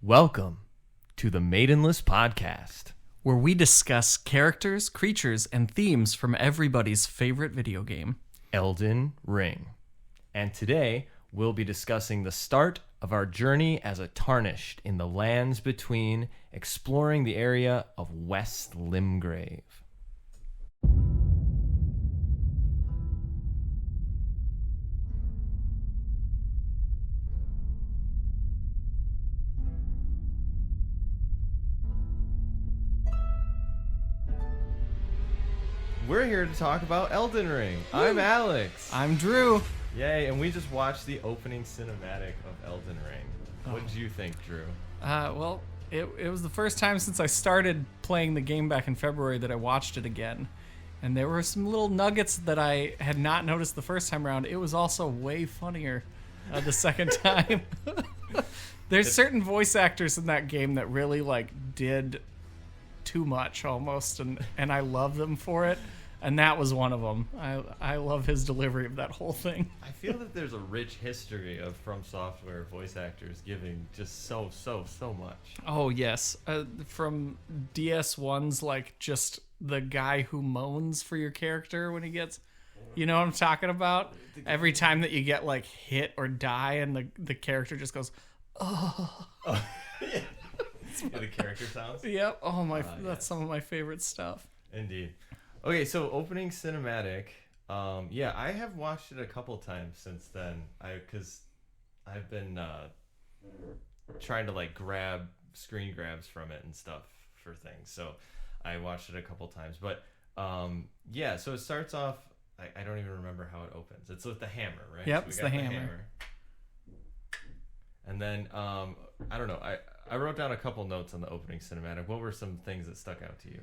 Welcome to the Maidenless podcast, where we discuss characters, creatures, and themes from everybody's favorite video game, Elden Ring. And today, we'll be discussing the start of our journey as a Tarnished in the lands between, exploring the area of West Limgrave. We're here to talk about Elden Ring. I'm Alex. I'm Drew. Yay, and we just watched the opening cinematic of Elden Ring. What did you think, Drew? Well, it was the first time since I started playing the game back in February that I watched it again. And there were some little nuggets that I had not noticed the first time around. It was also way funnier the second time. There's certain voice actors in that game that really did too much almost, and I love them for it. And that was one of them. I love his delivery of that whole thing. I feel that there's a rich history of From Software voice actors giving just so much. Oh, yes. From DS1's, just the guy who moans for your character when he gets... You know what I'm talking about? Every time that you get, hit or die, and the character just goes, oh. Yeah, the character sounds? Yep. Oh, that's some of my favorite stuff. Indeed. Okay, so opening cinematic. I have watched it a couple times since then. Because I've been trying to grab screen grabs from it and stuff for things. So I watched it a couple times. But so it starts off. I don't even remember how it opens. It's with the hammer, right? Yep, so it's the hammer. And then I don't know. I wrote down a couple notes on the opening cinematic. What were some things that stuck out to you?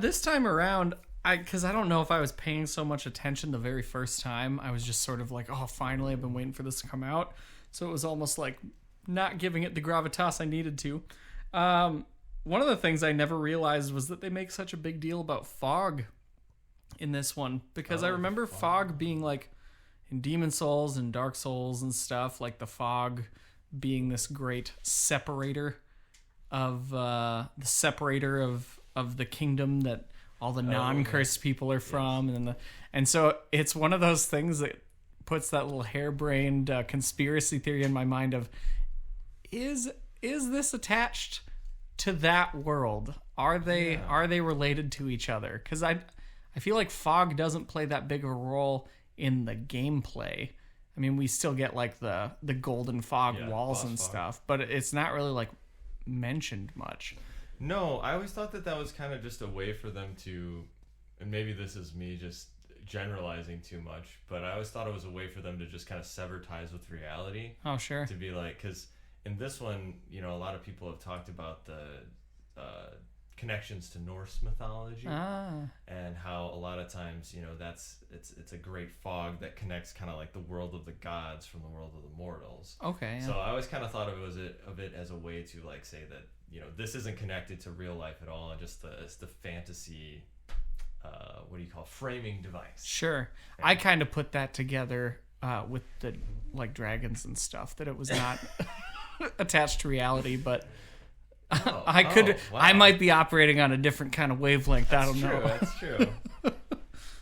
This time around, because I don't know if I was paying so much attention the very first time. I was just sort of oh, finally, I've been waiting for this to come out. So it was almost not giving it the gravitas I needed to. One of the things I never realized was that they make such a big deal about fog in this one. Because I remember fog being in Demon Souls and Dark Souls and stuff, the fog being this great separator of the kingdom that all the non-cursed people are from. And so it's one of those things that puts that little harebrained conspiracy theory in my mind of, is this attached to that world? Are they related to each other? Because I feel like fog doesn't play that big of a role in the gameplay. I mean, we still get the golden fog walls and stuff, but it's not really mentioned much. No, I always thought that was kind of just a way for them to, and maybe this is me just generalizing too much, but I always thought it was a way for them to just kind of sever ties with reality. Oh, sure. To be because in this one, a lot of people have talked about the connections to Norse mythology and how a lot of times it's a great fog that connects kind of the world of the gods from the world of the mortals. Okay. Yeah. So I always kind of thought of it as a way to say that this isn't connected to real life at all, and just it's the fantasy framing device. Sure. Yeah. I kind of put that together with the dragons and stuff, that it was not attached to reality, but I might be operating on a different kind of wavelength. I don't know. That's true.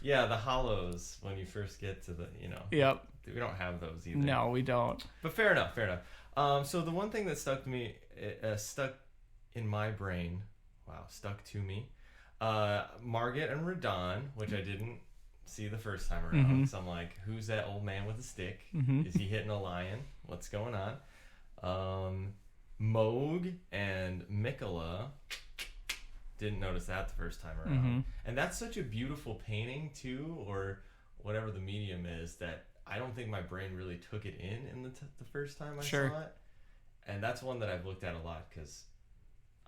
Yeah, the hollows when you first get to the, Yep. We don't have those either. No, we don't. But fair enough. So the one thing that stuck in my brain, stuck to me, Margit and Radon, which I didn't see the first time around. Mm-hmm. So I'm who's that old man with a stick? Mm-hmm. Is he hitting a lion? What's going on? Moog and Mikola, didn't notice that the first time around. Mm-hmm. And that's such a beautiful painting too, or whatever the medium is, that I don't think my brain really took it in the first time I saw it. And that's one that I've looked at a lot because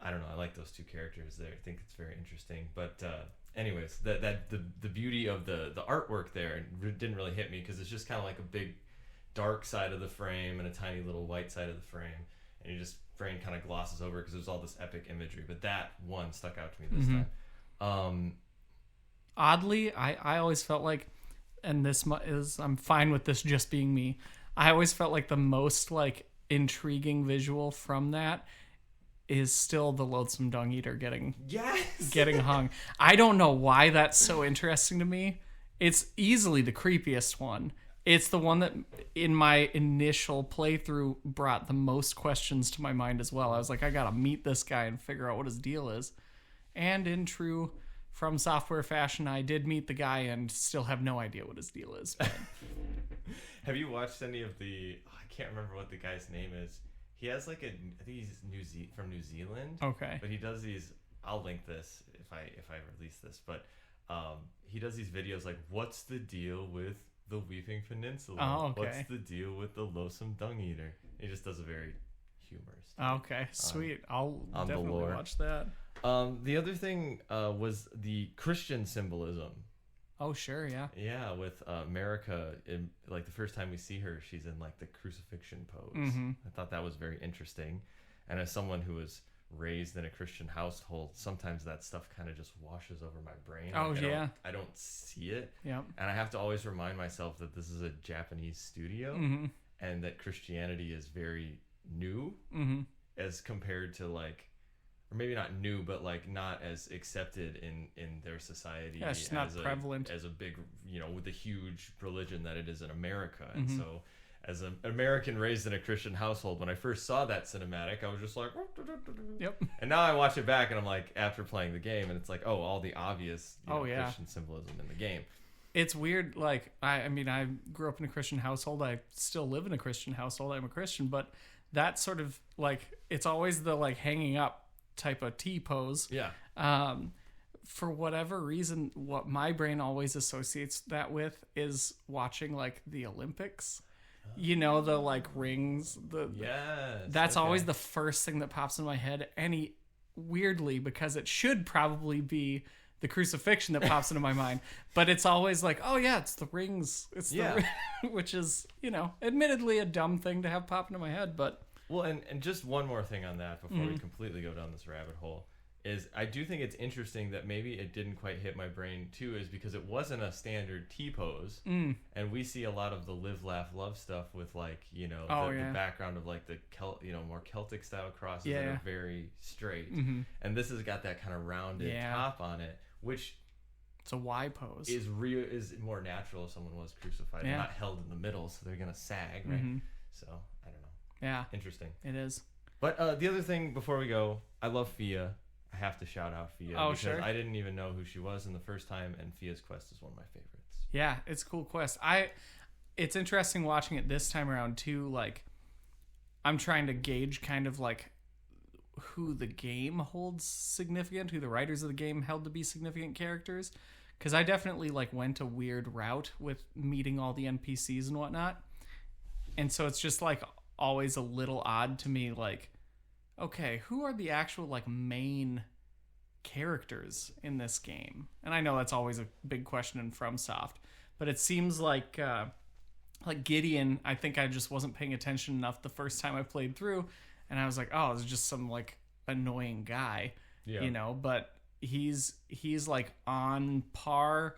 I don't know. I like those two characters there. I think it's very interesting. But anyways, the beauty of the artwork there didn't really hit me because it's just kind of like a big dark side of the frame and a tiny little white side of the frame, and your just brain kind of glosses over because there's all this epic imagery. But that one stuck out to me this time. Oddly, I always felt like, and I'm fine with this just being me. I always felt like the most like intriguing visual from that is still the loathsome dung eater getting hung. I don't know why that's so interesting to me. It's easily the creepiest one. It's the one that in my initial playthrough brought the most questions to my mind as well. I was like, I gotta meet this guy and figure out what his deal is. And in true From Software fashion, I did meet the guy and still have no idea what his deal is. But... Have you watched any of the... I can't remember what the guy's name is. He has like I think he's from New Zealand. Okay. But he does these... I'll link this if I release this. But he does these videos like, what's the deal with the Weeping Peninsula? Oh, okay. What's the deal with the loathsome dung eater? He just does a very humorous. Okay, sweet. I'll definitely watch that. The other thing was the Christian symbolism. Oh, sure, yeah. Yeah, with America, like the first time we see her, she's in like the crucifixion pose. Mm-hmm. I thought that was very interesting. And as someone who was raised in a Christian household, sometimes that stuff kind of just washes over my brain. Oh, like, I don't see it. Yeah. And I have to always remind myself that this is a Japanese studio and that Christianity is very new as compared to like, or maybe not new, but like not as accepted in their society. Yeah, it's not prevalent as a big, with the huge religion that it is in America. And so as an American raised in a Christian household, when I first saw that cinematic, I was just like, yep. And now I watch it back and I'm like, after playing the game, and it's like, oh, all the obvious Christian symbolism in the game. It's weird. Like, I mean, I grew up in a Christian household. I still live in a Christian household. I'm a Christian, but that sort of like, it's always the like hanging up type of T pose. Yeah. For whatever reason, what my brain always associates that with is watching like the Olympics. The like rings. That's always the first thing that pops in my head. Weirdly, because it should probably be the crucifixion that pops into my mind, but it's always like, oh yeah, it's the rings. Which is, admittedly a dumb thing to have pop into my head, but. Well, and just one more thing on that before we completely go down this rabbit hole is I do think it's interesting that maybe it didn't quite hit my brain too, is because it wasn't a standard T-pose. And we see a lot of the live, laugh, love stuff with like, the background of like the more Celtic style crosses that are very straight. And this has got that kind of rounded top on it, which it's a Y pose. Is more natural if someone was crucified, not held in the middle, so they're going to sag, right? So, I don't know. Yeah. Interesting. It is. But the other thing before we go, I love Fia. I have to shout out Fia because sure. I didn't even know who she was in the first time, and Fia's quest is one of my favorites. Yeah, it's a cool quest. It's interesting watching it this time around too. Like, I'm trying to gauge kind of like who the game holds significant, who the writers of the game held to be significant characters, because I definitely like went a weird route with meeting all the NPCs and whatnot, and so it's just like always a little odd to me, like, okay, who are the actual like main characters in this game? And I know that's always a big question in FromSoft, but it seems like Gideon, I think I just wasn't paying attention enough the first time I played through, and I was like, oh, it's just some like annoying guy, but he's like on par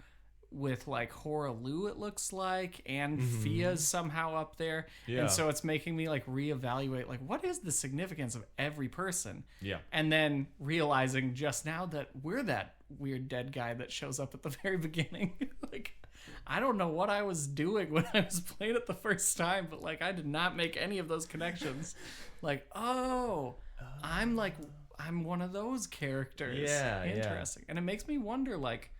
with like Horalu, it looks like, and Fia's somehow up there. And so it's making me like reevaluate like what is the significance of every person. And then realizing just now that we're that weird dead guy that shows up at the very beginning. Like, I don't know what I was doing when I was playing it the first time, but like I did not make any of those connections. Like, I'm one of those characters. Interesting. And it makes me wonder, like,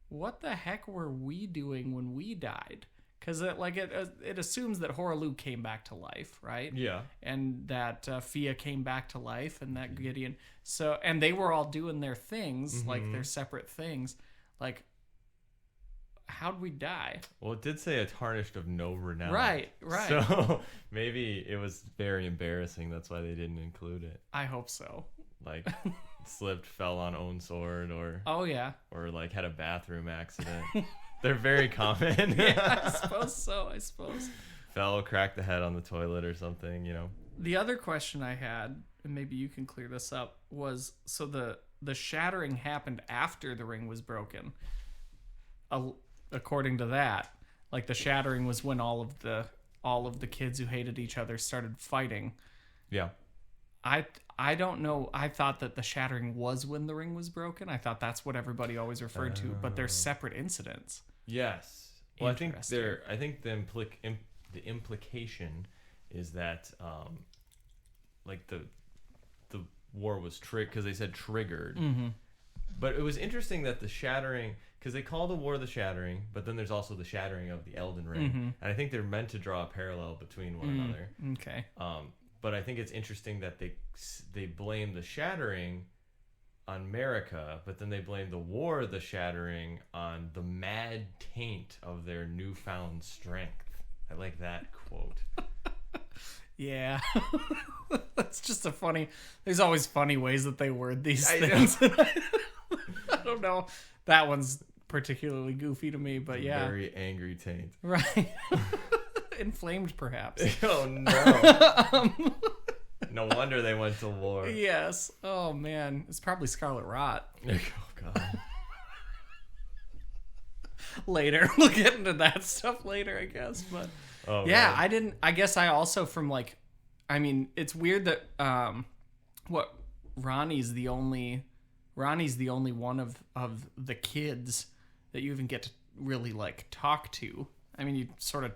what the heck were we doing when we died? Because it assumes that Horalu came back to life, right? Yeah. And that Fia came back to life, and that Gideon. So, and they were all doing their things, like their separate things. Like, how'd we die? Well, it did say a tarnished of no renown. Right. So maybe it was very embarrassing. That's why they didn't include it. I hope so. Like slipped, fell on own sword, or Oh yeah. or like had a bathroom accident. They're very common. Yeah, I suppose so. Fell, cracked the head on the toilet or something, you know. The other question I had, and maybe you can clear this up, was so the shattering happened after the ring was broken. According to that, like the shattering was when all of the kids who hated each other started fighting. Yeah. I don't know. I thought that the shattering was when the ring was broken. I thought that's what everybody always referred to, but they're separate incidents. Yes. Well, I think Interesting. the implication is that like the war was because they said triggered. Mm-hmm. But it was interesting that the shattering, because they call the war the shattering, but then there's also the shattering of the Elden Ring, Mm-hmm. and I think they're meant to draw a parallel between one another. Okay. But I think it's interesting that they blame the shattering on America, but then they blame the war, the shattering, on the mad taint of their newfound strength. I like that quote. Yeah. That's just a funny... There's always funny ways that they word these I things. I don't know. That one's particularly goofy to me, but yeah. Very angry taint. Right. Inflamed, perhaps. Oh, no. No wonder they went to war. Yes. Oh, man. It's probably Scarlet Rot. Oh, God. Later. We'll get into that stuff later, I guess. But Oh, yeah, man. I guess I also it's weird that Ronnie's the only one of the kids that you even get to really like talk to. I mean, you sort of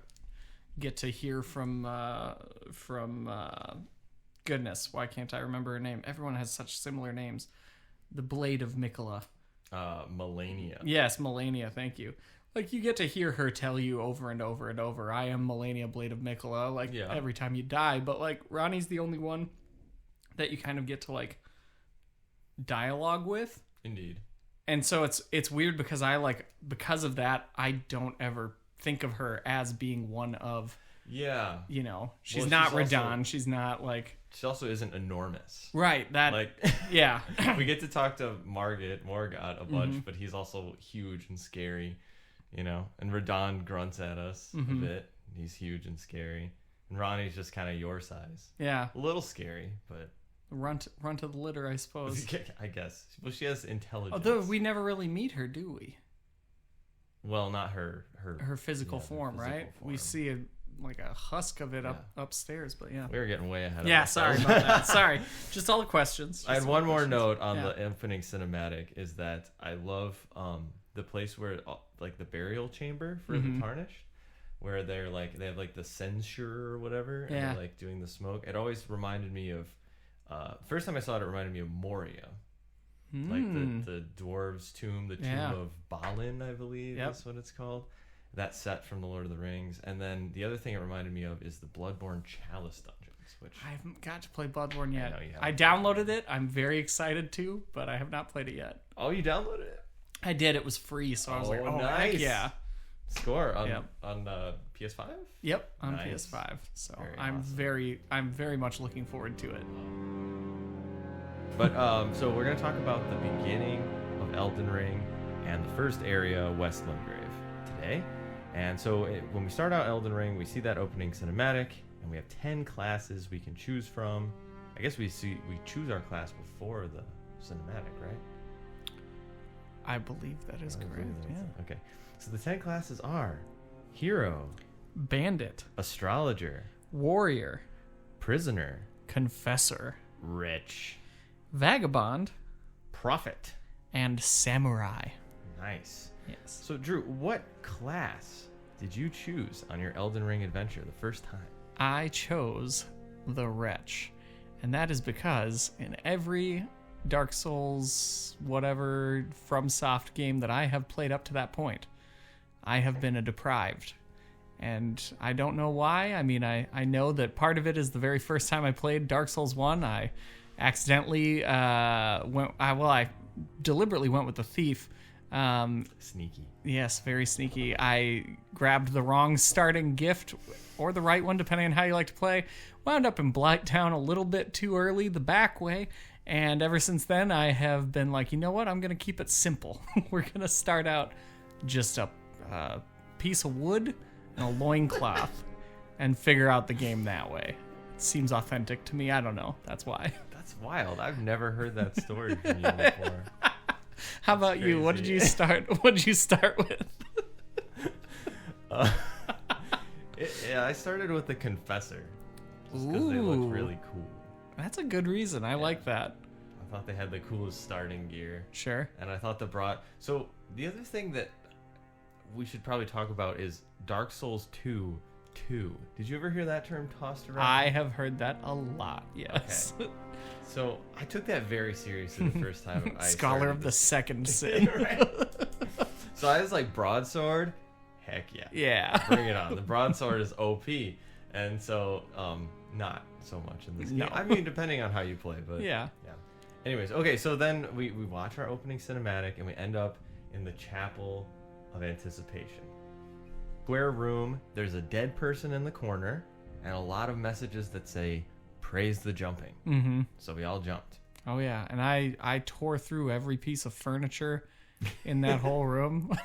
get to hear from goodness, why can't I remember her name? Everyone has such similar names. The Blade of Mikola. Melania. Yes, Melania, thank you. Like, you get to hear her tell you over and over and over, I am Melania, Blade of Mikola, like, Yeah. every time you die. But, like, Ronnie's the only one that you kind of get to, like, dialogue with. Indeed. And so it's weird because because of that, I don't ever think of her as being one of, Yeah. you know, she's Well, not she's Radon. also- She's not, like... She also isn't enormous. Right, that... Like, yeah. we get to talk to Morgott a bunch, but he's also huge and scary, you know. And Radon grunts at us a bit. He's huge and scary. And Ronnie's just kind of your size. Yeah. A little scary, but Runt of the litter, I suppose. I guess. Well, she has intelligence. Although we never really meet her, do we? Well, not her Physical form, physical right? form. We see like a husk of it upstairs, but yeah. We were getting way ahead of Yeah, ourselves. sorry about that. Sorry. Just all the questions. I had one more note on Yeah. the opening cinematic is that I love the place where like the burial chamber for the Tarnished, where they have like the censure or whatever, and Yeah. they're like doing the smoke. It always reminded me of first time I saw it, it reminded me of Moria. Like the dwarves' tomb, the tomb Yeah. of Balin, I believe is what it's called. That set from the Lord of the Rings. And then the other thing it reminded me of is the Bloodborne Chalice dungeons, which I haven't got to play Bloodborne yet. know you haven't I downloaded it. I'm very excited to, but I have not played it yet. Oh, you downloaded it? I did. It was free, so I was like, oh, nice. heck yeah. Score on Yep. PS5? Yep, on Nice. PS5. So Very I'm awesome. I'm very much looking forward to it. But so we're gonna talk about the beginning of Elden Ring and the first area, West Limgrave, today. And so when we start out Elden Ring, we see that opening cinematic, and we have 10 classes we can choose from. I guess we choose our class before the cinematic, right? I believe that is correct. Yeah. Okay. So the 10 classes are Hero, Bandit, Astrologer, Warrior, Prisoner, Confessor, Rich, Vagabond, Prophet. and Samurai. Nice. Yes. So Drew, what class did you choose on your Elden Ring adventure the first time? I chose the Wretch. And that is because in every Dark Souls, whatever FromSoft game that I have played up to that point, I have been a deprived. And I don't know why. I mean, I know that part of it is the very first time I played Dark Souls 1, I accidentally I deliberately went with the Thief Sneaky. Yes, very sneaky. I grabbed the wrong starting gift, or the right one, depending on how you like to play. Wound up in Blighttown a little bit too early, the back way. And ever since then, I have been like, you know what? I'm going to keep it simple. We're going to start out just a piece of wood and a loincloth and figure out the game that way. It seems authentic to me. I don't know. That's why. That's wild. I've never heard that story from you before. How about you? What did you start? What did you start with? I started with the Confessor, just because they looked really cool. That's a good reason. I like that. I thought they had the coolest starting gear. Sure. And I thought So the other thing that we should probably talk about is Dark Souls 2. Did you ever hear that term tossed around? I have heard that a lot. Yes. Okay. So I took that very seriously the first time. Scholar of the second sin. Right. So I was like, broadsword, heck yeah. Yeah. Bring it on. The broadsword is OP, and so not so much in this game. No. I mean, depending on how you play, but yeah. Anyways, okay, so then we watch our opening cinematic, and we end up in the Chapel of Anticipation. Square room. There's a dead person in the corner, and a lot of messages that say, "Praise the jumping." Mm-hmm. So we all jumped. Oh yeah, and I tore through every piece of furniture in that whole room.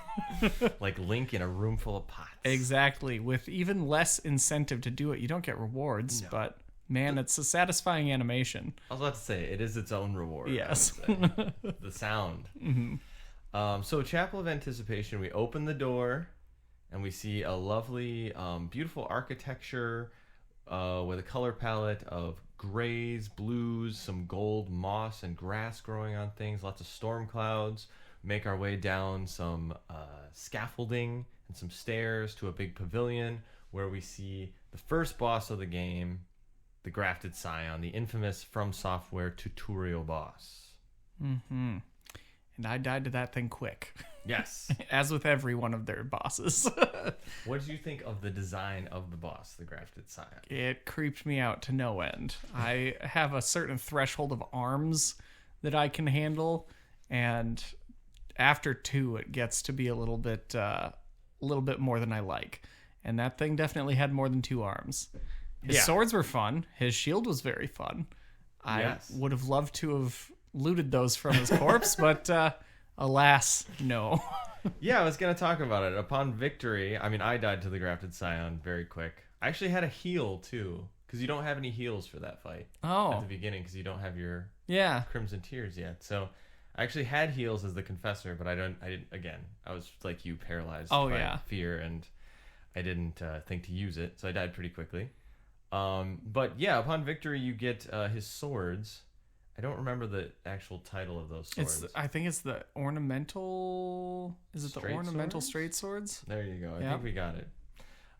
Like Link in a room full of pots. Exactly, with even less incentive to do it. You don't get rewards, but man, it's a satisfying animation. I was about to say, it is its own reward. Yes. The sound. Mm-hmm. So Chapel of Anticipation, we open the door, and we see a lovely, beautiful architecture with a color palette of grays, blues, some gold, moss, and grass growing on things, lots of storm clouds. Make our way down some scaffolding and some stairs to a big pavilion where we see the first boss of the game, the Grafted Scion, the infamous From Software tutorial boss. Mm-hmm. And I died to that thing quick. Yes. As with every one of their bosses. What did you think of the design of the boss, the Grafted Scion? It creeped me out to no end. I have a certain threshold of arms that I can handle, and after 2, it gets to be a little bit more than I like. And that thing definitely had more than 2 arms. His swords were fun. His shield was very fun. I would have loved to have looted those from his corpse, but alas, no. Yeah, I was going to talk about it. Upon victory, I mean, I died to the Grafted Scion very quick. I actually had a heal, too, because you don't have any heals for that fight at the beginning, because you don't have your Crimson Tears yet. So I actually had heals as the Confessor, but I didn't. Again, I was like you, paralyzed by fear, and I didn't think to use it, so I died pretty quickly. But yeah, upon victory, you get his swords. I don't remember the actual title of those swords. I think it's the ornamental. Is it straight the ornamental swords? straight swords? There you go. I think we got it.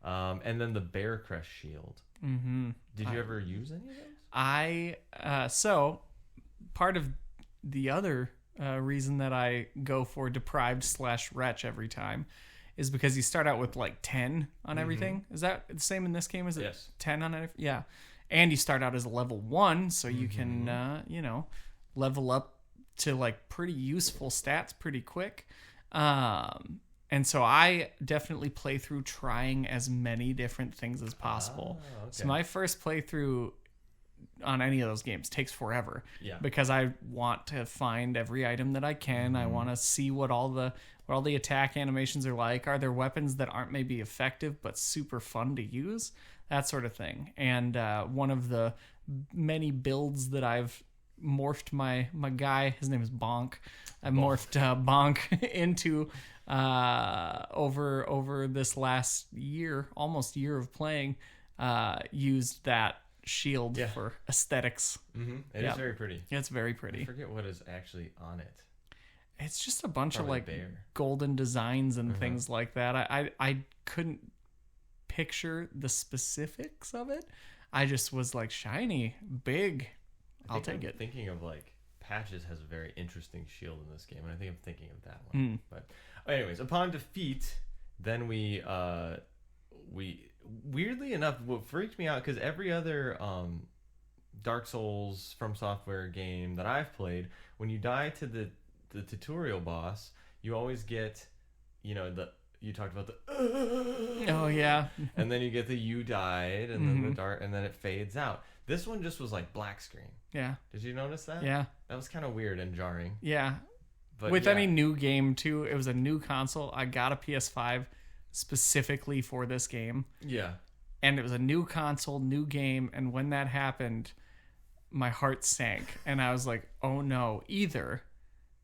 And then the Bear Crest shield. Mm-hmm. Did you ever use any of those? So part of the other reason that I go for deprived / wretch every time is because you start out with like 10 on everything. Is that the same in this game? Is it Yes. 10 on everything? Yeah. And you start out as a level 1, so you can, level up to like pretty useful stats pretty quick. And so I definitely play through trying as many different things as possible. Okay. So my first playthrough on any of those games takes forever. Yeah. Because I want to find every item that I can. I want to see what all the attack animations are like. Are there weapons that aren't maybe effective but super fun to use? That sort of thing. And one of the many builds that I've morphed my guy, his name is Bonk. I morphed Bonk into over this last year, almost year of playing, used that shield for aesthetics. Mm-hmm. It is very pretty. It's very pretty. I forget what is actually on it. It's just a bunch of like bear. golden designs and things like that. I couldn't picture the specifics of it. I just was like, shiny, big. I'll take it. Thinking of like Patches has a very interesting shield in this game, and I think I'm thinking of that one. But anyways, upon defeat, then we weirdly enough, what freaked me out, because every other Dark Souls From Software game that I've played, when you die to the tutorial boss, you always get, you talked about the Oh yeah. and then you get the you died, and then the dark, and then it fades out. This one just was like black screen. Yeah. Did you notice that? Yeah. That was kind of weird and jarring. Yeah. But with any new game too, it was a new console. I got a PS5 specifically for this game. Yeah. And it was a new console, new game, and when that happened, my heart sank, and I was like, "Oh no!" Either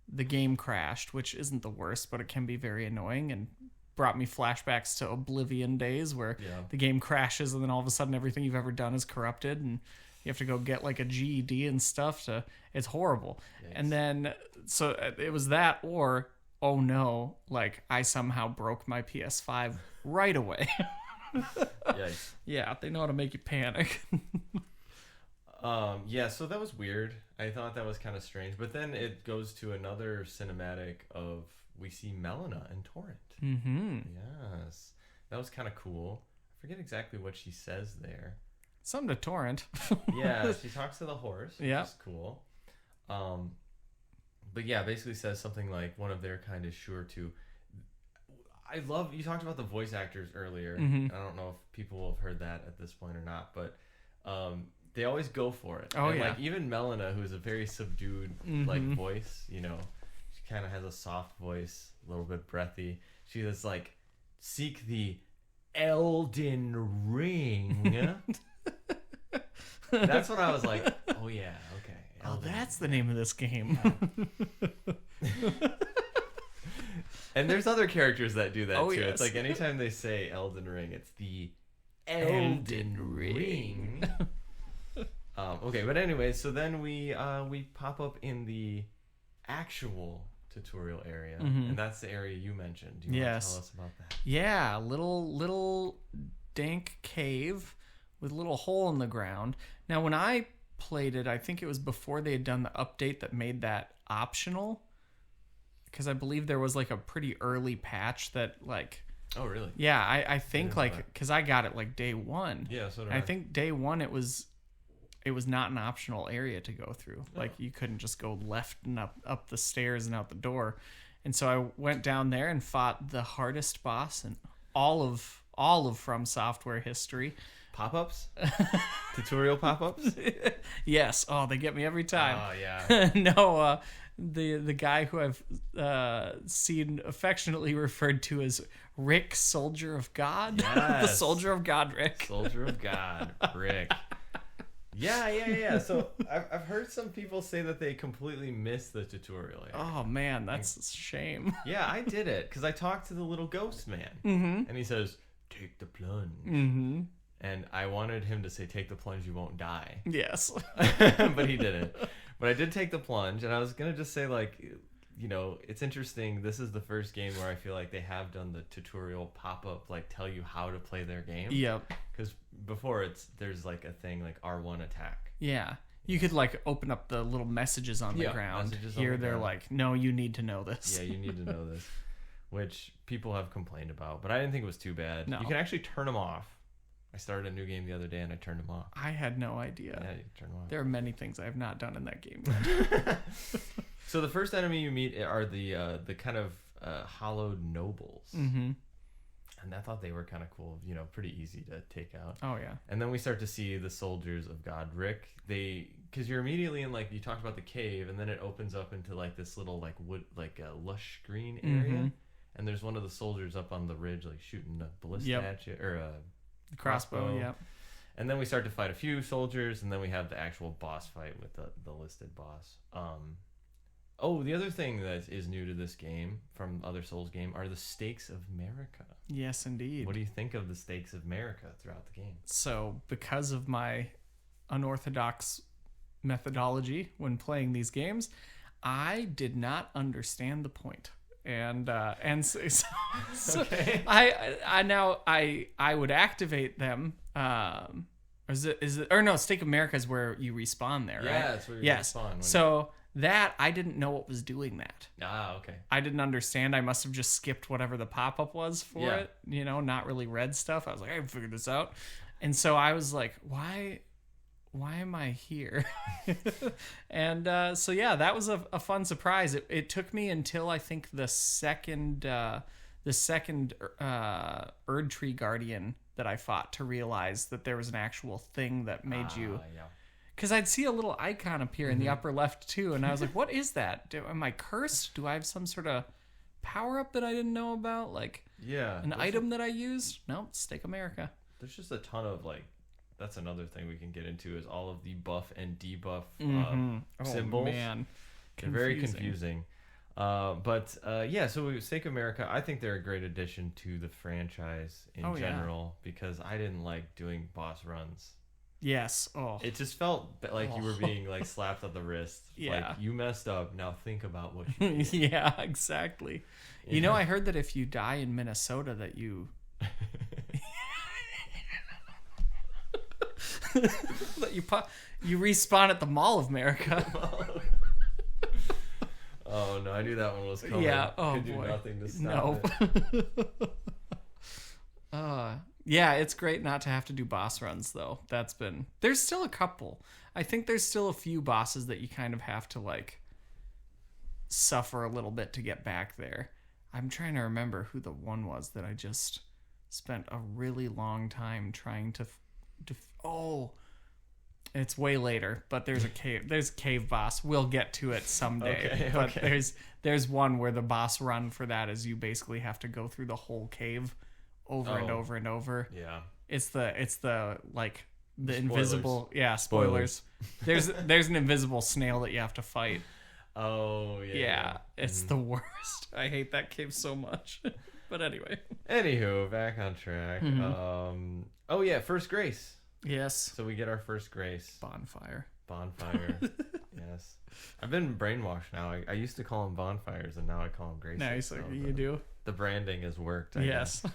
the game crashed, which isn't the worst, but it can be very annoying and brought me flashbacks to Oblivion days where the game crashes and then all of a sudden everything you've ever done is corrupted and you have to go get like a GED and stuff it's horrible. Yikes. And then so it was that, or oh no, like I somehow broke my PS5 right away. Yikes. Yeah, they know how to make you panic. Yeah, so that was weird. I thought that was kind of strange, but then it goes to another cinematic of we see Melina and Torrent. Mm-hmm. Yes, that was kind of cool. I forget exactly what she says there. Something to Torrent. Yeah, she talks to the horse, which is cool. But yeah, basically says something like one of their kind is sure to. I love, you talked about the voice actors earlier. Mm-hmm. I don't know if people have heard that at this point or not, but they always go for it. Oh, and yeah. like even Melina, who's a very subdued like voice, she kind of has a soft voice, a little bit breathy. She is like, seek the Elden Ring. That's when I was like, oh yeah, okay. Elden that's the name of this game. Yeah. And there's other characters that do that too. Yes. It's like anytime they say Elden Ring, it's the Elden Ring. Okay, but anyway, so then we pop up in the actual tutorial area, and that's the area you mentioned. Do you want to tell us about that? Yeah, little dank cave with a little hole in the ground. Now, when I played it, I think it was before they had done the update that made that optional, because I believe there was like a pretty early patch that like. Oh really? Yeah, I think like because I got it like day one. Yeah, so did I. I think day one it was not an optional area to go through. Like you couldn't just go left and up the stairs and out the door. And so I went down there and fought the hardest boss in all of From Software history. Pop-ups? Tutorial pop-ups? Yes. Oh, they get me every time. Oh yeah. No, the guy who I've seen affectionately referred to as Rick, Soldier of God. Yes. The Soldier of God, Rick. Soldier of God, Rick. Yeah. So I've heard some people say that they completely missed the tutorial area. Oh man, that's a shame. Yeah, I did it because I talked to the little ghost man, and he says, "Take the plunge." Mm-hmm. And I wanted him to say, "Take the plunge, you won't die." Yes. But he didn't. But I did take the plunge, and I was gonna just say like, it's interesting. This is the first game where I feel like they have done the tutorial pop-up, like tell you how to play their game. Yep. Because before there's like a thing like R1 attack. Yeah. You could like open up the little messages on the ground. Here they're like, no, you need to know this. Yeah, you need to know this, which people have complained about, but I didn't think it was too bad. No. You can actually turn them off. I started a new game the other day and I turned them off. I had no idea. Yeah, you can turn them off. There are many things I have not done in that game. So the first enemy you meet are the kind of hollowed nobles. Mm-hmm. And I thought they were kind of cool, pretty easy to take out. Oh, yeah. And then we start to see the soldiers of God Rick. Because you're immediately in, like, you talked about the cave, and then it opens up into, like, this little, like, wood, like, a lush green area. Mm-hmm. And there's one of the soldiers up on the ridge, like, shooting a ballista at you, or a crossbow, yeah. And then we start to fight a few soldiers, and then we have the actual boss fight with the listed boss. The other thing that is new to this game from other Souls game are the Stakes of Marika. Yes, indeed. What do you think of the Stakes of Marika throughout the game? So, because of my unorthodox methodology when playing these games, I did not understand the point. And so Okay. I would activate them. Is it or no? Stake of America is where you respawn there, right? Yeah, that's where you respawn. So that I didn't know what was doing that. Okay. I didn't understand. I must have just skipped whatever the pop-up was for it. Not really read stuff. I was like, I haven't figured this out. And so I was like, why why am I here? And so yeah, that was a fun surprise. It took me until I think the second Erd Tree Guardian that I fought to realize that there was an actual thing that made you. Yeah. Because I'd see a little icon appear in the upper left too, and I was like, "What is that? Am I cursed? Do I have some sort of power up that I didn't know about? Like, an item that I used? No, Stake America." There's just a ton of like. That's another thing we can get into is all of the buff and debuff symbols. Oh man, they're very confusing. So Stake America, I think they're a great addition to the franchise in general because I didn't like doing boss runs. Yes. Oh. It just felt like you were being like slapped on the wrist. Yeah. Like you messed up. Now think about what you did. Yeah, exactly. Yeah. You know, I heard that if you die in Minnesota that you that you respawn at the Mall of America. Oh no, I knew that one was coming. Yeah. Oh Could do boy. nothing to stop it. Yeah, it's great not to have to do boss runs though. There's still a couple. I think there's still a few bosses that you kind of have to like suffer a little bit to get back there. I'm trying to remember who the one was that I just spent a really long time trying to it's way later, but there's a cave boss. We'll get to it someday. But there's one where the boss run for that is you basically have to go through the whole cave over and over and over. Yeah. It's the like the Spoilers. Invisible spoilers. There's an invisible snail that you have to fight. Oh yeah. Yeah. It's the worst. I hate that cave so much. But anyway. Anywho, back on track. First grace. Yes. So we get our first grace. Bonfire. Yes. I've been brainwashed now. I used to call them bonfires, and now I call them graces. Nice. So you do. The branding has worked. I Yes. guess.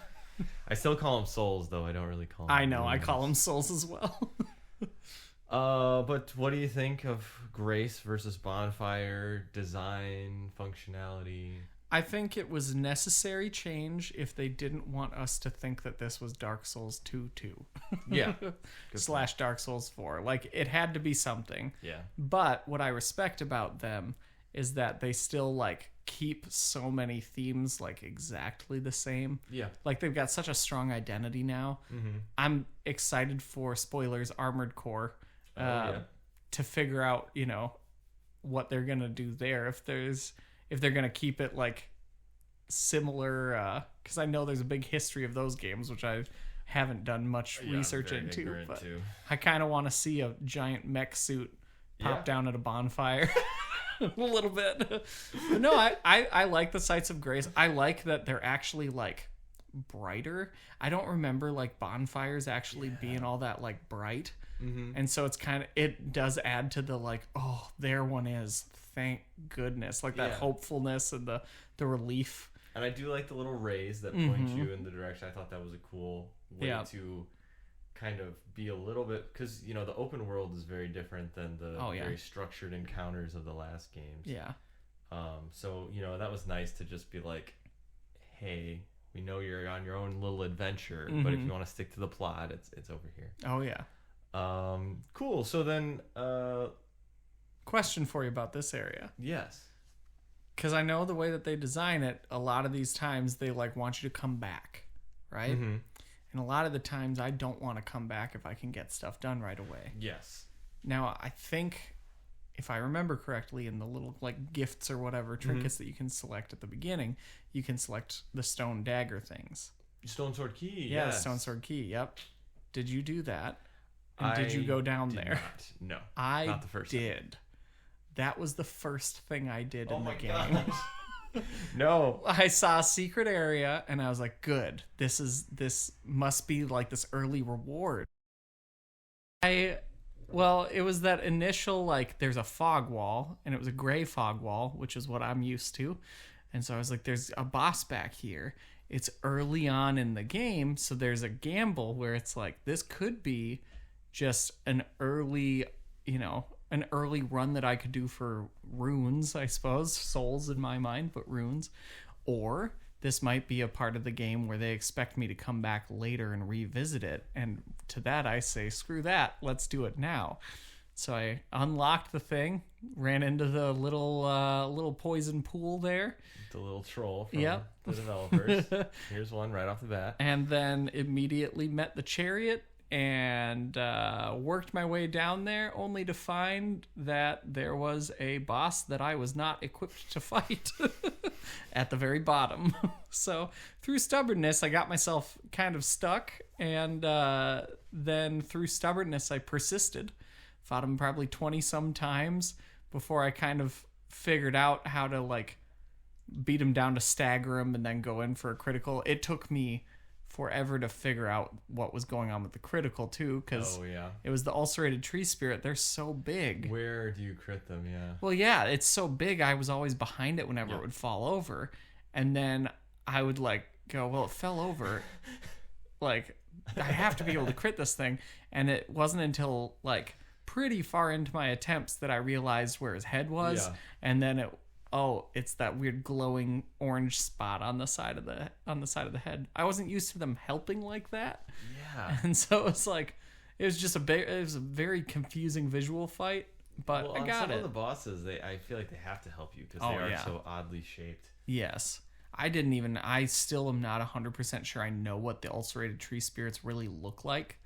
I still call them souls, though. I don't really call them. I know. I call them souls as well. But what do you think of grace versus bonfire design functionality? I think it was necessary change if they didn't want us to think that this was Dark Souls 2 too. Yeah. / Dark Souls 4. Like, it had to be something. Yeah. But what I respect about them is that they still, like, keep so many themes, like, exactly the same. Yeah. Like, they've got such a strong identity now. Mm-hmm. I'm excited for, spoilers, Armored Core to figure out, you know, what they're going to do there. If they're going to keep it like similar, because I know there's a big history of those games, which I haven't done much research into, but I kind of want to see a giant mech suit pop down at a bonfire a little bit. But no, I like the Sights of Grace. I like that they're actually like brighter. I don't remember like bonfires actually being all that like bright. Mm-hmm. And so it does add to the like, oh, there one is. Thank goodness. Like that hopefulness and the relief. And I do like the little rays that point you in the direction. I thought that was a cool way to kind of be a little bit, because, you know, the open world is very different than the very structured encounters of the last games. Yeah. So, you know, that was nice to just be like, hey, we know you're on your own little adventure, but if you want to stick to the plot, it's over here. Oh, yeah. Cool. So then, question for you about this area. Yes. Because I know the way that they design it, a lot of these times they like want you to come back, right? Mm-hmm. And a lot of the times I don't want to come back if I can get stuff done right away. Yes. Now, I think, if I remember correctly, in the little like gifts or whatever trinkets that you can select at the beginning, you can select the stone dagger things. Stone sword key. Yeah, yes. Stone sword key. Yep. Did you do that? And did you go down there? Not. No. I not the first did. Time. That was the first thing I did in the game. No. I saw a secret area and I was like, good. This must be like this early reward. Well, it was that initial, like, there's a fog wall, and it was a gray fog wall, which is what I'm used to. And so I was like, there's a boss back here. It's early on in the game, so there's a gamble where it's like, this could be just an early run that I could do for runes, I suppose. Souls in my mind, but runes. Or this might be a part of the game where they expect me to come back later and revisit it. And to that I say, screw that, let's do it now. So I unlocked the thing, ran into the little poison pool there. The little troll from the developers. Here's one right off the bat. And then immediately met the chariot and worked my way down there, only to find that there was a boss that I was not equipped to fight at the very bottom. So through stubbornness, I got myself kind of stuck, and then through stubbornness, I persisted. Fought him probably 20 some times before I kind of figured out how to like beat him down to stagger him and then go in for a critical. It took me forever to figure out what was going on with the critical too, because it was the ulcerated tree spirit. They're so big. Where do you crit them? Yeah. Well, yeah, it's so big. I was always behind it whenever it would fall over, and then I would like go, well, it fell over. Like, I have to be able to crit this thing, and it wasn't until like pretty far into my attempts that I realized where his head was, and then it's that weird glowing orange spot on the side of the head. I wasn't used to them helping like that. Yeah. And so it's like it was a very confusing visual fight, but I got it. Some of the bosses, I feel like they have to help you because they are so oddly shaped. Yes. I still am not 100% sure I know what the ulcerated tree spirits really look like.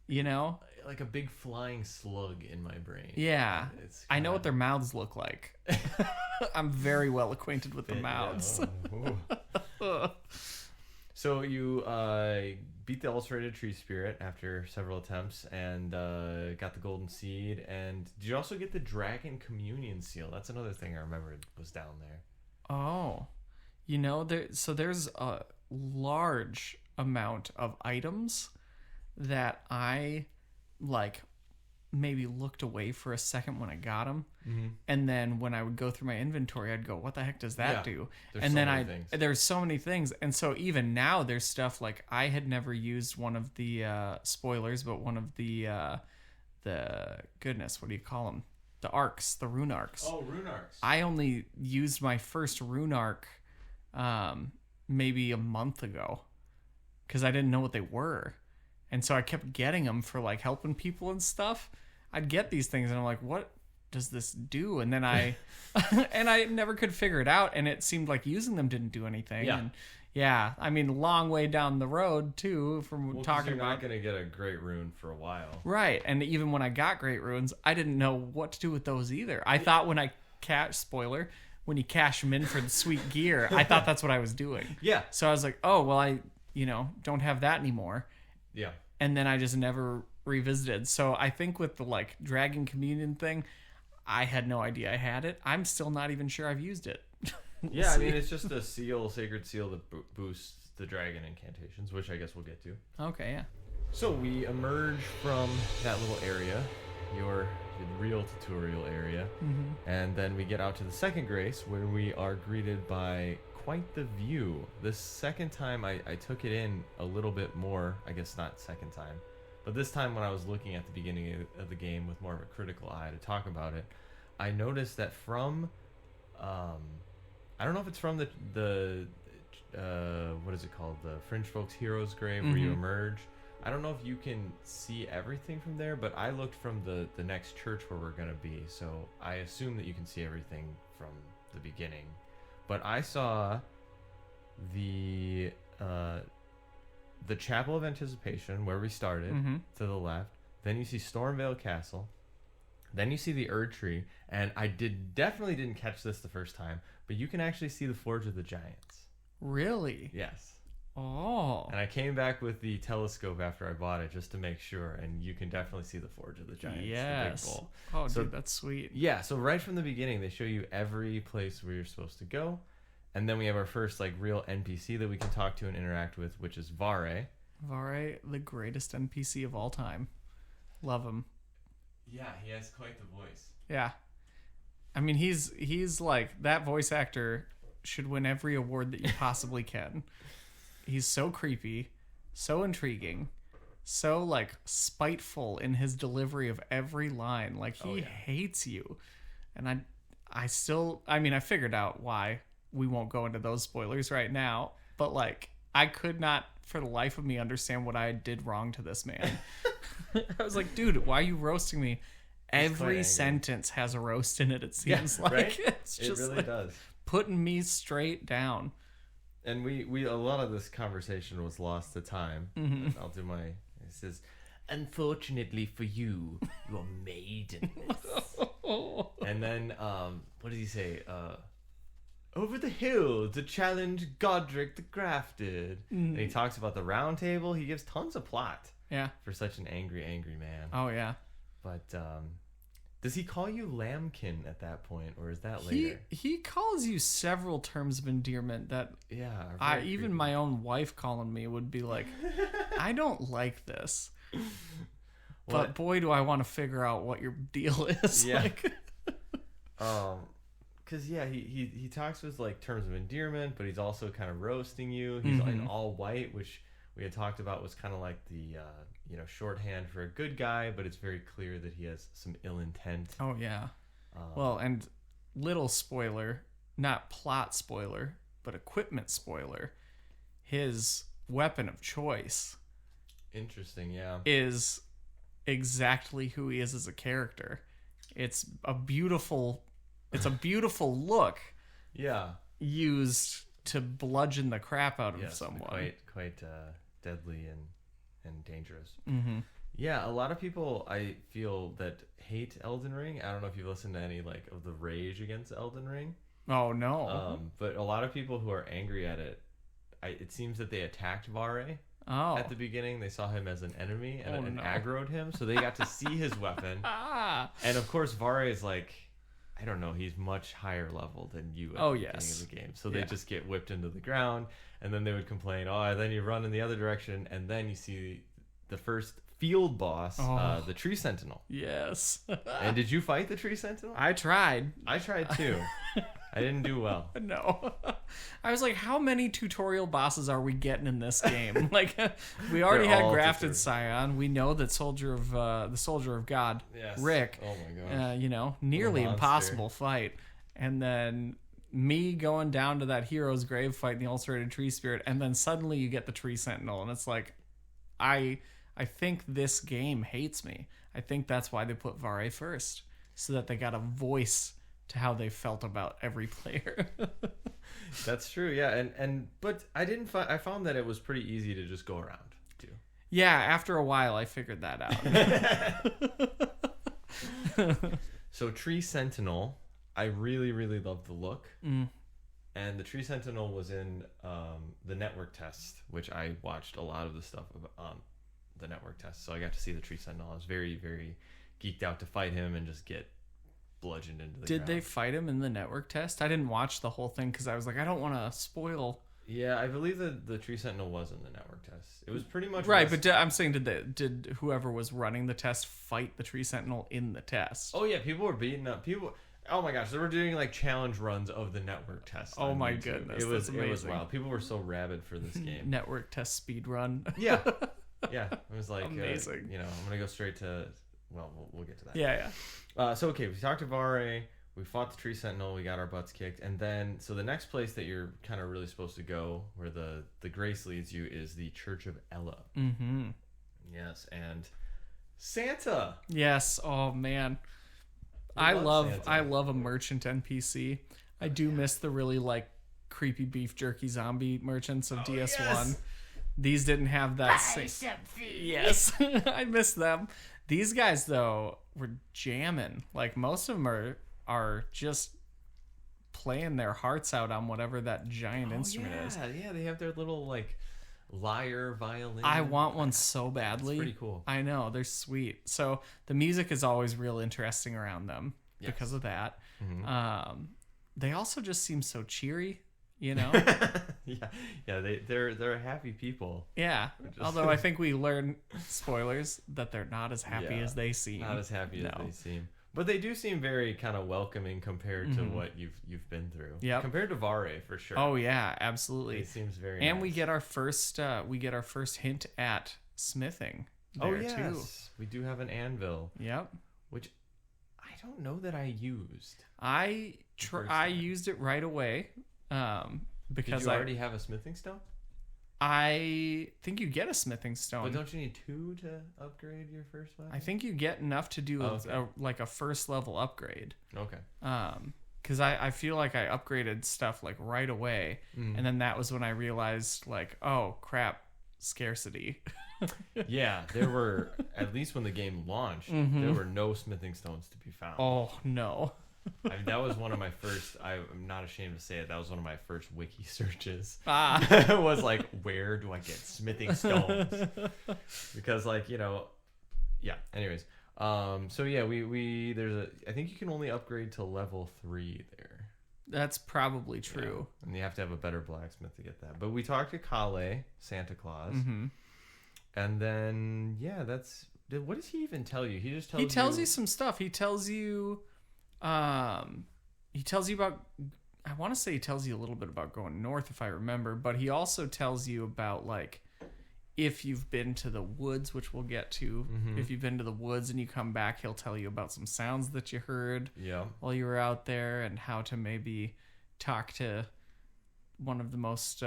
You know? Like a big flying slug in my brain. Yeah. I know what their mouths look like. I'm very well acquainted with the mouths. So you beat the ulcerated tree spirit after several attempts and got the golden seed. And did you also get the dragon communion seal? That's another thing I remembered was down there. Oh. You know, there's a large amount of items that I like maybe looked away for a second when I got them, and then when I would go through my inventory, I'd go, what the heck does that do? And then there's so many things, and so even now there's stuff like I had never used one of the spoilers, but one of the goodness, what do you call them, the arcs, the rune arcs. Rune arcs. I only used my first rune arc maybe a month ago because I didn't know what they were. And so I kept getting them for like helping people and stuff. I'd get these things and I'm like, what does this do? And then I never could figure it out. And it seemed like using them didn't do anything. Yeah. And I mean, long way down the road too from talking about. You're not going to get a great rune for a while. Right. And even when I got great runes, I didn't know what to do with those either. I thought when when you cash them in for the sweet gear, I thought that's what I was doing. Yeah. So I was like, oh, well, I don't have that anymore. Yeah. And then I just never revisited. So I think with the like dragon communion thing, I had no idea I had it. I'm still not even sure I've used it. Yeah, I mean, it's just a sacred seal that boosts the dragon incantations, which I guess we'll get to. Okay, yeah. So we emerge from that little area, your real tutorial area, and then we get out to the second grace where we are greeted by quite the view. This second time I took it in a little bit more, I guess not second time, but this time when I was looking at the beginning of the game with more of a critical eye to talk about it, I noticed that from I don't know if it's from the what is it called, the Fringe Folks Heroes Grave where you emerge. I don't know if you can see everything from there, but I looked from the next church where we're going to be, so I assume that you can see everything from the beginning. But I saw the Chapel of Anticipation where we started to the left. Then you see Stormvale Castle. Then you see the Erd Tree, and I definitely didn't catch this the first time, but you can actually see the Forge of the Giants. Really? Yes. Oh. And I came back with the telescope after I bought it just to make sure, and you can definitely see the Forge of the Giants. Yes. The big bowl. Oh, so, dude, that's sweet. Yeah, so right from the beginning, they show you every place where you're supposed to go, and then we have our first like real NPC that we can talk to and interact with, which is Vare. Vare, the greatest NPC of all time. Love him. Yeah, he has quite the voice. Yeah. I mean, he's like, that voice actor should win every award that you possibly can. He's so creepy, so intriguing, so like spiteful in his delivery of every line. Like he hates you. And I figured out why we won't go into those spoilers right now, but like I could not for the life of me understand what I did wrong to this man. I was like, dude, why are you roasting me? Every sentence has a roast in it, it seems like. Right? It's just it really like does. putting me straight down. And we a lot of this conversation was lost to time. I'll do my. It says, unfortunately for you, you're maidenless. And then what did he say? Over the hill to challenge Godric the Grafted. And he talks about the round table. He gives tons of plot. Yeah. For such an angry man. Oh yeah. But does he call you Lambkin at that point, or is that later? He calls you several terms of endearment that even my own wife calling me would be like, I don't like this. But boy, do I want to figure out what your deal is. Yeah. Like, because he talks with like terms of endearment, but he's also kind of roasting you. He's like all white, which we had talked about was kind of like the shorthand for a good guy, but it's very clear that he has some ill intent. Oh yeah. Well, and little spoiler, not plot spoiler, but equipment spoiler. His weapon of choice. Interesting, yeah. Is exactly who he is as a character. It's a beautiful look. Yeah. Used to bludgeon the crap out of someone. Quite deadly and dangerous. Mm-hmm. Yeah, a lot of people I feel that hate Elden Ring. I don't know if you've listened to any like of the rage against Elden Ring. Oh no. But a lot of people who are angry at it, it seems that they attacked Vare. Oh. At the beginning, they saw him as an enemy and aggroed him, so they got to see his weapon. And of course, Vare is like, I don't know, he's much higher level than you at the beginning of the game. So they just get whipped into the ground, and then they would complain, then you run in the other direction, and then you see the first field boss, the Tree Sentinel. Yes. And did you fight the Tree Sentinel? I tried. I tried too. I didn't do well. No. I was like, how many tutorial bosses are we getting in this game? Like, we already had Grafted Scion. We know that the Soldier of God, Rick, oh my gosh. nearly impossible fight. And then me going down to that hero's grave fight in the ulcerated tree spirit, and then suddenly you get the Tree Sentinel, and it's like, I think this game hates me. I think that's why they put Vare first, so that they got a voice to how they felt about every player. That's true, yeah. But I didn't find. I found that it was pretty easy to just go around too. Yeah, after a while, I figured that out. So Tree Sentinel, I really, really loved the look. And the Tree Sentinel was in the network test, which I watched a lot of the stuff on the network test. So I got to see the Tree Sentinel. I was very, very geeked out to fight him and just get bludgeoned into the ground. Did they fight him in the network test? I didn't watch the whole thing because I was like, I don't want to spoil. Yeah, I believe that the Tree Sentinel was in the network test. It was pretty much right, but I'm saying, did whoever was running the test fight the Tree Sentinel in the test? Oh yeah, people were beating up people. Oh my gosh, they were doing like challenge runs of the network test. Oh my goodness, it was wild. People were so rabid for this game. Network test speed run. Yeah, it was like amazing. I'm gonna go straight to. Well, we'll get to that. Yeah. So okay, we talked to Vare. We fought the Tree Sentinel. We got our butts kicked, and then so the next place that you're kind of really supposed to go, where the grace leads you, is the Church of Ella. Mm-hmm. Yes, and Santa. Yes. Oh man. I love a merchant NPC. I do miss the really like creepy beef jerky zombie merchants of DS1. Yes. These didn't have that Yes. I miss them. These guys though were jamming. Like most of them are just playing their hearts out on whatever that giant instrument is. Yeah, they have their little like lyre violin. I want one so badly. It's pretty cool. I know, they're sweet. So the music is always real interesting around them because of that. Mm-hmm. They also just seem so cheery, yeah, they're happy people. Yeah, although I think we learn, spoilers, that they're not as happy as they seem. Not as happy as they seem. But they do seem very kind of welcoming compared to what you've been through. Yeah, compared to Vare for sure. Oh yeah, absolutely. It seems very. And nice. we get our first hint at smithing. Too. We do have an anvil. Yep. Which I don't know that I used. I used it right away Because Did you already have a smithing stone? I think you get a smithing stone. But don't you need 2 to upgrade your first weapon? I think you get enough to do a first level upgrade. Okay. Because I feel like I upgraded stuff like right away, and then that was when I realized like, oh crap, scarcity. Yeah, there were, at least when the game launched, there were no smithing stones to be found. Oh no. That was one of my first, I'm not ashamed to say it, that was one of my first wiki searches. Was like, where do I get smithing stones? Because like, yeah, anyways. So yeah, I think you can only upgrade to level 3 there. That's probably true. Yeah. And you have to have a better blacksmith to get that. But we talked to Kale, Santa Claus. And then, yeah, what does he even tell you? He tells you some stuff. He tells you about, I want to say he tells you a little bit about going north, if I remember, but he also tells you about like, if you've been to the woods, which we'll get to, if you've been to the woods and you come back, he'll tell you about some sounds that you heard while you were out there and how to maybe talk to one of the most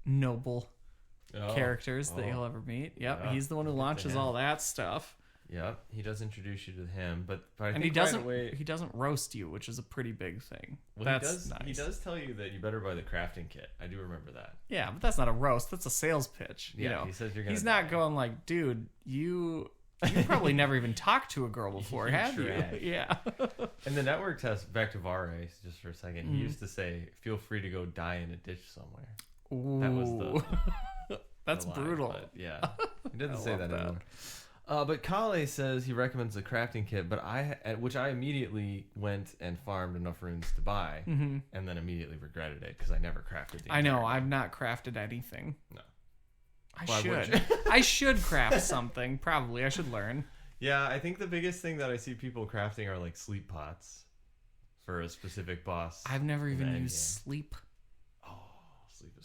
noble characters that you'll ever meet. Yep, yeah. He's the one who launches all that stuff. Yep, he does introduce you to him, but I think he doesn't roast you, which is a pretty big thing. Well, that's nice. He does tell you that you better buy the crafting kit. I do remember that. Yeah, but that's not a roast. That's a sales pitch. Yeah, he says you're gonna. He's not going like, dude, you probably never even talked to a girl before, have you? Yeah. In the network test, back to Vare, just for a second, he used to say, "Feel free to go die in a ditch somewhere." Ooh. That was the. That's brutal. But yeah, he doesn't say that anymore. But Kale says he recommends the crafting kit, but which I immediately went and farmed enough runes to buy, and then immediately regretted it because I never crafted. I know I've not crafted anything. No, I should. I should craft something. Probably I should learn. Yeah, I think the biggest thing that I see people crafting are like sleep pots for a specific boss. I've never even used sleep.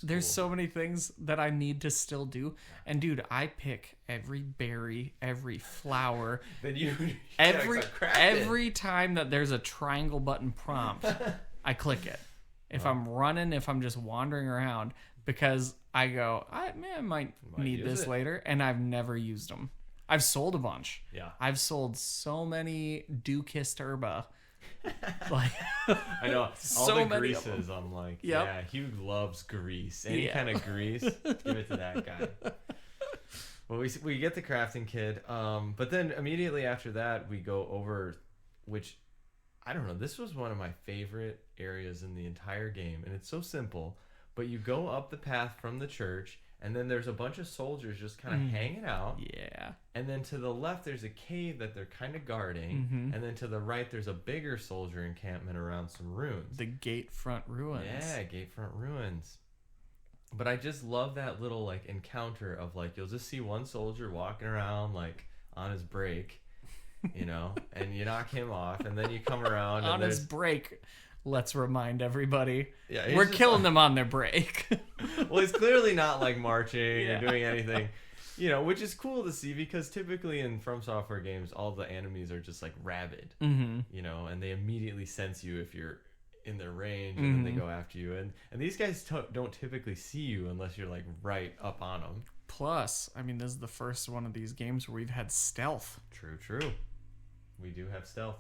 There's cool. So many things that I need to still do. And dude, I pick every berry, every flower. Then you every time that there's a triangle button prompt, I click it. If I'm running, if I'm just wandering around, because I go, I might need this later, and I've never used them. I've sold a bunch. Yeah. I've sold so many Dew-Kissed Herba. Like I know all the greases. I'm like, yeah, Hugh loves grease. Any kind of grease, give it to that guy. Well, we get the crafting kit, but then immediately after that we go over, which I don't know. This was one of my favorite areas in the entire game, and it's so simple. But you go up the path from the church, and then there's a bunch of soldiers just kind of hanging out. Yeah. And then to the left, there's a cave that they're kind of guarding. And then to the right, there's a bigger soldier encampment around some ruins. The Gatefront Ruins. Yeah, Gatefront Ruins. But I just love that little like encounter of like, you'll just see one soldier walking around like on his break, and you knock him off, and then you come around. On his break. Let's remind everybody. Yeah, we're killing them on their break. Well, he's clearly not like marching or doing anything, which is cool to see because typically in From Software games, all the enemies are just like rabid, and they immediately sense you if you're in their range, and then they go after you. And these guys don't typically see you unless you're like right up on them. Plus, I mean, this is the first one of these games where we've had stealth. True. We do have stealth.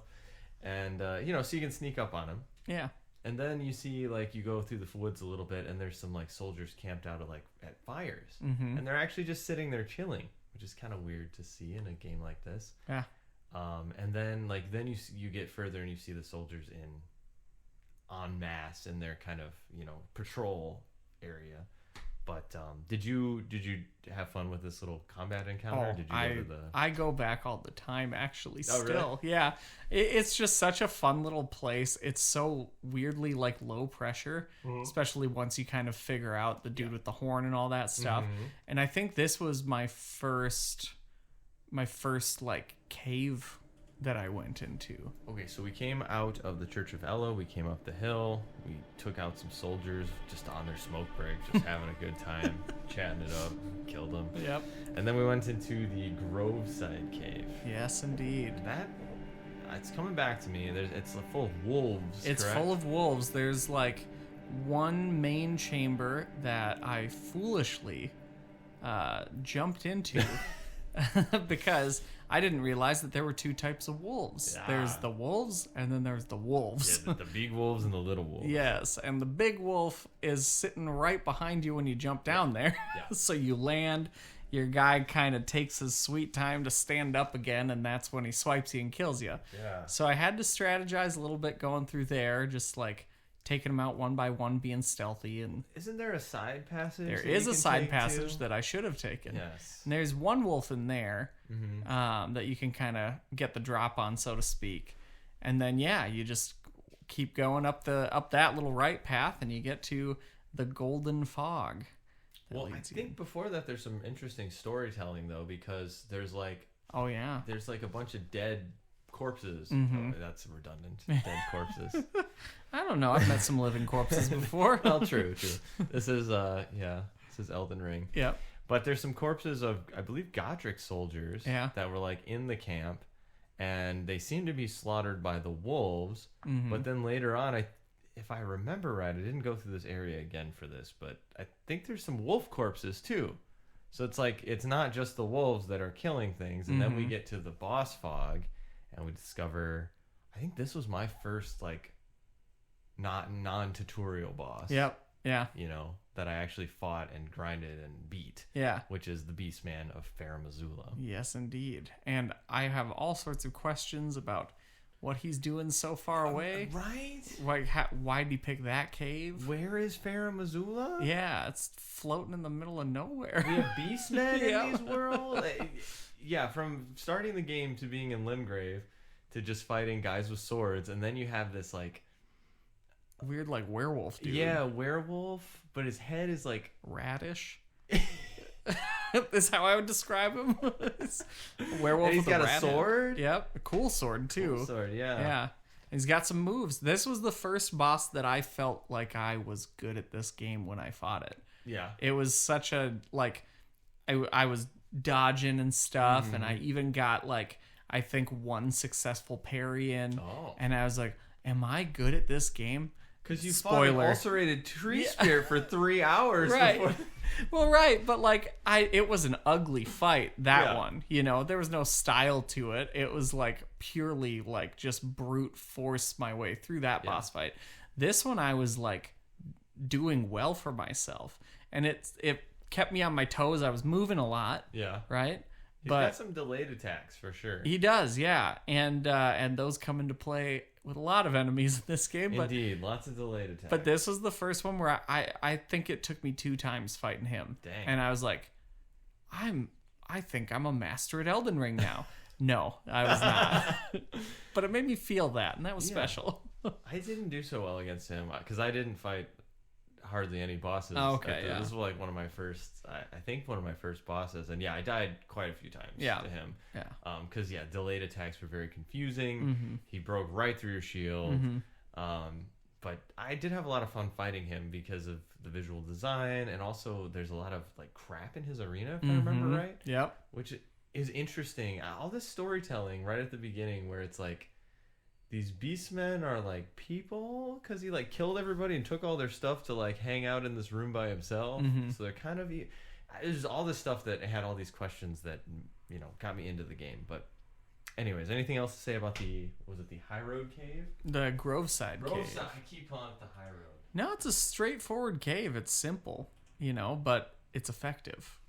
And, so you can sneak up on them. Yeah. And then you see, like, you go through the woods a little bit, and there's some, like, soldiers camped out at fires. And they're actually just sitting there chilling, which is kind of weird to see in a game like this. Yeah. And then, like, you get further and you see the soldiers en masse in their kind of, patrol area. But did you have fun with this little combat encounter? Did you go to I go back all the time, actually. Still, really? Yeah. It's just such a fun little place. It's so weirdly like low pressure, especially once you kind of figure out the dude with the horn and all that stuff. And I think this was my first like cave that I went into. Okay, so we came out of the Church of Ella, we came up the hill, we took out some soldiers just on their smoke break, just having a good time, chatting it up, killed them. Yep. And then we went into the Groveside Cave. Yes, indeed. It's coming back to me. It's full of wolves. It's correct? Full of wolves. There's like one main chamber that I foolishly jumped into because I didn't realize that there were two types of wolves. Yeah. There's the wolves, and then there's the wolves. Yeah, the big wolves and the little wolves. Yes, and the big wolf is sitting right behind you when you jump down there. Yeah. So you land, your guy kind of takes his sweet time to stand up again, and that's when he swipes you and kills you. Yeah. So I had to strategize a little bit going through there, just like taking them out one by one, being stealthy. And Isn't there a side passage? there that is you a can side take passage too? that I should have taken. Yes. And there's one wolf in there that you can kind of get the drop on, so to speak. And then, yeah, you just keep going up that little right path, and you get to the Golden Fog. Well, I think before that, there's some interesting storytelling, though, because there's like Oh, yeah. there's like a bunch of dead corpses. Mm-hmm. Oh, that's redundant. Dead corpses. I don't know. I've met some living corpses before. Well, true. This is Elden Ring. Yep. But there's some corpses of, I believe, Godric soldiers that were like in the camp, and they seem to be slaughtered by the wolves. Mm-hmm. But then later on, if I remember right, I didn't go through this area again for this, but I think there's some wolf corpses too. So it's like, it's not just the wolves that are killing things. And then we get to the boss fog, and we discover, I think this was my first like not non-tutorial boss. Yep. Yeah. You know, that I actually fought and grinded and beat. Yeah. Which is the Beastman of Farum Azula. Yes, indeed. And I have all sorts of questions about what he's doing so far away. Right? Like, why'd he pick that cave? Where is Farum Azula? Yeah, it's floating in the middle of nowhere. We have Beastmen Yeah. in these worlds? Yeah, from starting the game to being in Limgrave to just fighting guys with swords, and then you have this like Weird, like, werewolf dude. yeah, werewolf, but his head is like Radish. Is how I would describe him. A werewolf and he's with got a rat head. sword. Yep, a cool sword too. Cool sword, yeah. Yeah. He's got some moves. This was the first boss that I felt like I was good at this game when I fought it. Yeah. It was such a, like, I was dodging and stuff, and I even got, like, I think one successful parry in. Oh. And I was like, am I good at this game? Because you fought an ulcerated tree spirit for 3 hours Right. before. Well, right, but like it was an ugly fight, that one. You know, there was no style to it. It was like purely like just brute force my way through that boss fight. This one I was like doing well for myself. And it kept me on my toes. I was moving a lot. Yeah. Right? He's But got some delayed attacks for sure. he does, yeah. And those come into play with a lot of enemies in this game. But Indeed, lots of delayed attacks. But this was the first one where I think it took me 2 times fighting him. Dang. And I was like, I think I'm a master at Elden Ring now. No, I was not. But it made me feel that, and that was special. I didn't do so well against him because I didn't fight hardly any bosses. Oh, okay, yeah. This was like one of my first, I think one of my first bosses. And yeah, I died quite a few times to him. Yeah. Because, delayed attacks were very confusing. Mm-hmm. He broke right through your shield. But I did have a lot of fun fighting him because of the visual design. And also there's a lot of like crap in his arena, if I remember right. Yep. Which is interesting. All this storytelling right at the beginning where it's like, these beastmen are like people because he like killed everybody and took all their stuff to like hang out in this room by himself. So they're kind of, there's all this stuff that had all these questions that, you know, got me into the game. But anyways, anything else to say about the High Road Cave? The Groveside Cave. I keep calling it the High Road. No, it's a straightforward cave. It's simple, you know, but it's effective.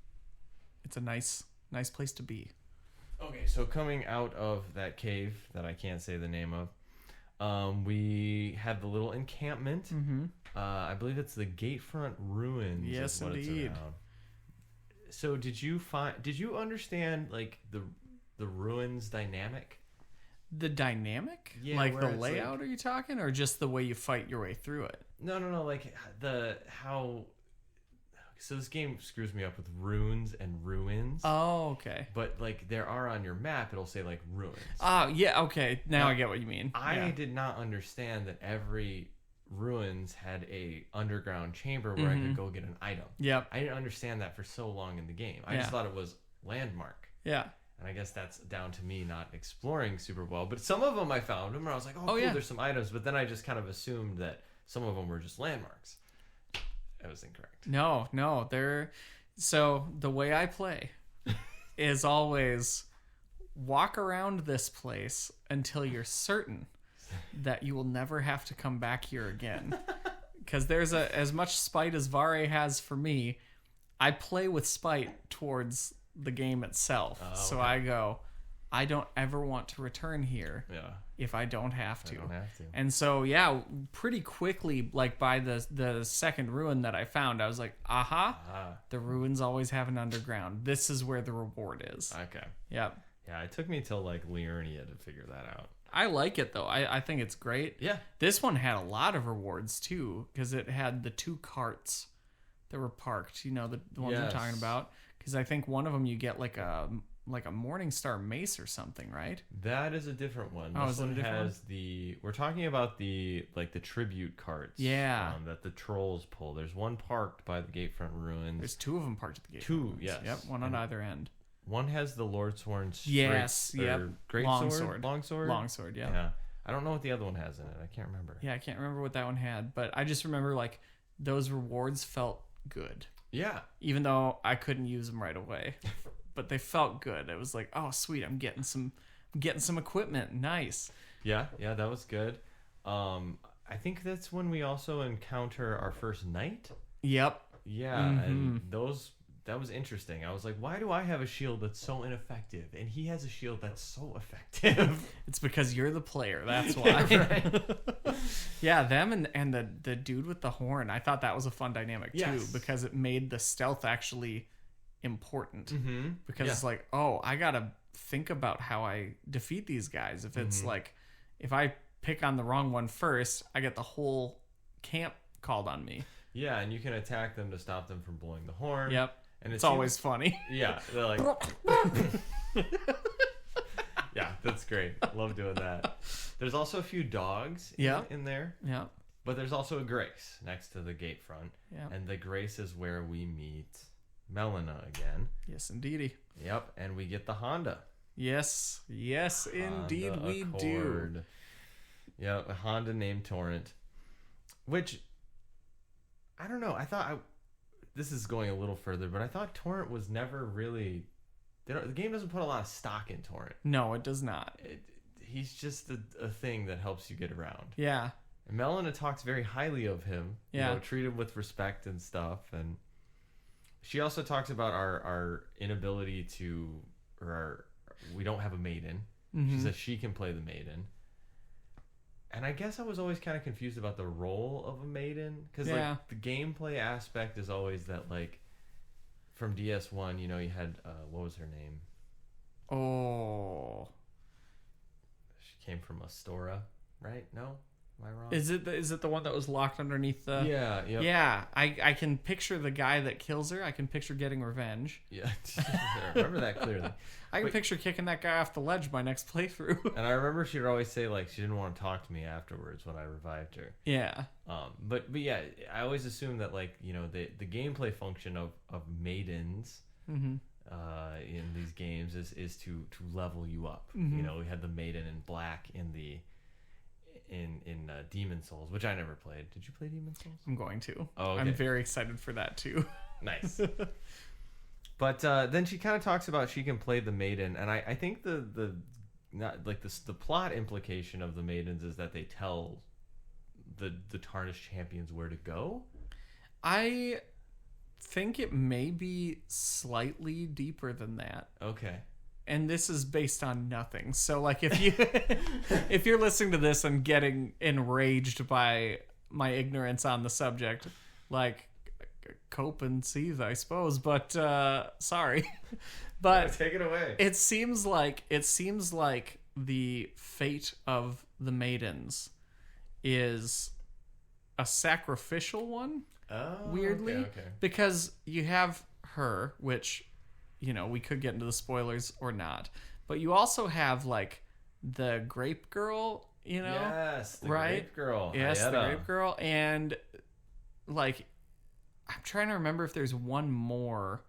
It's a nice place to be. Okay, so coming out of that cave that I can't say the name of, we had the little encampment. I believe it's the Gatefront Ruins. Yes, is what indeed. It's around. So did you understand like the ruins dynamic? The dynamic? Yeah, like where the it's layout, like- are you talking? Or just the way you fight your way through it? No, like how. So this game screws me up with runes and ruins. Oh, okay. But like there are on your map, it'll say like ruins. Oh, yeah, okay. Now I get what you mean. I did not understand that every ruins had a underground chamber where I could go get an item. Yep. I didn't understand that for so long in the game. I just thought it was landmark. Yeah. And I guess that's down to me not exploring super well. But some of them I found them and I was like, oh cool, yeah. there's some items. But then I just kind of assumed that some of them were just landmarks. That was incorrect. No, so the way I play is always walk around this place until you're certain that you will never have to come back here again. Because there's as much spite as Vare has for me, I play with spite towards the game itself. So I go, I don't ever want to return here if I don't have to. And so, pretty quickly, like by the second ruin that I found, I was like, the ruins always have an underground. This is where the reward is. Okay. Yep. Yeah, it took me till like Liurnia to figure that out. I like it though. I think it's great. Yeah. This one had a lot of rewards too, because it had the 2 carts that were parked. You know, the ones I'm talking about. Because I think one of them you get like a Morningstar mace or something, right? That is a different one. Oh, this is it one a different has the. We're talking about the tribute carts. Yeah. That the trolls pull. There's one parked by the Gatefront ruins. There's 2 of them parked at the gate. 2, yes. Yep, one on either end. One has the Lordsworn Great Longsword, yeah. Yeah. I don't know what the other one has in it. I can't remember. Yeah, I can't remember what that one had, but I just remember like those rewards felt good. Yeah. Even though I couldn't use them right away. But they felt good. It was like, oh sweet, I'm getting some equipment. Nice. Yeah, that was good. I think that's when we also encounter our first knight. Yep. Yeah, and that was interesting. I was like, why do I have a shield that's so ineffective and he has a shield that's so effective? It's because you're the player. That's why. Yeah, them and the dude with the horn. I thought that was a fun dynamic too, because it made the stealth actually important. Because it's like, oh, I gotta think about how I defeat these guys. If it's like, if I pick on the wrong one first, I get the whole camp called on me. Yeah, and you can attack them to stop them from blowing the horn. Yep. And it's always funny. Yeah, they're like, yeah, that's great. Love doing that. There's also a few dogs in there. Yeah. But there's also a Grace next to the gate front. Yeah. And the Grace is where we meet Melina again. Yes, indeedy. Yep, and we get the Honda. Yes, indeed Honda we Accord. do. Yeah, a Honda named Torrent. Which, I don't know, this is going a little further, but I thought Torrent was never really... the game doesn't put a lot of stock in Torrent. No, it does not. He's just a thing that helps you get around. Yeah. And Melina talks very highly of him. Yeah. You know, treat him with respect and stuff. And she also talks about our inability to... we don't have a maiden. She says she can play the maiden. And I guess I was always kind of confused about the role of a maiden. Because like, the gameplay aspect is always that, like, from DS1, you know, you had, what was her name? Oh. She came from Astora, right? No? Am I wrong? Is it the one that was locked underneath the... Yeah. Yep. Yeah. I can picture the guy that kills her. I can picture getting revenge. Yeah. I remember that clearly. I can picture kicking that guy off the ledge my next playthrough. And I remember she would always say, like, she didn't want to talk to me afterwards when I revived her. Yeah. But yeah, I always assumed that, like, you know, the gameplay function of maidens in these games is to level you up. You know, we had the maiden in black in the Demon Souls, which I never played. Did you play Demon Souls? I'm going to. Oh, okay. I'm very excited for that too. Nice. But then she kind of talks about she can play the maiden, and I think the plot implication of the maidens is that they tell the tarnished champions where to go. I think it may be slightly deeper than that. Okay. And this is based on nothing. So like if you're listening to this and getting enraged by my ignorance on the subject, like, cope and seethe, I suppose, but sorry. But take it away. It seems like the fate of the maidens is a sacrificial one. Oh, weirdly. Okay. Because you have her, which, you know, we could get into the spoilers or not, but you also have like the grape girl, you know? Yes, the right? grape girl. Yes, Hayata. the grape girl. And like, I'm trying to remember if there's one more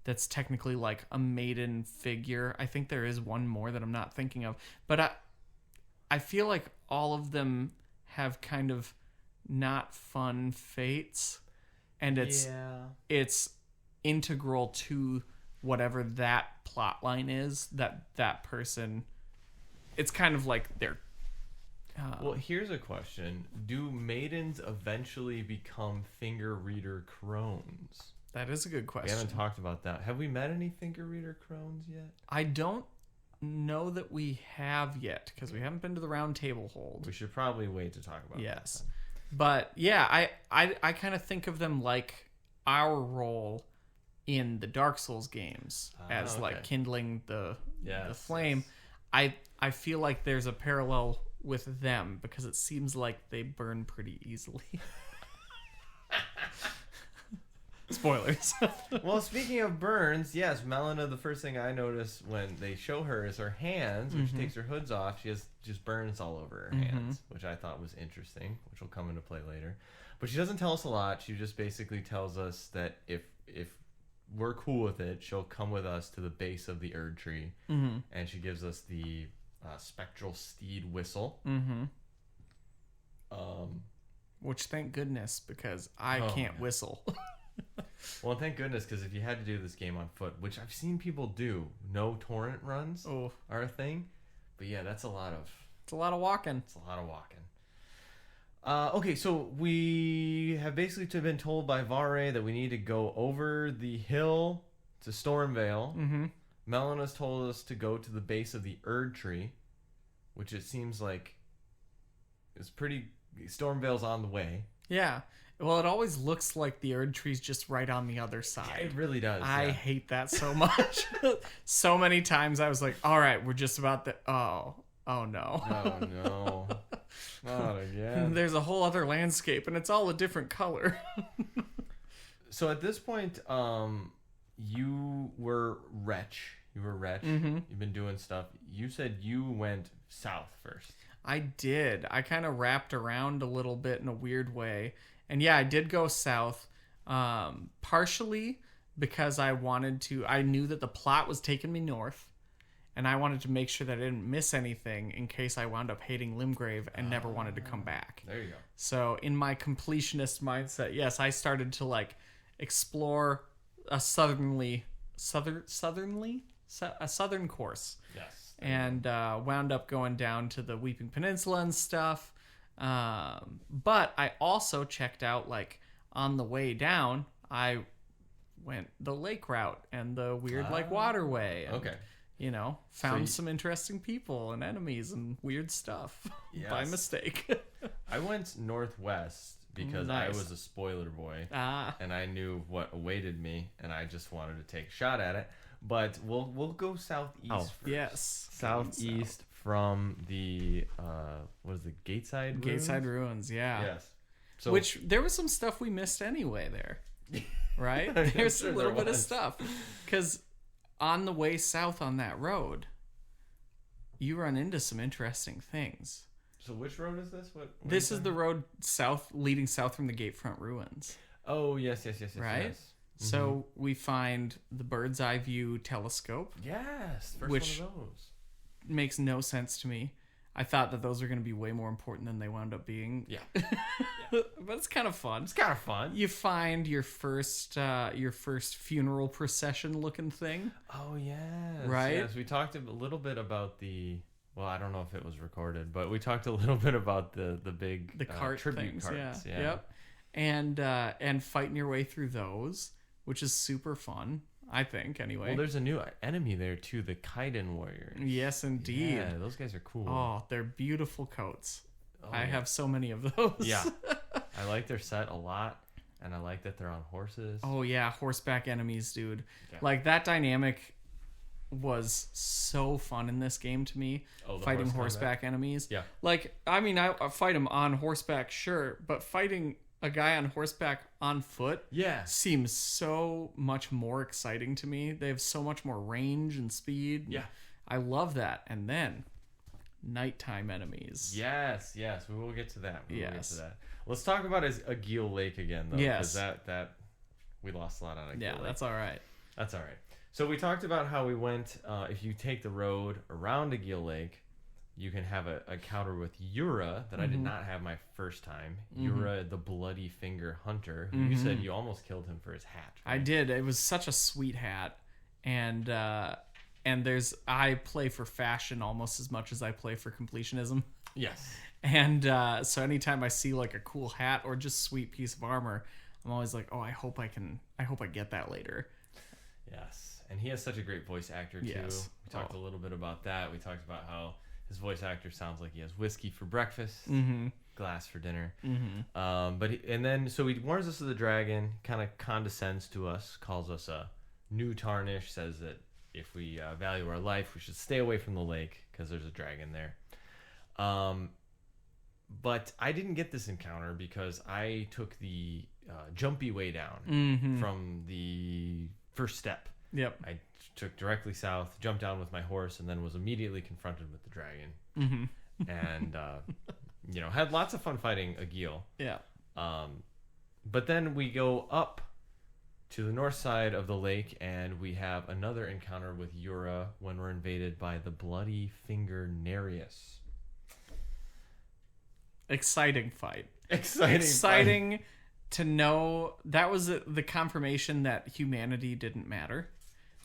that's technically like a maiden figure. I think there is one more that I'm not thinking of, but I feel like all of them have kind of not fun fates, and it's integral to whatever that plot line is that person. It's kind of like their. Well, here's a question: do maidens eventually become finger reader crones? That is a good question. We haven't talked about that. Have we met any finger reader crones yet? I don't know that we have yet because we haven't been to the round table hold. We should probably wait to talk about that. Yes. But yeah, I kind of think of them like our role in the Dark Souls games as like kindling the flame. Yes. I feel like there's a parallel with them because it seems like they burn pretty easily. Spoilers. Well, speaking of burns, yes, Melina, the first thing I notice when they show her is her hands. When she takes her hoods off, she has just burns all over her hands, which I thought was interesting, which will come into play later. But she doesn't tell us a lot. She just basically tells us that if we're cool with it, she'll come with us to the base of the Erd tree, and she gives us the spectral steed whistle. Which, thank goodness, because I can't whistle. Well, thank goodness, because if you had to do this game on foot, which I've seen people do, no torrent runs are a thing. But yeah, that's a lot of... It's a lot of walking. It's a lot of walking. Okay, so we have basically been told by Vare that we need to go over the hill to Stormvale. Melina's told us to go to the base of the Erd tree, which it seems like is pretty... Stormvale's on the way. Yeah. Well, it always looks like the Erd tree's just right on the other side. Yeah, it really does. I hate that so much. So many times I was like, all right, we're just about to... Oh no. Oh, no. Not again. There's a whole other landscape, and it's all a different color. So at this point, you were Wretch. You've been doing stuff. You said you went south first. I did. I kind of wrapped around a little bit in a weird way. And yeah, I did go south, partially because I knew that the plot was taking me north, and I wanted to make sure that I didn't miss anything in case I wound up hating Limgrave and never wanted to come back. There you go. So in my completionist mindset, yes, I started to like explore a southern course. Yes. And wound up going down to the Weeping Peninsula and stuff. But I also checked out, like, on the way down, I went the lake route and the weird, like, waterway. And, you know, found some interesting people and enemies and weird stuff by mistake. I went northwest because I was a spoiler boy. And I knew what awaited me, and I just wanted to take a shot at it. But we'll go southeast first. Yes. Southeast from the what is it, Gateside Ruins? Gateside Ruins, yeah. Yes. So, which there was some stuff we missed anyway there. Right? There's a little bit of stuff. Because on the way south on that road, you run into some interesting things. So which road is this? What this is the road leading south from the Gatefront Ruins. Oh, yes. Right? Yes. So we find the bird's eye view telescope. Yes, which one of those. Makes no sense to me. I thought that those were going to be way more important than they wound up being. Yeah. But it's kind of fun. You find your first funeral procession looking thing. Oh, yes. Right? Yes, we talked a little bit about the... Well, I don't know if it was recorded, but we talked a little bit about the big cart tribute things, carts. Yeah. Yep. And fighting your way through those, which is super fun, I think, anyway. Well, there's a new enemy there, too, the Kaiden Warriors. Yes, indeed. Yeah, those guys are cool. Oh, they're beautiful coats. I have so many of those. Yeah. I like their set a lot, and I like that they're on horses. Oh, yeah, horseback enemies, dude. Yeah. Like, that dynamic was so fun in this game to me, fighting horseback enemies. Yeah. Like, I mean, I fight them on horseback, sure, but fighting a guy on horseback on foot seems so much more exciting to me. They have so much more range and speed. Yeah. I love that. And then nighttime enemies. Yes. We will get to that. Let's talk about Agil Lake again, though. Yes. Because that we lost a lot on Agil Lake. Yeah, that's all right. That's all right. So we talked about how we went, if you take the road around Agil Lake, you can have a encounter with Yura that I did not have my first time. Yura, the Bloody Finger Hunter, who you said you almost killed him for his hat. Right? I did. It was such a sweet hat, and I play for fashion almost as much as I play for completionism. Yes. And so anytime I see like a cool hat or just sweet piece of armor, I'm always like, oh, I hope I get that later. Yes. And he has such a great voice actor too. Yes. We talked a little bit about that. We talked about how his voice actor sounds like he has whiskey for breakfast, glass for dinner. So he warns us of the dragon, kind of condescends to us, calls us a new tarnish, says that if we value our life, we should stay away from the lake because there's a dragon there. But I didn't get this encounter because I took the jumpy way down from the first step. Yep. I took directly south, jumped down with my horse, and then was immediately confronted with the dragon. And, had lots of fun fighting Agil. Yeah. But then we go up to the north side of the lake, and we have another encounter with Yura when we're invaded by the Bloody Finger Nereus. Exciting fight. Exciting to know that was the confirmation that humanity didn't matter,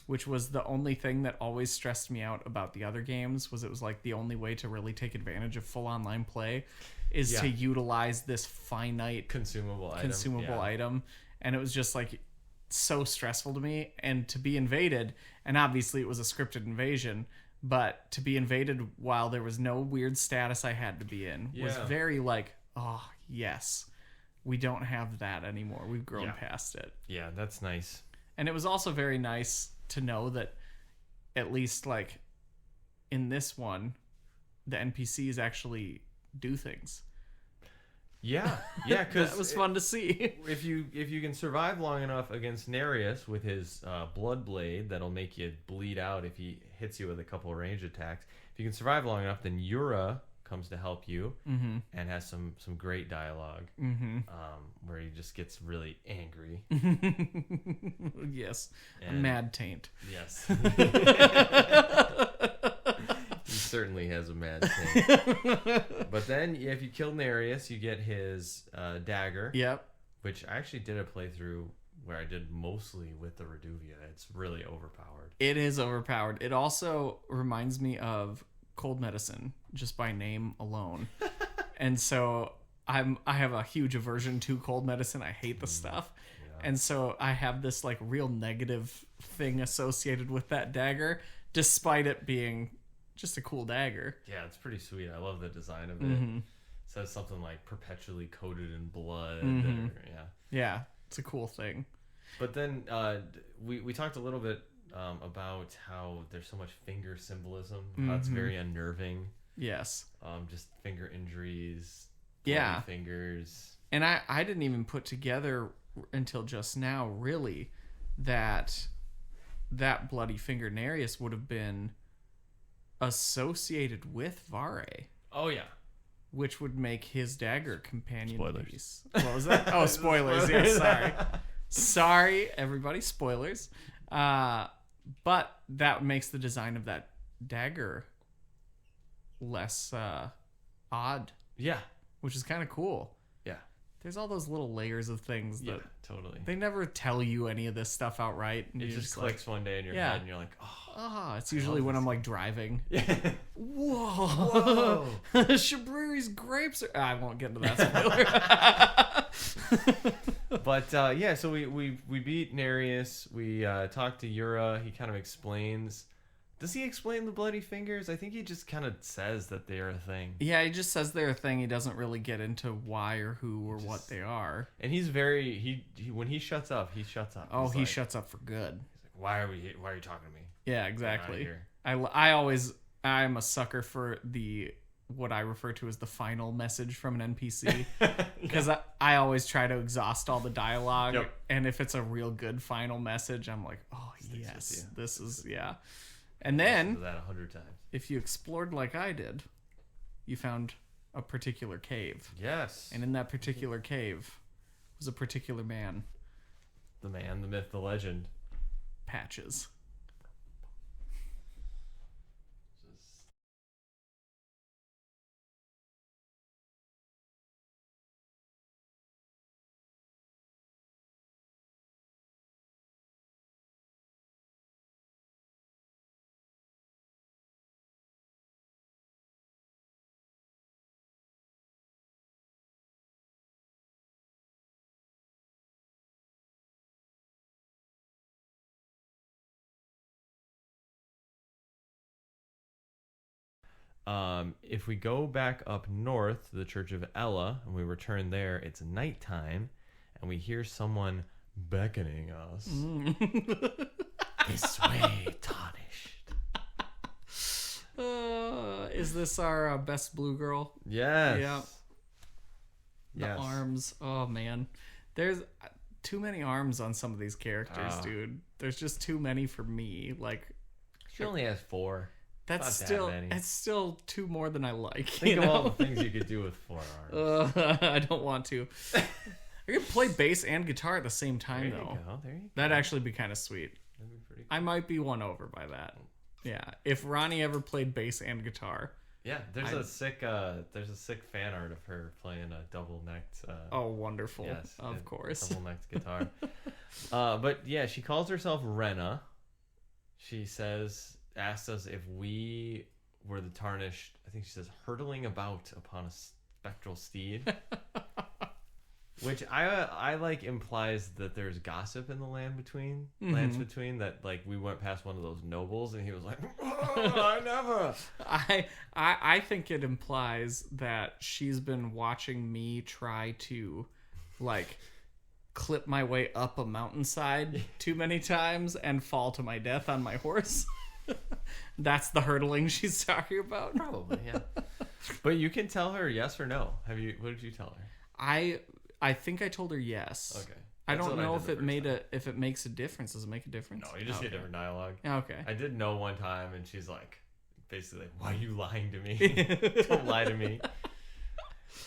which was the only thing that always stressed me out about the other games. It was like the only way to really take advantage of full online play is to utilize this finite consumable item. And it was just like so stressful to me, and to be invaded, and obviously it was a scripted invasion, but to be invaded while there was no weird status I had to be in was very like, oh yes, we don't have that anymore. We've grown past it. Yeah, that's nice. And it was also very nice to know that at least like in this one, the NPCs actually do things. Yeah, because that was fun to see. If you can survive long enough against Nereus with his blood blade that'll make you bleed out if he hits you with a couple of range attacks. If you can survive long enough, then Yura comes to help you and has some great dialogue where he just gets really angry. Yes, a mad taint. Yes. He certainly has a mad thing. But then, if you kill Nereus, you get his dagger. Yep. Which I actually did a playthrough where I did mostly with the Reduvia. It's really overpowered. It is overpowered. It also reminds me of Cold Medicine, just by name alone. And so I have a huge aversion to Cold Medicine. I hate the stuff. Yeah. And so I have this like real negative thing associated with that dagger, despite it being just a cool dagger. Yeah, it's pretty sweet. I love the design of it. It says something like perpetually coated in blood. Yeah, it's a cool thing. But then we talked a little bit about how there's so much finger symbolism. How it's very unnerving. Yes. Just finger injuries. Yeah. Fingers. And I didn't even put together until just now, really, that Bloody Finger Nereus would have been associated with Vare. Oh yeah, which would make his dagger companion piece. Spoilers. What was that? Oh, spoilers. Yeah, sorry everybody, spoilers. But that makes the design of that dagger less odd. Yeah, which is kind of cool. Yeah, there's all those little layers of things that totally. They never tell you any of this stuff outright. And it just clicks like, one day in your head, and you're like, it's usually when I'm like driving. Whoa. Shabriri's grapes are... I won't get into that spoiler. But so we beat Nereus. We talked to Yura. He kind of explains. Does he explain the bloody fingers? I think he just kind of says that they are a thing. Yeah, he just says they're a thing. He doesn't really get into why or who or what they are. And he's very he when he shuts up, he shuts up. Oh, he shuts up for good. He's like, why are you talking to me? Yeah, exactly. I'm a sucker for what I refer to as the final message from an NPC, because I always try to exhaust all the dialogue, and if it's a real good final message, I'm like, oh yes, this is And then, that 100 times. If you explored like I did, you found a particular cave. Yes. And in that particular cave was a particular man. The man, the myth, the legend. Patches. If we go back up north to the Church of Ella and we return there, it's nighttime, and we hear someone beckoning us. This way, tarnished. Is this our best blue girl? Yes. Yeah. The arms. Oh, man. There's too many arms on some of these characters, dude. There's just too many for me. Like, she only has 4. It's still 2 more than I like. Think of all the things you could do with 4 arms. I don't want to. I could play bass and guitar at the same time, though. There you go. That'd actually be kind of sweet. That'd be pretty cool. I might be won over by that. Yeah. If Ronnie ever played bass and guitar. Yeah, there's a sick fan art of her playing a double-necked. Oh, wonderful! Yes, of course, double-necked guitar. But yeah, she calls herself Rena. She asks us if we were the tarnished. I think she says hurtling about upon a spectral steed, which I like implies that there's gossip in the lands between that. Like, we went past one of those nobles and he was like, oh, I never. I think it implies that she's been watching me try to, like, clip my way up a mountainside too many times and fall to my death on my horse. That's the hurtling she's talking about. Probably, yeah. But you can tell her yes or no. What did you tell her? I think I told her yes. Okay. I don't know if it makes a difference. Does it make a difference? No, you just get different dialogue. Okay. I did know one time, and she's like, basically, like, why are you lying to me? Don't lie to me.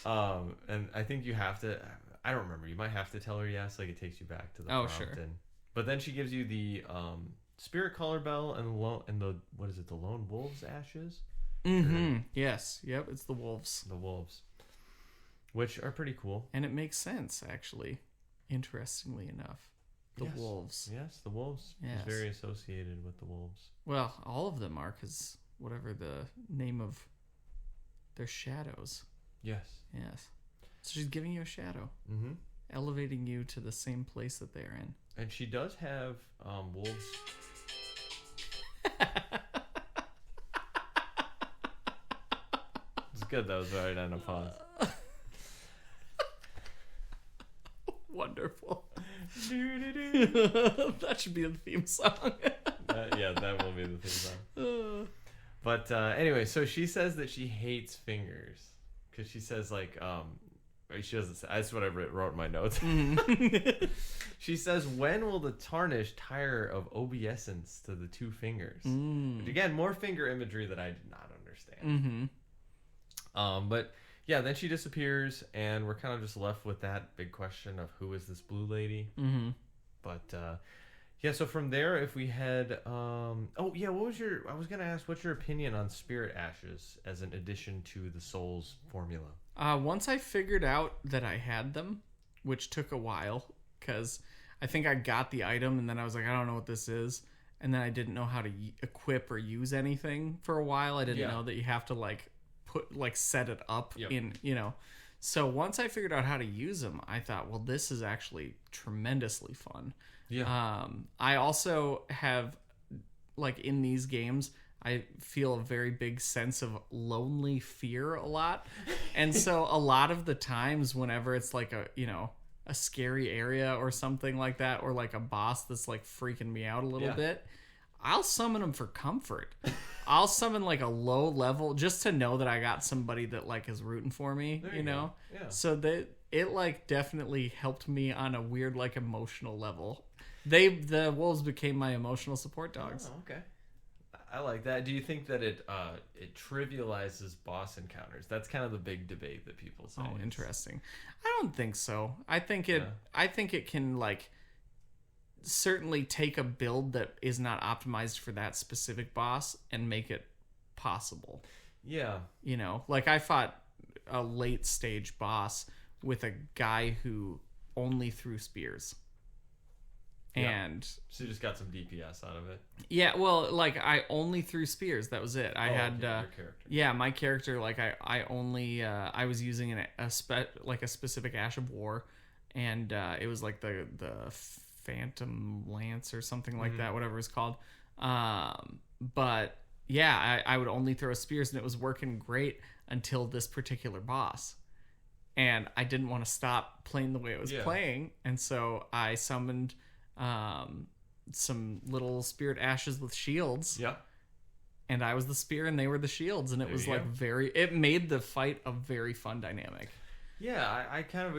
And I think you have to. I don't remember. You might have to tell her yes. Like, it takes you back to the prompt. Sure. But then she gives you the spirit color bell and the what is it? The lone wolf's ashes. Mm-hmm. Yes. Yep. It's the wolves. The wolves. Which are pretty cool. And it makes sense, actually, interestingly enough. The wolves. Yes, the wolves. Yes. Is very associated with the wolves. Well, all of them are, because whatever the name of their shadows. Yes. Yes. So she's giving you a shadow. Mm-hmm. Elevating you to the same place that they're in. And she does have wolves. It's good, that was right on a pause. Wonderful. That should be the theme song. That will be the theme song. But anyway, so she says that she hates fingers because she says like she doesn't say. That's what I wrote in my notes. She says, "When will the tarnished tire of obeisance to the 2 fingers?" Which, again, more finger imagery that I did not understand. But yeah, then she disappears, and we're kind of just left with that big question of who is this blue lady. But yeah, so from there, if we head, I was gonna ask, what's your opinion on spirit ashes as an addition to the Souls formula? Once I figured out that I had them, which took a while, because I think I got the item, and then I was like, I don't know what this is, and then I didn't know how to equip or use anything for a while. I didn't know that you have to set it up in, So once I figured out how to use them, I thought, well, this is actually tremendously fun. Yeah. I also have, like, in these games, I feel a very big sense of lonely fear a lot. And so a lot of the times whenever it's like a scary area or something like that, or like a boss that's like freaking me out a little bit, I'll summon them for comfort. I'll summon like a low level just to know that I got somebody that like is rooting for me, you know? Yeah. So that it like definitely helped me on a weird like emotional level. The wolves became my emotional support dogs. Oh, okay. I like that. Do you think that it trivializes boss encounters? That's kind of the big debate that people say. Oh, interesting. I don't think so. I think it can like certainly take a build that is not optimized for that specific boss and make it possible. Yeah. Like I fought a late stage boss with a guy who only threw spears. And so you just got some DPS out of it. Yeah, well, like I only threw spears. That was it. I had your character. Yeah, my character. Like I only I was using a specific Ash of War, and it was like the Phantom Lance or something like that, whatever it's called. But I would only throw spears, and it was working great until this particular boss. And I didn't want to stop playing the way it was playing, and so I summoned some little spirit ashes with shields. Yeah. And I was the spear, and they were the shields, and it was like it made the fight a very fun dynamic. Yeah, I tend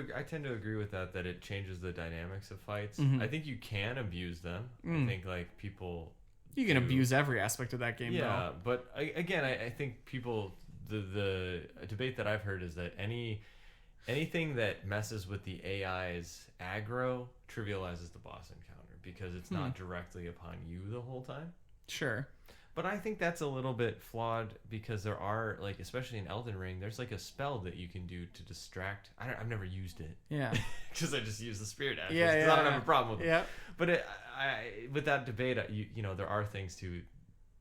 to agree with that it changes the dynamics of fights. I think you can abuse them. I think like people you can abuse every aspect of that game. Yeah, though. But again, I think people the debate that I've heard is that anything that messes with the AI's aggro trivializes the boss encounter because it's not directly upon you the whole time. Sure. But I think that's a little bit flawed because there are, like, especially in Elden Ring, there's like a spell that you can do to distract. I've never used it. Yeah. Because I just use the spirit ashes. Yeah, I don't have a problem with it. Yeah. But with that debate, you know, there are things to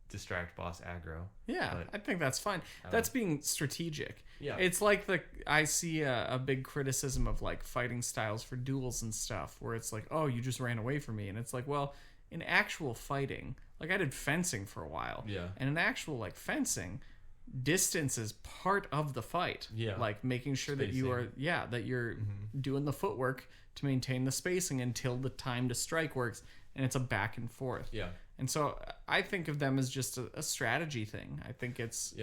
distract boss aggro. Yeah, I think that's fine. That's being strategic. Yeah. It's like I see a big criticism of like fighting styles for duels and stuff where it's like, oh, you just ran away from me. And it's like, well, in actual fighting, like I did fencing for a while. Yeah. And in actual like fencing, distance is part of the fight. Yeah. Like making sure Spacing. that you're doing the footwork to maintain the spacing until the time to strike works, and it's a back and forth. Yeah. And so I think of them as just a strategy thing. I think it's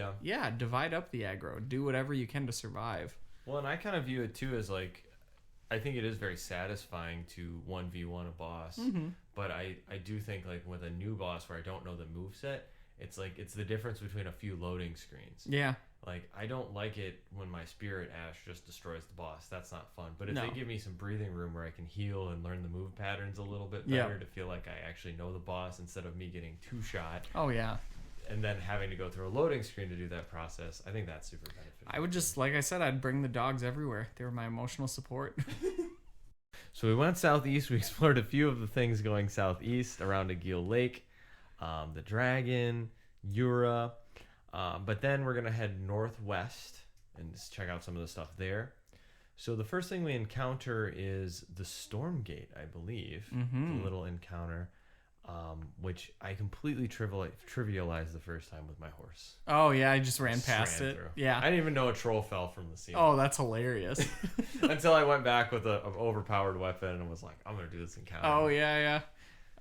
divide up the aggro, do whatever you can to survive. Well, and I kind of view it too as like, I think it is very satisfying to 1v1 a boss, but I do think like with a new boss where I don't know the moveset, it's the difference between a few loading screens. Yeah. Like, I don't like it when my spirit ash just destroys the boss. That's not fun. But if they give me some breathing room where I can heal and learn the move patterns a little bit better to feel like I actually know the boss instead of me getting two-shot. Oh, yeah. And then having to go through a loading screen to do that process, I think that's super beneficial. I would just, like I said, I'd bring the dogs everywhere. They were my emotional support. So we went southeast. We explored a few of the things going southeast around Aguil Lake, the dragon, Yura. But then we're going to head northwest and just check out some of the stuff there. So the first thing we encounter is the Stormgate, I believe. The little encounter, which I completely trivialized the first time with my horse. Oh, yeah, I just ran past it. Through. Yeah. I didn't even know a troll fell from the ceiling. Oh, that's hilarious. Until I went back with an overpowered weapon and was like, I'm going to do this encounter. Oh, yeah.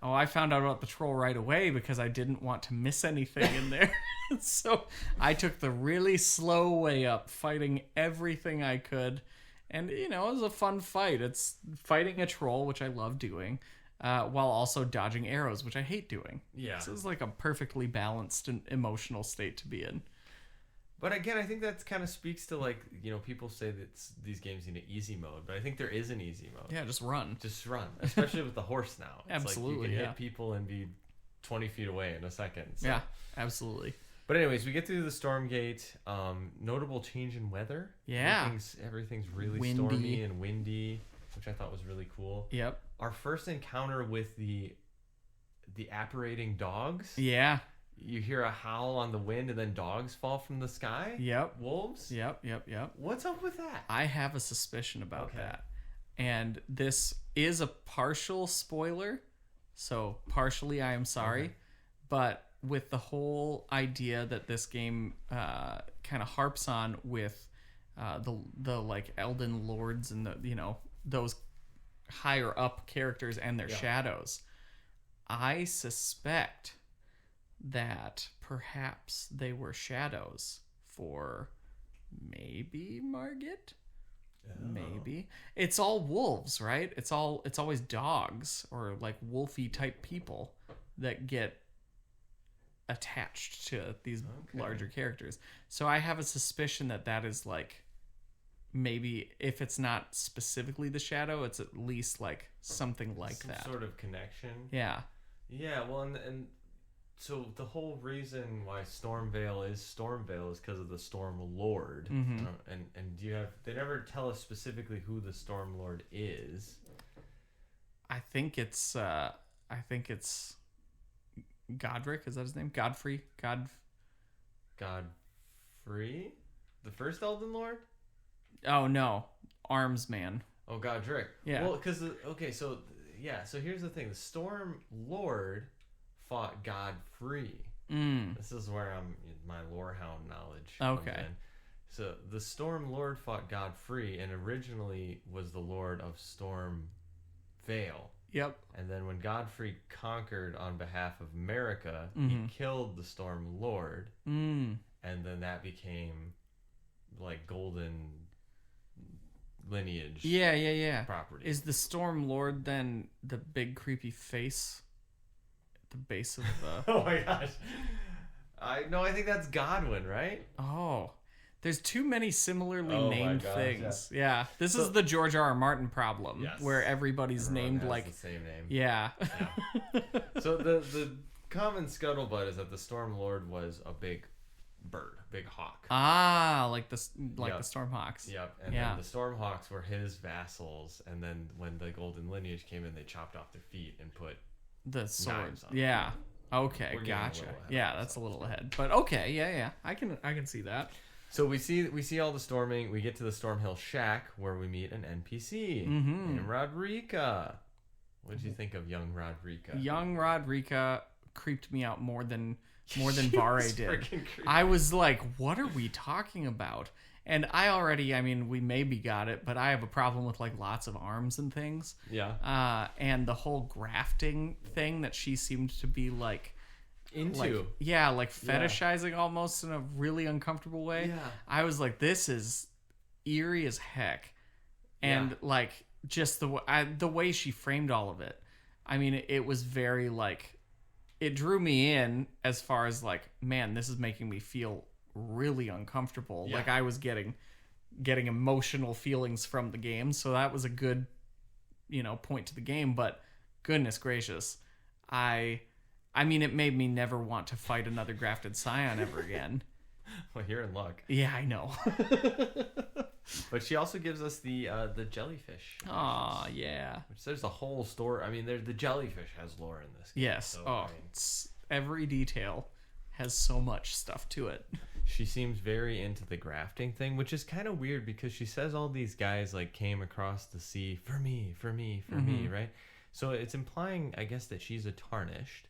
Oh, I found out about the troll right away because I didn't want to miss anything in there. So I took the really slow way up, fighting everything I could. And, you know, it was a fun fight. It's fighting a troll, which I love doing, while also dodging arrows, which I hate doing. Yeah. So it's like a perfectly balanced and emotional state to be in. But again, I think that kind of speaks to, like, you know, people say that these games need an easy mode, but I think there is an easy mode. Yeah, just run. Just run, especially with the horse now. It's absolutely, like you can hit people and be 20 feet away in a second. So. Yeah, absolutely. But anyways, we get through the Stormgate. Notable change in weather. Yeah. Everything's really windy. Stormy and windy, which I thought was really cool. Yep. Our first encounter with the apparating dogs. Yeah. You hear a howl on the wind and then dogs fall from the sky? Yep. Wolves? Yep. What's up with that? I have a suspicion about that. And this is a partial spoiler. So partially I am sorry. Okay. But with the whole idea that this game kind of harps on with the like Elden Lords and the, you know, those higher up characters and their shadows, I suspect that perhaps they were shadows for maybe Margit. Maybe it's all wolves, right? It's always dogs or like wolfy type people that get attached to these larger characters. So I have a suspicion that is like, maybe if it's not specifically the shadow, it's at least like something like some that sort of connection. Yeah. Well, and so the whole reason why Stormvale is because of the Storm Lord. And they never tell us specifically who the Storm Lord is. I think it's Godric, is that his name? Godfrey? Godfrey? The first Elden Lord? Oh no, Arms Man. Oh, Godric. Yeah. Well, because so here's the thing: the Storm Lord fought Godfrey. Mm. This is where my lorehound knowledge Okay. comes in. So the Storm Lord fought Godfrey and originally was the Lord of Storm Vale. Yep. And then when Godfrey conquered on behalf of America, Mm-hmm. he killed the Storm Lord. Mm. And then that became like golden lineage Yeah. property. Is the Storm Lord then the big creepy face at the base of the... Oh my gosh. I think that's Godwin, right? Oh. There's too many similarly Oh my named gosh, things. Yeah. This is the George R. R. Martin problem, Yes. where everybody's Everyone named has like... the same name. Yeah. So the common scuttlebutt is that the Storm Lord was a big bird, big hawk. Like the Yep. Stormhawks. Yep. And then the Stormhawks were his vassals, and then when the golden lineage came in, they chopped off their feet and put The swords. knives on Yeah. Okay, We're getting a gotcha. little ahead Yeah, of that's a ourselves. little ahead. But okay, yeah. I can see that. So we see all the storming. We get to the Stormhill Shack where we meet an NPC named Rodrika. What did you think of young Rodrika? Young Rodrika creeped me out more than She Vare was did. freaking creepy. I was like, what are we talking about? And I mean, we maybe got it, but I have a problem with like lots of arms and things. Yeah. And the whole grafting thing that she seemed to be like fetishizing almost in a really uncomfortable way. Yeah. I was like, this is eerie as heck. And like just the way she framed all of it. I mean, it was very like, it drew me in as far as like, man, this is making me feel really uncomfortable. Yeah. Like I was getting emotional feelings from the game. So that was a good, point to the game. But goodness gracious, I mean, it made me never want to fight another grafted scion ever again. Well, you're in luck. Yeah, I know. But she also gives us the jellyfish. Aw, yeah. Which there's a whole story. I mean, the jellyfish has lore in this game. Yes. So, Every detail has so much stuff to it. She seems very into the grafting thing, which is kind of weird because she says all these guys like came across the sea for me, right? So it's implying, I guess, that she's a tarnished.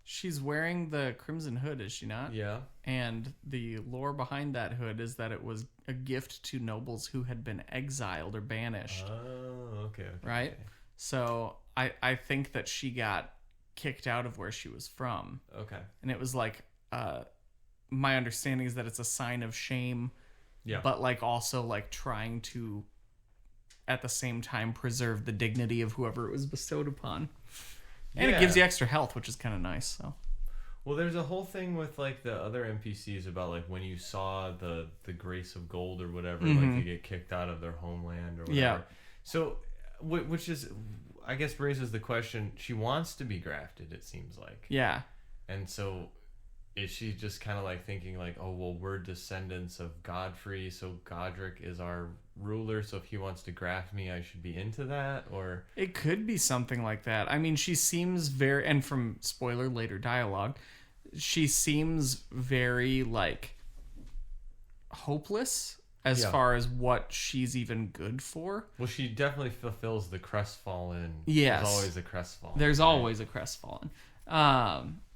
She's wearing the Crimson Hood, is she not? Yeah. And the lore behind that hood is that it was a gift to nobles who had been exiled or banished. Oh, okay. Right? Okay. So I think that she got kicked out of where she was from. Okay. And it was like, my understanding is that it's a sign of shame. Yeah. But like also like trying to, at the same time, preserve the dignity of whoever it was bestowed upon. And it gives you extra health, which is kind of nice. So, well, there's a whole thing with like the other NPCs about like when you saw the Grace of Gold or whatever, like you get kicked out of their homeland or whatever. Yeah. So, which is, I guess, raises the question. She wants to be grafted. It seems like. Yeah. And so, is she just kind of like thinking like, oh well, we're descendants of Godfrey, so Godric is our ruler, so if he wants to graft me, I should be into that? Or it could be something like that. I mean, she seems very, and from spoiler later dialogue, she seems very like hopeless as far as what she's even good for. Well, she definitely fulfills the crestfallen. Yes. There's always a crestfallen. There's always a crestfallen.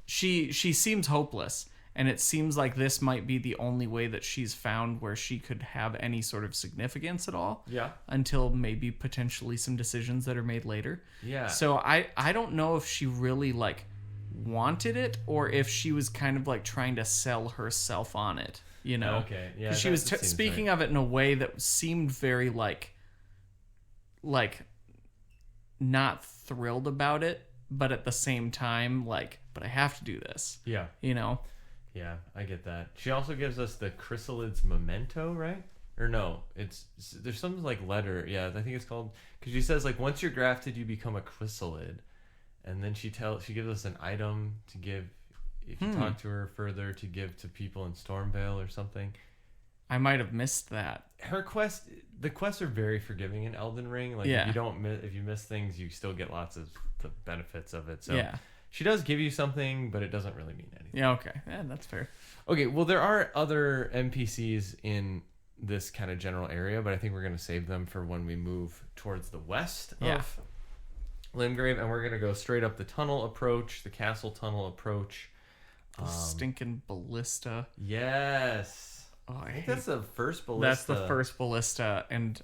She seems hopeless, and it seems like this might be the only way that she's found where she could have any sort of significance at all. Yeah. Until maybe potentially some decisions that are made later. Yeah. So I don't know if she really like wanted it or if she was kind of like trying to sell herself on it, Okay. Yeah. 'Cause she was speaking of it in a way that seemed very like not thrilled about it, but at the same time but I have to do this. Yeah. Yeah, I get that. She also gives us the Chrysalid's memento, right? Or no, there's some like letter. Yeah, I think it's called, because she says like once you're grafted, you become a chrysalid, and then she gives us an item to give if you talk to her further, to give to people in Stormvale or something. I might have missed that. The quests are very forgiving in Elden Ring. Like if you miss things, you still get lots of the benefits of it. So yeah. She does give you something, but it doesn't really mean anything. Yeah, okay. Yeah, that's fair. Okay, well, there are other NPCs in this kind of general area, but I think we're going to save them for when we move towards the west of Limgrave, and we're going to go straight up the tunnel approach, the castle tunnel approach. The stinking ballista. Yes. Oh, I think that's the first ballista. That's the first ballista, and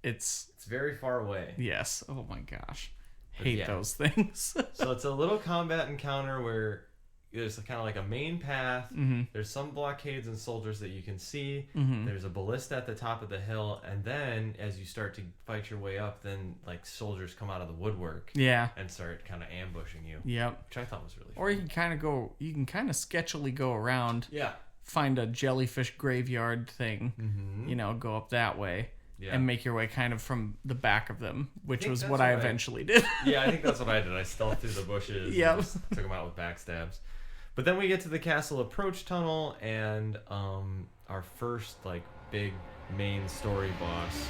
it's very far away. Yes. Oh my gosh. Hate those things. So it's a little combat encounter where there's kind of like a main path. Mm-hmm. There's some blockades and soldiers that you can see. Mm-hmm. There's a ballista at the top of the hill, and then as you start to fight your way up, then like soldiers come out of the woodwork. Yeah. And start kind of ambushing you. Yep. Which I thought was really fun. Or you can kind of sketchily go around. Yeah. Find a jellyfish graveyard thing. Mm-hmm. Go up that way. Yeah. And make your way kind of from the back of them, which was what I eventually did. Yeah, I think that's what I did. I stealthed through the bushes. Yep. And just took them out with backstabs. But then we get to the castle approach tunnel, and our first like big main story boss,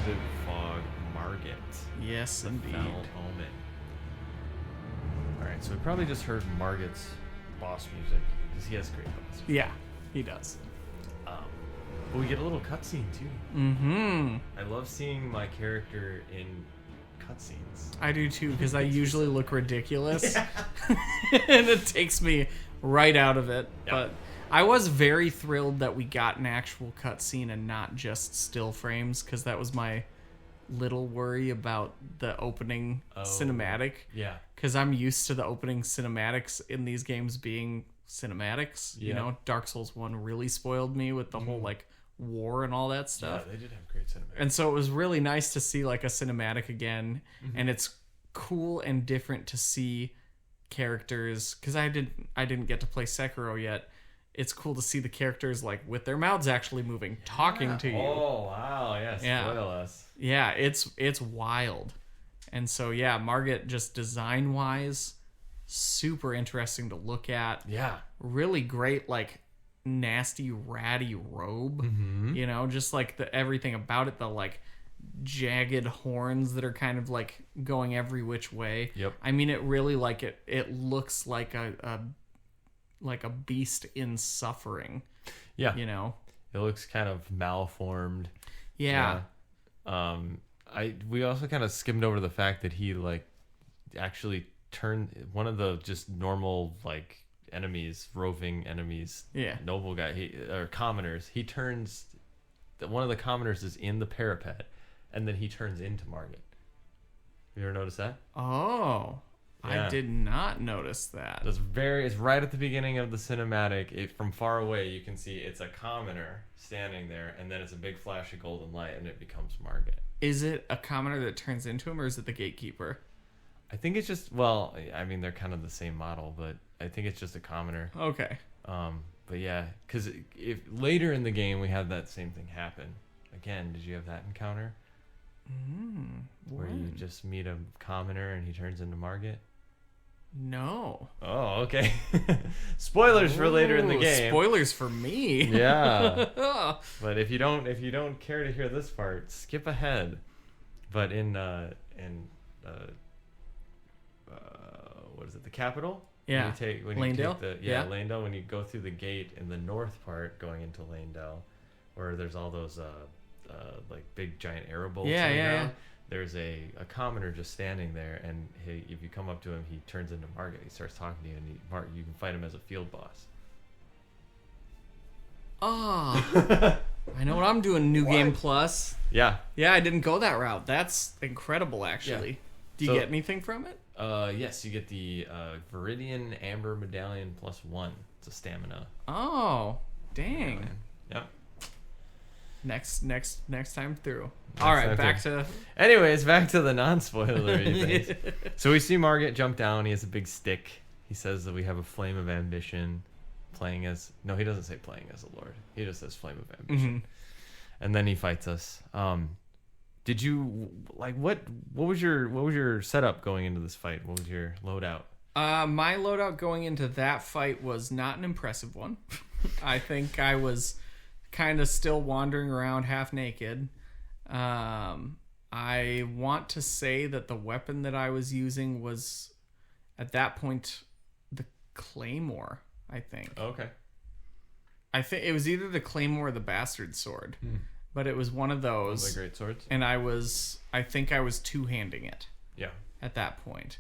the Fog Margit. Yes, indeed. Foul Omen. All right, so we probably just heard Margit's boss music because he has great boss music. Yeah, he does. But we get a little cutscene too. Mm-hmm. I love seeing my character in cutscenes. I do too, because I usually look ridiculous. And it takes me right out of it. Yeah. But I was very thrilled that we got an actual cutscene and not just still frames, because that was my little worry about the opening cinematic. Yeah. Because I'm used to the opening cinematics in these games being cinematics. Yeah. You know, Dark Souls 1 really spoiled me with the whole like war and all that stuff. Yeah, they did have great cinematics. And so it was really nice to see like a cinematic again, and it's cool and different to see characters, because I didn't get to play Sekiro yet. It's cool to see the characters like with their mouths actually moving, talking to you. Oh wow, yeah, spoil us. Yeah, it's wild. And so yeah, Margit, just design wise, super interesting to look at. Yeah. Really great, like nasty ratty robe. You know, just like the everything about it, the like jagged horns that are kind of like going every which way. Yep. I mean, it really like it looks like a beast in suffering. Yeah. You know, it looks kind of malformed. Yeah. We also kind of skimmed over the fact that he like actually turned one of the just normal like enemies, roving enemies, noble guy, or commoners. He turns, one of the commoners is in the parapet, and then he turns into Margit. You ever notice that? Oh, yeah. I did not notice that. It's right at the beginning of the cinematic. From far away, you can see it's a commoner standing there, and then it's a big flash of golden light, and it becomes Margit. Is it a commoner that turns into him, or is it the gatekeeper? I think it's just, well, I mean, they're kind of the same model, but I think it's just a commoner. Okay. But yeah, because if later in the game we had that same thing happen. Again, did you have that encounter? Where you just meet a commoner and he turns into Margit? No. Oh, okay. Spoilers for later in the game. Spoilers for me. Yeah. But if you don't care to hear this part, skip ahead. But in what is it? The capital? Yeah. Landale? Landale, when you go through the gate in the north part going into Landale, where there's all those like big giant arrow bolts on the ground. There's a commoner just standing there, and if you come up to him, he turns into Margit. He starts talking to you, and you can fight him as a field boss. Oh, I know what I'm doing. New Game Plus. Yeah. Yeah, I didn't go that route. That's incredible, actually. Yeah. Do you get anything from it? Yes, you get the Viridian Amber Medallion +1. It's a stamina. Oh, dang. Medallion. Yep. Next time through. All right, back to... Anyways, back to the non-spoilery things. So we see Margit jump down. He has a big stick. He says that we have a flame of ambition. No, he doesn't say playing as a lord. He just says flame of ambition. And then he fights us. Did you like what was your setup going into this fight? What was your loadout? My loadout going into that fight was not an impressive one. I think I was kind of still wandering around half naked. I want to say that the weapon that I was using was at that point the Claymore, I think. Okay. I think it was either the Claymore or the Bastard Sword. But it was one of those. One of the great swords. And I think I was two-handing it. Yeah. At that point.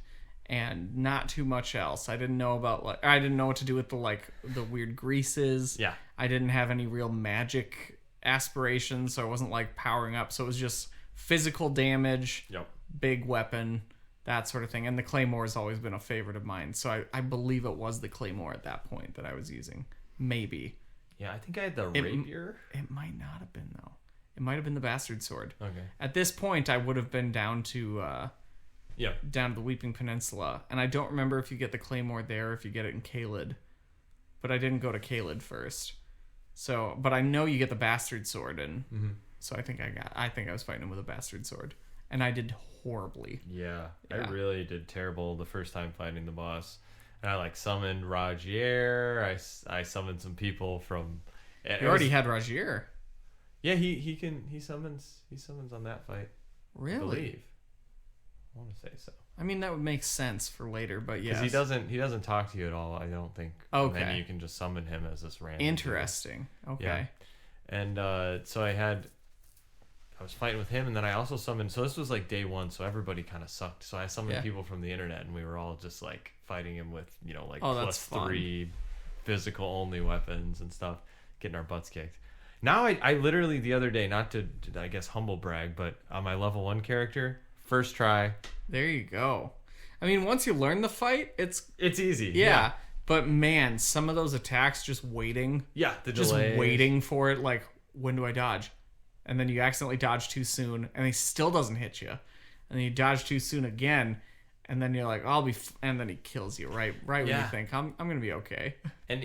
and not too much else. I didn't know about I didn't know what to do with the weird greases. Yeah. I didn't have any real magic aspirations, so I wasn't powering up. So it was just physical damage, Yep. big weapon, that sort of thing. And the Claymore has always been a favorite of mine. So I believe it was the Claymore at that point that I was using. Maybe. Yeah, I think I had the rapier. It might not have been, though. It might have been the Bastard Sword. Okay. At this point, I would have been down to the Weeping Peninsula. And I don't remember if you get the Claymore there or if you get it in Caelid. But I didn't go to Caelid first. So, but I know you get the Bastard Sword, and so I think I was fighting him with a Bastard Sword. And I did horribly. Yeah, I really did terrible the first time fighting the boss. And I summoned Rajier. I summoned some people from. You already had Rajier. Yeah, he summons on that fight. Really? I believe. I want to say so. I mean, that would make sense for later, but yes. Because he doesn't talk to you at all, I don't think. Okay. And then you can just summon him as this random. Interesting. Dude. Okay. Yeah. And so I was fighting with him, and then I also summoned. So this was day one, so everybody kind of sucked. So I summoned people from the internet, and we were all just fighting him with +3 physical only weapons and stuff, getting our butts kicked. Now I literally the other day, not to I guess humble brag, but on my level 1 character, first try. There you go. I mean, once you learn the fight, it's easy. Yeah. But man, some of those attacks just waiting. Yeah, the just delays. Waiting for it. When do I dodge? And then you accidentally dodge too soon, and he still doesn't hit you. And then you dodge too soon again, and then you're like, and then he kills you right when you think I'm gonna be okay. And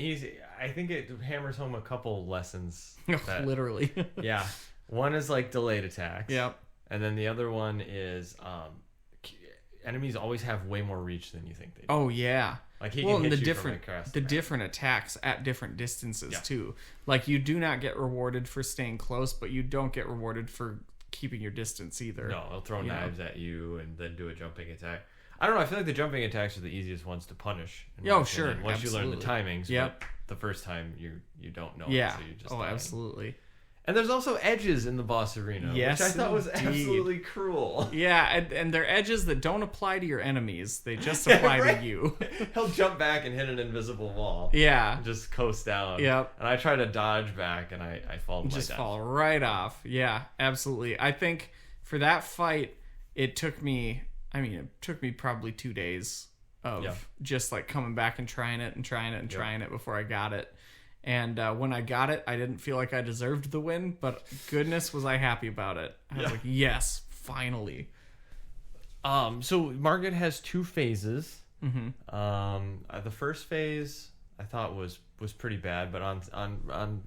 I think it hammers home a couple lessons. Literally. Yeah, one is delayed attacks. Yep. And then the other one is enemies always have way more reach than you think they do. Oh yeah. He can hit you from across the map. different attacks at different distances too. You do not get rewarded for staying close, but you don't get rewarded for keeping your distance either. No, they'll throw knives at you and then do a jumping attack. I don't know. I feel like the jumping attacks are the easiest ones to punish. Sure. Once you learn the timings. Yep. But the first time you don't know. Yeah. So you just absolutely. And there's also edges in the boss arena, yes, which I thought was indeed. absolutely cruel. Yeah, and they're edges that don't apply to your enemies. They just apply to you. He'll jump back and hit an invisible wall. Yeah. And just coast down. Yep. And I try to dodge back, and I fall to my death. Just fall right off. Yeah, absolutely. I think for that fight, it took me probably 2 days of just coming back and trying it before I got it. And when I got it, I didn't feel like I deserved the win, but goodness was I happy about it. I was like, yes, finally. So Margaret has 2 phases. Mm-hmm. The first phase I thought was pretty bad, but on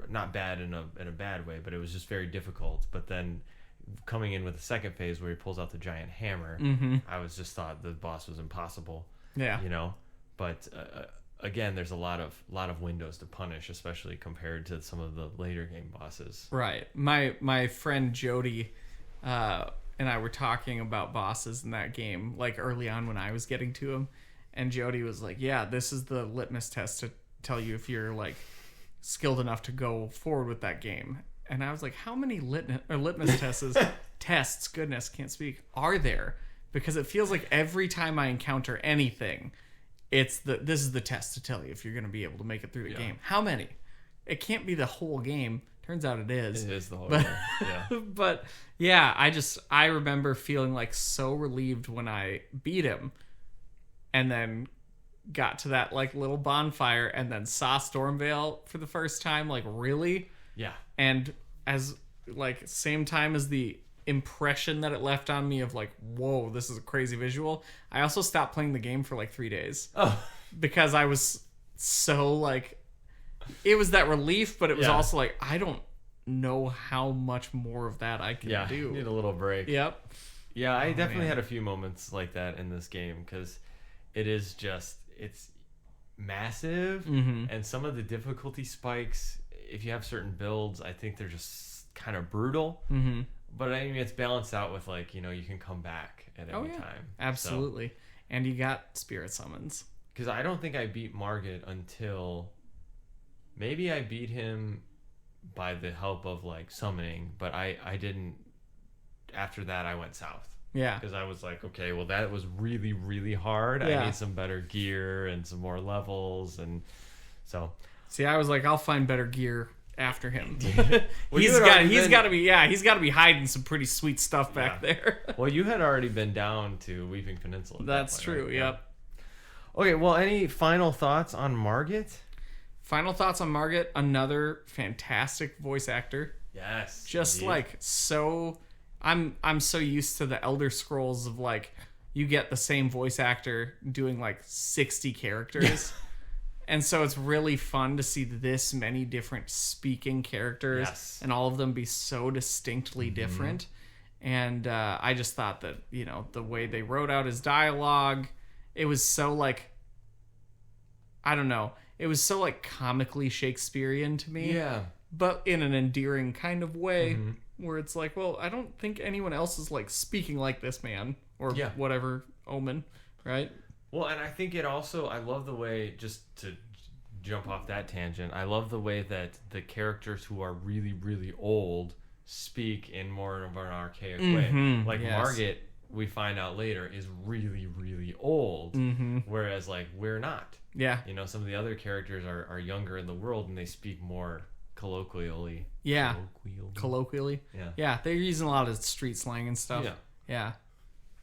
not bad in a bad way, but it was just very difficult. But then coming in with the second phase where he pulls out the giant hammer, I was just thought the boss was impossible. Yeah. But again, there's a lot of windows to punish, especially compared to some of the later game bosses. Right. My friend Jody and I were talking about bosses in that game, early on when I was getting to him, and Jody was like, "Yeah, this is the litmus test to tell you if you're skilled enough to go forward with that game." And I was like, "How many litmus tests? Goodness, can't speak. Are there?" Because it feels like every time I encounter anything, this is the test to tell you if you're going to be able to make it through the game. How many? It can't be the whole game. Turns out it is. It is the whole game. Yeah. But yeah, I remember feeling so relieved when I beat him, and then got to that little bonfire, and then saw Stormveil for the first time. Really? Yeah. And as same time as the impression that it left on me of whoa, this is a crazy visual, I also stopped playing the game for 3 days. Oh. Because I was so it was that relief, but it was also I don't know how much more of that I can do. You need a little break. Yep. Yeah, I definitely had a few moments like that in this game, because it's massive, and some of the difficulty spikes, if you have certain builds, I think they're just kind of brutal. Mm-hmm. But I mean, it's balanced out with you can come back at any time. Absolutely. So, and you got spirit summons. Because I don't think I beat Margit until maybe I beat him by the help of summoning, but I didn't. After that, I went south. Yeah. Because I was like, okay, well, that was really, really hard. Yeah. I need some better gear and some more levels. And so. See, I was like, I'll find better gear after him. Well, he's got to be hiding some pretty sweet stuff back there. Well, you had already been down to Weeping Peninsula. That's point, true. Right? Yep. Okay. Well, any final thoughts on Margit? Final thoughts on Margit? Another fantastic voice actor. Yes. Just indeed. like so, I'm so used to the Elder Scrolls of like you get the same voice actor doing like 60 characters. And so it's really fun to see this many different speaking characters and all of them be so distinctly different. And I just thought that, you know, the way they wrote out his dialogue, it was so like, I don't know, it was so like comically Shakespearean to me. Yeah. But in an endearing kind of way where it's like, well, I don't think anyone else is like speaking like this man or whatever Omen, right? Well, and I think it also, I love the way, just to jump off that tangent, I love the way that the characters who are really, really old speak in more of an archaic way. Like Margit, we find out later, is really, really old, whereas like we're not. Yeah. You know, some of the other characters are younger in the world and they speak more colloquially. Yeah. Colloquially. Yeah. Yeah, they're using a lot of street slang and stuff. Yeah. Yeah.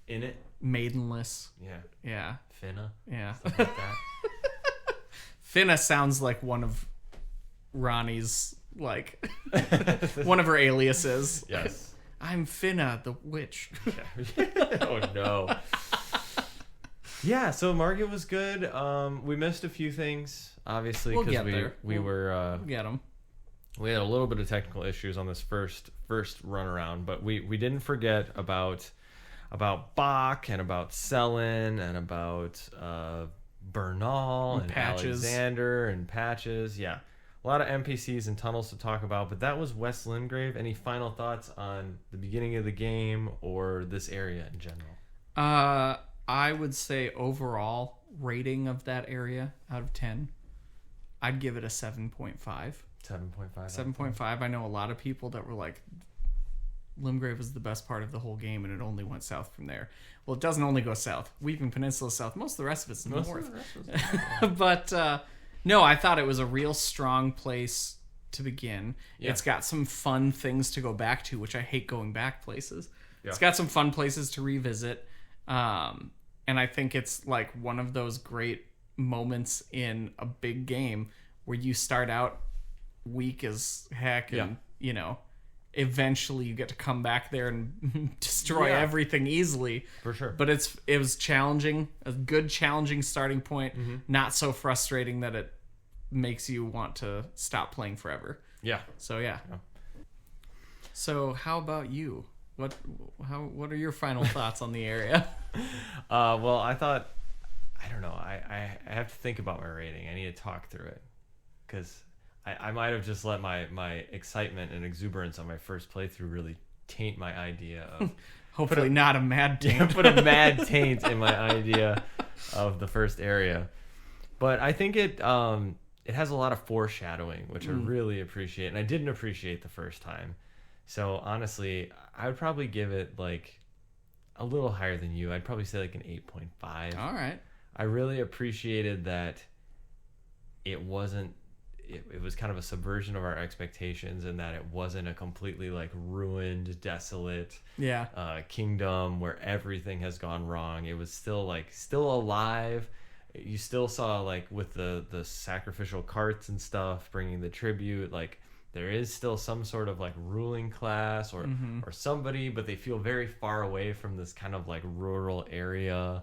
In it. Maidenless. Yeah. Yeah. Finna. Yeah. Stuff like that. Finna sounds like one of Ronnie's, like, one of her aliases. Yes. I'm Finna, the witch. Oh, no. Yeah, so Margit was good. We missed a few things, obviously, because we'll get them. We had a little bit of technical issues on this first run around, but we didn't forget about Bach and about Selin and about Bernal and Patches. Alexander and Patches. Yeah, a lot of NPCs and tunnels to talk about, but that was West Limgrave. Any final thoughts on the beginning of the game or this area in general? I would say overall rating of that area out of 10, I'd give it a 7.5. 7.5. 7.5. I know a lot of people that were like, Limgrave was the best part of the whole game and it only went south from there. Well, it doesn't only go south. Weeping Peninsula south. Most of the rest of it's north. But no, I thought it was a real strong place to begin. Yeah. It's got some fun things to go back to, which I hate going back places. Yeah. It's got some fun places to revisit. And I think it's like one of those great moments in a big game where you start out weak as heck and, you know, eventually you get to come back there and destroy everything easily. For sure. But it was challenging, a good challenging starting point, not so frustrating that it makes you want to stop playing forever. Yeah. So yeah. So how about you? What are your final thoughts on the area? Well, I don't know. I have to think about my rating. I need to talk through it because I might have just let my excitement and exuberance on my first playthrough really taint my idea of. Hopefully not a mad taint. Yeah, put a mad taint in my idea of the first area. But I think it has a lot of foreshadowing, which I really appreciate, and I didn't appreciate the first time. So honestly, I would probably give it like a little higher than you. I'd probably say like an 8.5. All right. I really appreciated that it wasn't. It was kind of a subversion of our expectations, and that it wasn't a completely like ruined, desolate kingdom where everything has gone wrong. It was still alive. You still saw like with the sacrificial carts and stuff, bringing the tribute, like. There is still some sort of like ruling class or somebody, but they feel very far away from this kind of like rural area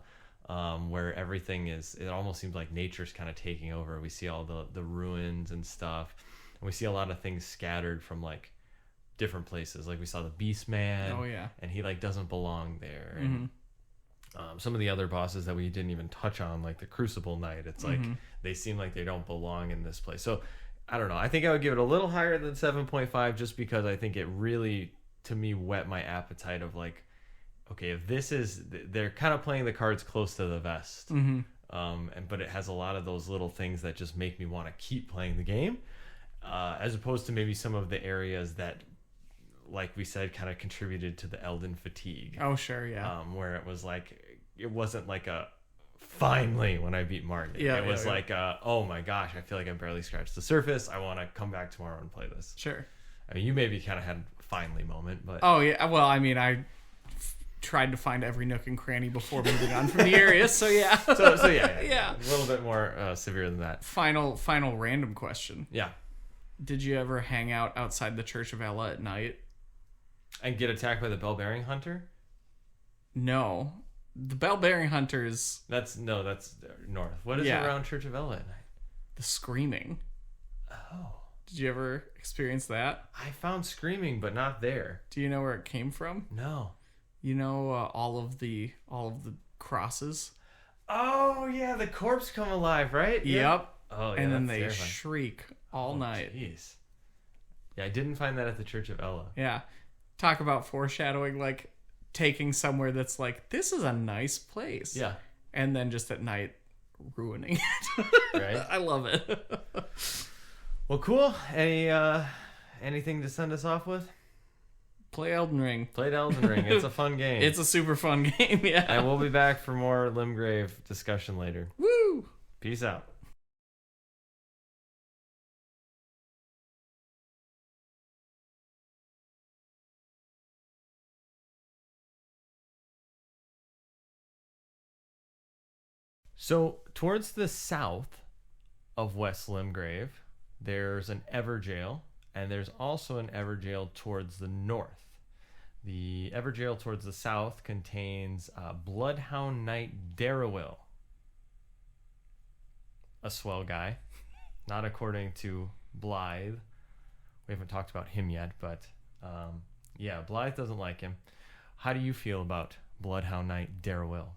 where everything is, it almost seems like nature's kind of taking over. We see all the ruins and stuff. And we see a lot of things scattered from like different places. Like we saw the Beast Man. Oh, yeah. And he like doesn't belong there. And some of the other bosses that we didn't even touch on, like the Crucible Knight, it's like they seem like they don't belong in this place. So I don't know. I think I would give it a little higher than 7.5 just because I think it really, to me, whet my appetite of like, okay, if this is, they're kind of playing the cards close to the vest. But it has a lot of those little things that just make me want to keep playing the game, as opposed to maybe some of the areas that like we said, kind of contributed to the Elden fatigue. Oh, sure, yeah. Where it was like, it wasn't like a finally when I beat Martin. Yeah, it was like, oh my gosh, I feel like I barely scratched the surface. I want to come back tomorrow and play this. Sure. I mean, you maybe kind of had a finally moment, but oh yeah. Well, I mean, I tried to find every nook and cranny before moving on from the area. So yeah. so yeah, Yeah. a little bit more severe than that. Final random question. Yeah. Did you ever hang out outside the Church of Ella at night? And get attacked by the bell-bearing hunter? No. The bell-bearing hunters... That's north. What is around Church of Ella at night? The screaming. Oh. Did you ever experience that? I found screaming, but not there. Do you know where it came from? No. You know all of the crosses? Oh, yeah, the corpse come alive, right? Yep. Oh, yeah, and then that's they terrifying. shriek all night. Jeez. Yeah, I didn't find that at the Church of Ella. Yeah. Talk about foreshadowing, like taking somewhere that's like, this is a nice place. Yeah. And then just at night ruining it. Right? I love it. Well, cool. Anything to send us off with? Play Elden Ring. Played Elden Ring. It's a fun game. It's a super fun game, yeah. And we'll be back for more Limgrave discussion later. Woo! Peace out. So, towards the south of West Limgrave, there's an Everjail, and there's also an Everjail towards the north. The Everjail towards the south contains Bloodhound Knight Darrowil. A swell guy. Not according to Blythe. We haven't talked about him yet, but yeah, Blythe doesn't like him. How do you feel about Bloodhound Knight Darrowil?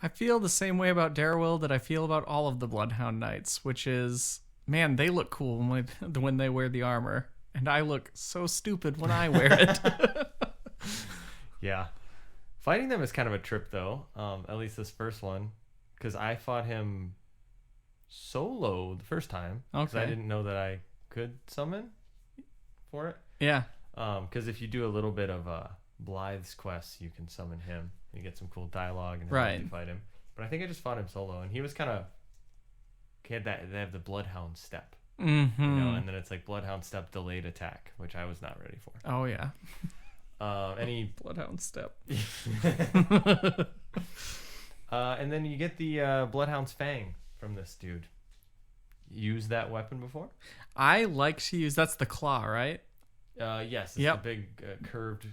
I feel the same way about Darrowil that I feel about all of the Bloodhound Knights, which is, man, they look cool when they wear the armor, and I look so stupid when I wear it. Yeah. Fighting them is kind of a trip, though, at least this first one, because I fought him solo the first time, because I didn't know that I could summon for it. Yeah. Because if you do a little bit of Blythe's quests, you can summon him. You get some cool dialogue and right. You fight him. But I think I just fought him solo, and he was kind of... They have the Bloodhound step. Mm-hmm. You know, and then it's like Bloodhound step delayed attack, which I was not ready for. Oh, yeah. Any Bloodhound step. And then you get the Bloodhound's Fang from this dude. Used that weapon before? I like to use... That's the claw, right? Yes, it's the big curved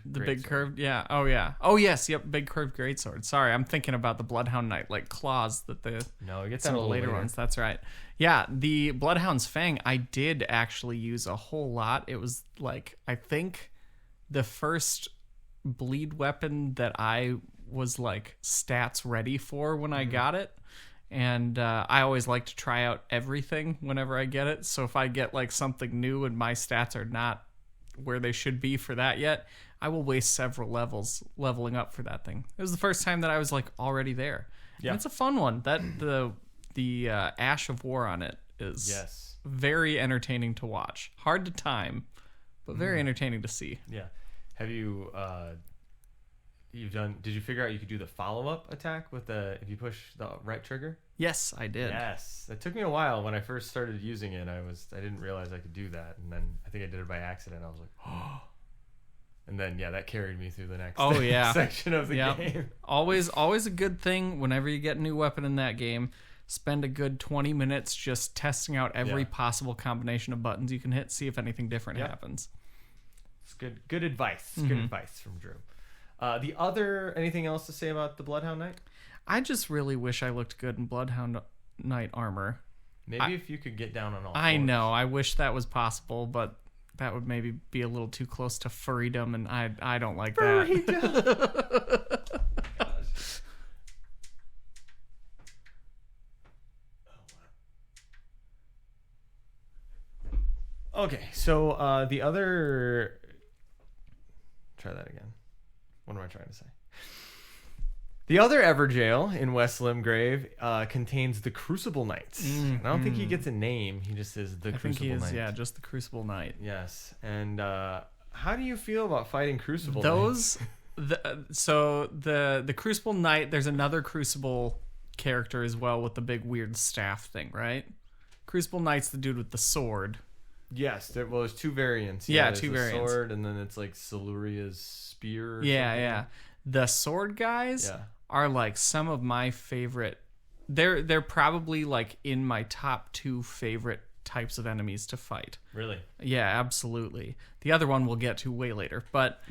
curved, yeah. Oh, yeah. Oh, yes, yep, big curved greatsword. Sorry, I'm thinking about the Bloodhound Knight, like claws that the... No, it gets some that of the later ones, that's right. Yeah, the Bloodhound's Fang, I did actually use a whole lot. It was, like, I think the first bleed weapon that I was, like, stats ready for when I got it. And I always like to try out everything whenever I get it. So if I get, like, something new and my stats are not where they should be for that yet, I will waste several levels leveling up for that thing. It was the first time that I was like already there. Yeah, and it's a fun one. That the Ash of War on it is very entertaining to watch. Hard to time, but very entertaining to see. Yeah. Have you did you figure out you could do the follow-up attack with if you push the right trigger? Yes, I did. Yes. It took me a while. When I first started using it, I didn't realize I could do that, and then I think I did it by accident. I was like, oh. And then that carried me through the next section of the game. Always a good thing whenever you get a new weapon in that game, spend a good 20 minutes just testing out every possible combination of buttons you can hit, see if anything different happens. It's good advice. Good advice from Drew. Anything else to say about the Bloodhound Knight? I just really wish I looked good in Bloodhound Knight armor. Maybe if you could get down on all fours. I know. I wish that was possible, but that would maybe be a little too close to furrydom, and I don't like that. Okay, so the other... Try that again. What am I trying to say? The other Everjail in West Limgrave contains the Crucible Knights. And I don't think he gets a name. He just says the Crucible Knight. Yeah, just the Crucible Knight. Yes. And How do you feel about fighting Crucible? Those, the Crucible Knight. There's another Crucible character as well with the big weird staff thing, right? Crucible Knight's the dude with the sword. Yes, there's two variants. Yeah, there's two the variants. Sword, and then it's like Siluria's spear. Or Yeah. The sword guys are like some of my favorite. They're probably like in my top 2 favorite types of enemies to fight. Really? Yeah, absolutely. The other one we'll get to way later, but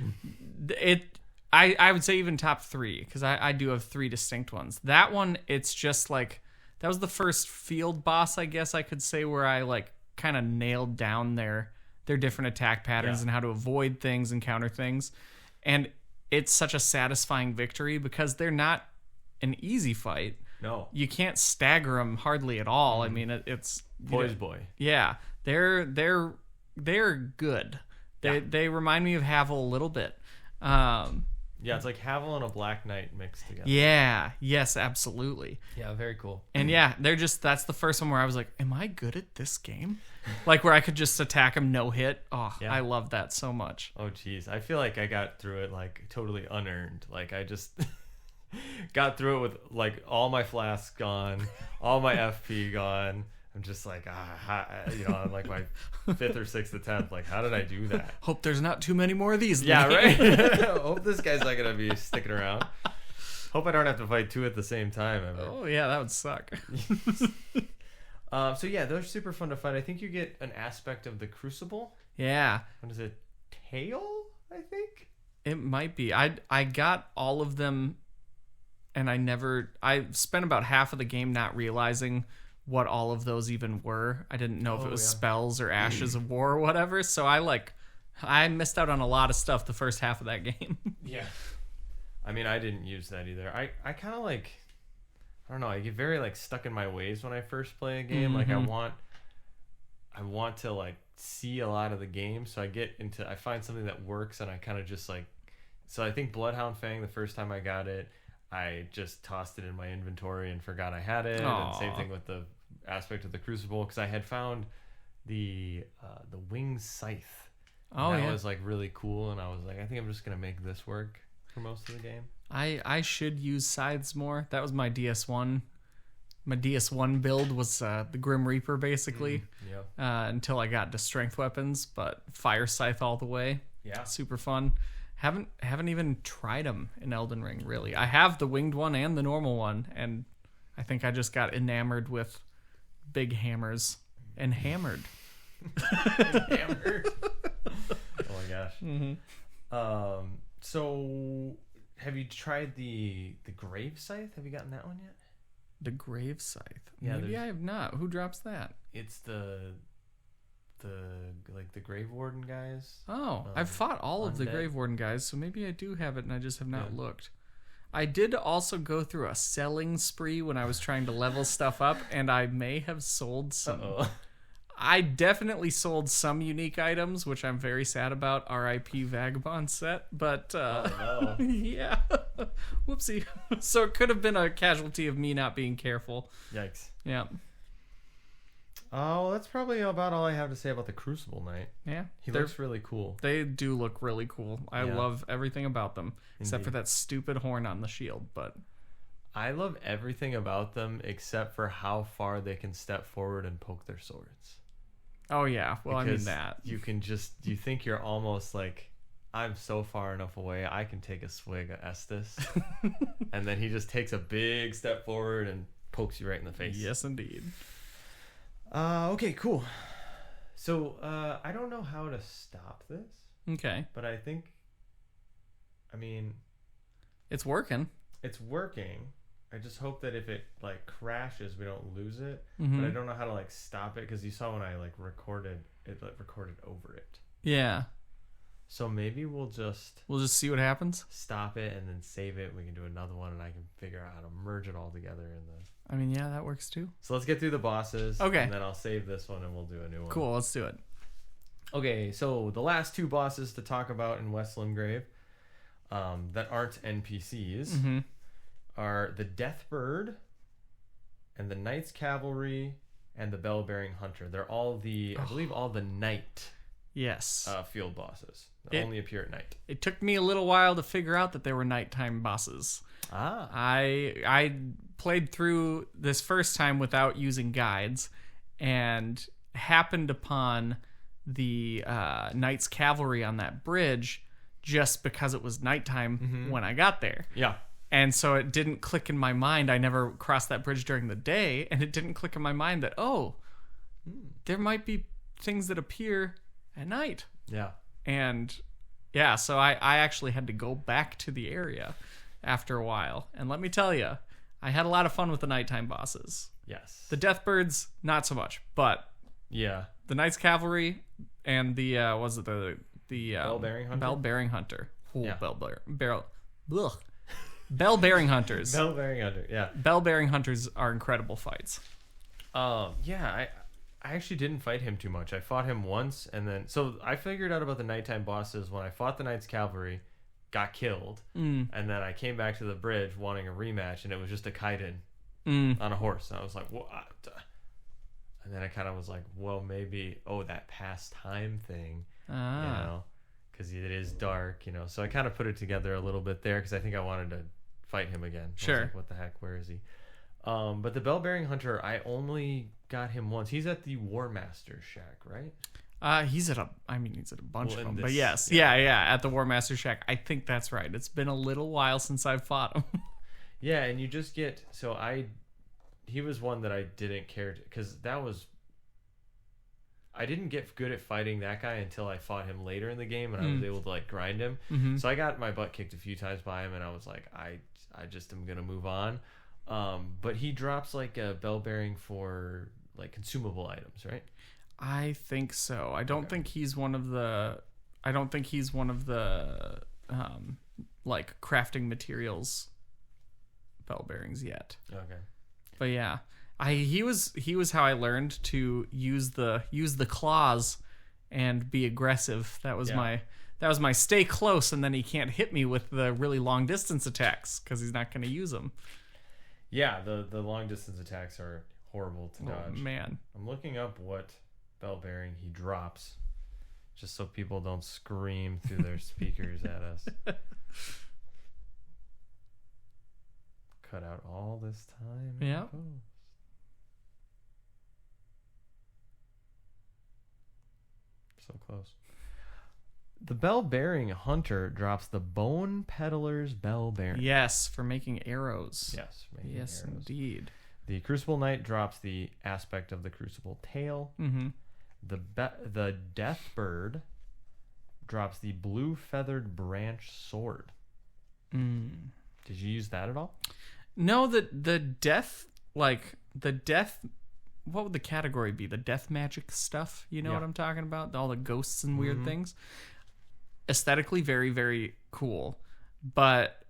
I would say even top 3 because I do have 3 distinct ones. That one, it's just like that was the first field boss, I guess I could say, where I like kind of nailed down their different attack patterns and how to avoid things and counter things, and it's such a satisfying victory because they're not an easy fight. No, you can't stagger them hardly at all. I mean, it's Boy's boy. Yeah, they're good. They remind me of Havel a little bit. Yeah, it's like Havel and a Black Knight mixed together. Yeah, yes, absolutely. Yeah, very cool. And that's the first one where I was like, am I good at this game? Like where I could just attack him no hit. Oh, yeah. I love that so much. Oh, geez. I feel like I got through it like totally unearned. Like I just got through it with like all my flasks gone, all my FP gone. I'm just like, I'm like my 5th or 6th attempt. Like, how did I do that? Hope there's not too many more of these. Yeah, right? Hope this guy's not going to be sticking around. Hope I don't have to fight 2 at the same time ever. Oh, yeah, that would suck. So, yeah, those are super fun to fight. I think you get an aspect of the Crucible. Yeah. What is it? Tail, I think? It might be. I got all of them, and I spent about half of the game not realizing what all of those even were. I didn't know if it was spells or ashes of war or whatever. So I missed out on a lot of stuff the first half of that game. Yeah. I mean, I didn't use that either. I kind of like, I don't know, I get very like stuck in my ways when I first play a game. Mm-hmm. Like I want to like see a lot of the game. So I find something that works and I kind of just like, so I think Bloodhound Fang, the first time I got it, I just tossed it in my inventory and forgot I had it. Aww. And same thing with the aspect of the Crucible, because I had found the winged scythe. That was like really cool, and I was like, I think I'm just gonna make this work for most of the game. I should use scythes more. That was my DS1. My DS1 build was the Grim Reaper basically. Until I got to strength weapons, but fire scythe all the way. Yeah, super fun. Haven't even tried them in Elden Ring, really. I have the winged one and the normal one, and I think I just got enamored with big hammers and hammered. Hammered. Oh my gosh. Mm-hmm. So have you tried the Grave Scythe? Have you gotten that one yet? The Grave Scythe? Yeah, maybe I have not. Who drops that? It's the Grave Warden guys. Oh, I've fought all of the Grave Warden guys, so maybe I do have it and I just have not looked. I did also go through a selling spree when I was trying to level stuff up, and I may have sold some. Uh-oh. I definitely sold some unique items, which I'm very sad about. R.I.P. Vagabond set, but oh, no. Yeah, whoopsie. So it could have been a casualty of me not being careful. Yikes. Yeah. Oh, that's probably about all I have to say about the Crucible Knight. Yeah. He looks really cool. They do look really cool. I love everything about them, except for that stupid horn on the shield, but I love everything about them except for how far they can step forward and poke their swords. Oh, yeah. Well, because I mean that. You think you're almost like, I'm so far enough away, I can take a swig of Estus. And then he just takes a big step forward and pokes you right in the face. Yes, indeed. Okay, cool. So, I don't know how to stop this. Okay. But I think, it's working. It's working. I just hope that if it, like, crashes, we don't lose it. Mm-hmm. But I don't know how to, like, stop it, because you saw when I, like, recorded, it, like, recorded over it. Yeah. So maybe we'll just see what happens. Stop it and then save it. We can do another one, and I can figure out how to merge it all together in the... yeah, that works too. So let's get through the bosses. Okay. And then I'll save this one and we'll do a new one. Cool, let's do it. Okay, so the last 2 bosses to talk about in West Limgrave that aren't NPCs are the Deathbird and the Knight's Cavalry and the Bell-Bearing Hunter. They're all I believe all the Knight Yes. field bosses. They only appear at night. It took me a little while to figure out that they were nighttime bosses. I played through this first time without using guides and happened upon the Knights Cavalry on that bridge just because it was nighttime when I got there. Yeah. And so it didn't click in my mind. I never crossed that bridge during the day, and it didn't click in my mind that, there might be things that appear at night. Yeah. And yeah, so I actually had to go back to the area after a while. And let me tell you, I had a lot of fun with the nighttime bosses. Yes. The Deathbirds, not so much. But yeah, the Knights Cavalry and the Bell-bearing hunter. Bell-bearing hunter. Ooh, Yeah. Bell-bearing hunters. Bell-bearing hunter. Yeah. Bell-bearing hunters are incredible fights. Yeah. I actually didn't fight him too much. I fought him once, and then so I figured out about the nighttime bosses when I fought the Knights Cavalry, got killed, and then I came back to the bridge wanting a rematch, and it was just a Kaiden on a horse, and I was like, what? And then I kind of was like, well, maybe that past time thing, because it is dark, So I kind of put it together a little bit there because I think I wanted to fight him again. Sure. I was like, what the heck? Where is he? But the Bell-bearing hunter, I only got him once. He's at the War Master Shack, right? He's at a bunch of them. But this- yes, yeah, at the War Master Shack. I think that's right. It's been a little while since I've fought him. Yeah, and you just get he was one that I didn't care to, because I didn't get good at fighting that guy until I fought him later in the game, and I was able to like grind him. So I got my butt kicked a few times by him, and I was like, I just am gonna move on. But he drops like a bell bearing for like consumable items, right? I think so. I don't think he's one of the like crafting materials bell bearings yet. Okay. But yeah, he was how I learned to use the claws and be aggressive. That was my stay close, and then he can't hit me with the really long distance attacks because he's not going to use them. Yeah, the long distance attacks are horrible to dodge. Oh man, I'm looking up what bell bearing he drops, just so people don't scream through their speakers at us. Cut out all this time. Yeah. So close. The bell-bearing hunter drops the Bone Peddler's bell bearing. yes, for making arrows. Yes, making Yes, arrows. indeed. The Crucible Knight drops the aspect of the Crucible tail. Mm-hmm. The Deathbird drops the blue feathered branch sword. Did you use that at all? No, the death. What would the category be? The death magic stuff? You know Yeah. what I'm talking about? All the ghosts and weird things. Aesthetically, very, very cool. But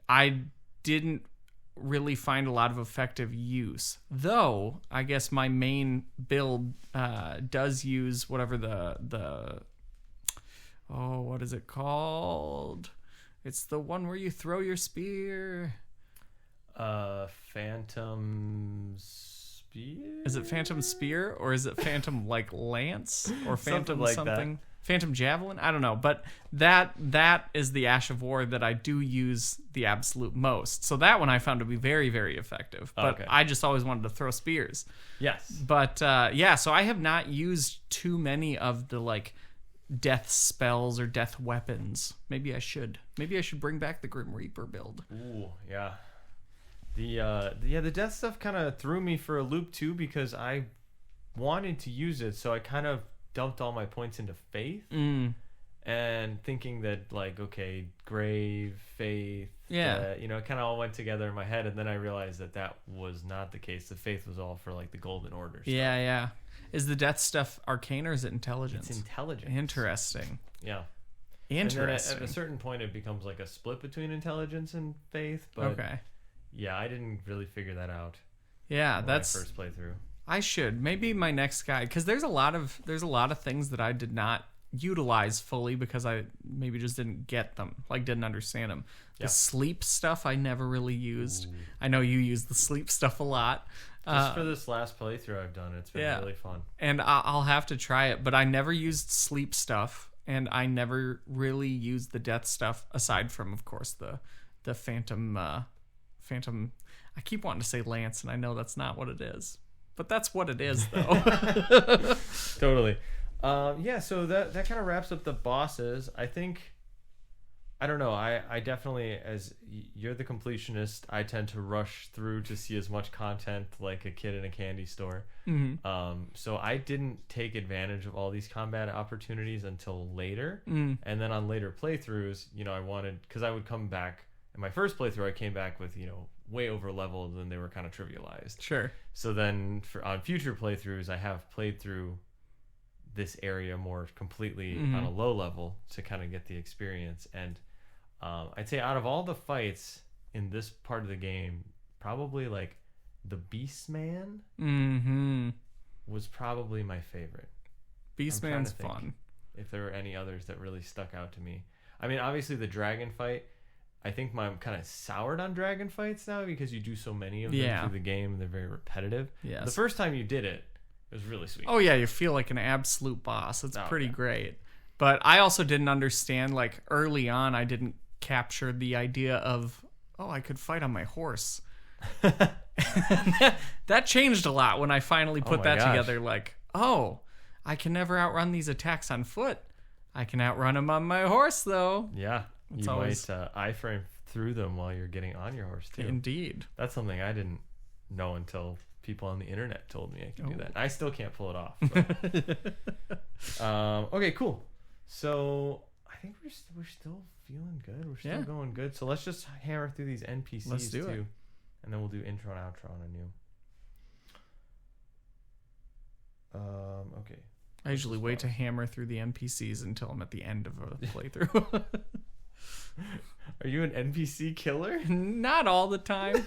I didn't really find a lot of effective use. Though, I guess my main build does use whatever what is it called? It's the one where you throw your spear. Phantom Spear? Is it Phantom Spear or is it Phantom like Lance or Phantom like something? Phantom Javelin? I don't know, but that is the Ash of War that I do use the absolute most. So that one I found to be very, very effective. But Okay. I just always wanted to throw spears. Yes. But so I have not used too many of the like death spells or death weapons. Maybe I should. Maybe I should bring back the Grim Reaper build. Ooh, yeah. The death stuff kind of threw me for a loop too, because I wanted to use it, so I kind of dumped all my points into faith, and thinking that like, okay, grave, faith, it kind of all went together in my head, and then I realized that was not the case. The faith was all for like the Golden Order stuff. Yeah. Is the death stuff arcane or is it intelligence? It's intelligence. Interesting. Yeah. Interesting. And then at a certain point, it becomes like a split between intelligence and faith. But okay. Yeah, I didn't really figure that out. Yeah, when that's my first playthrough. I should. Maybe my next guide, because there's a lot of things that I did not utilize fully because I maybe just didn't get them, like didn't understand them. The sleep stuff I never really used. I know you use the sleep stuff a lot. Just for this last playthrough I've done, it's been really fun. And I'll have to try it, but I never used sleep stuff, and I never really used the death stuff, aside from, of course, the Phantom. I keep wanting to say Lance, and I know that's not what it is, but that's what it is, though. Totally. So that kind of wraps up the bosses. I don't know. I definitely, as you're the completionist, I tend to rush through to see as much content like a kid in a candy store. Mm-hmm. So I didn't take advantage of all these combat opportunities until later. And then on later playthroughs, because I would come back. In my first playthrough, I came back with, way over leveled, and they were kind of trivialized. Sure. So then on future playthroughs, I have played through this area more completely on a low level to kind of get the experience. And I'd say out of all the fights in this part of the game, probably like the Beastman was probably my favorite. Beastman's fun. If there were any others that really stuck out to me. I mean, obviously the dragon fight, I think I'm kind of soured on dragon fights now because you do so many of them through the game. They're very repetitive. Yes. The first time you did it, it was really sweet. Oh, yeah, you feel like an absolute boss. It's pretty great. But I also didn't understand, like, early on, I didn't capture the idea of, I could fight on my horse. That changed a lot when I finally put that together. Like, I can never outrun these attacks on foot. I can outrun them on my horse, though. Yeah. You might iframe through them while you're getting on your horse, too. Indeed. That's something I didn't know until people on the internet told me I could do that. I still can't pull it off. Okay, cool. So I think we're still feeling good. We're still going good. So let's just hammer through these NPCs let's do it. And then we'll do intro and outro on a new. Okay. I usually wait to hammer through the NPCs until I'm at the end of a playthrough. Are you an NPC killer? Not all the time.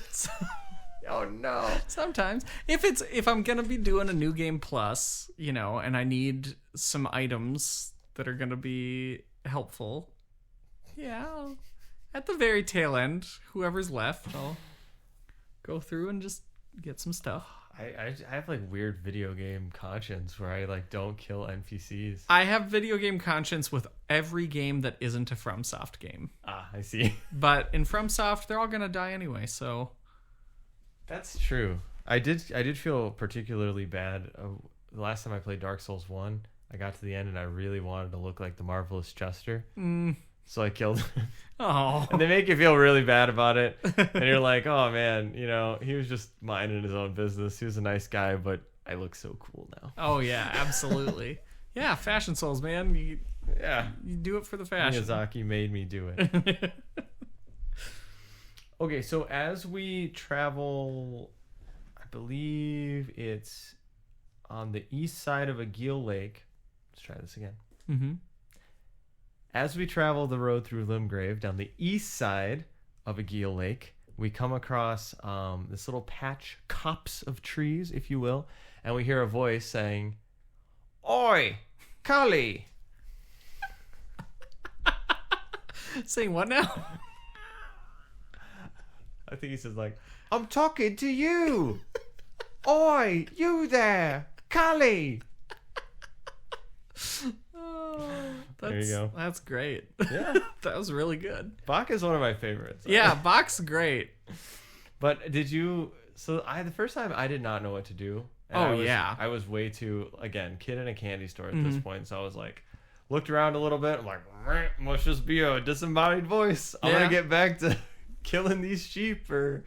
Oh no. Sometimes. If I'm gonna be doing a new game plus, and I need some items that are gonna be helpful, at the very tail end, whoever's left, I'll go through and just get some stuff. I have like weird video game conscience where I like don't kill NPCs. I have video game conscience with every game that isn't a FromSoft game. I see. But in FromSoft, they're all gonna die anyway, so. That's true. I did feel particularly bad the last time I played Dark Souls 1. I got to the end and I really wanted to look like the Marvelous Chester. So I killed him. Oh. And they make you feel really bad about it. And you're like, oh man, he was just minding his own business. He was a nice guy, but I look so cool now. Oh yeah, absolutely. Yeah, Fashion Souls, man. You do it for the fashion. Miyazaki made me do it. Okay, so as we travel, I believe it's on the east side of Agheel Lake. Let's try this again. Mm-hmm. As we travel the road through Limgrave down the east side of Agheel Lake, we come across this little copse of trees, if you will, and we hear a voice saying, "Oi, Kali!" Saying what now? I think he says like, "I'm talking to you. Oi, you there, Kali." There you go. That's great. Yeah. That was really good. Bach is one of my favorites. Yeah, Bach's great. But the first time I did not know what to do. And I was way too, again, kid in a candy store at this point. So I was like, looked around a little bit. I'm like, must just be a disembodied voice. I'm going to get back to killing these sheep or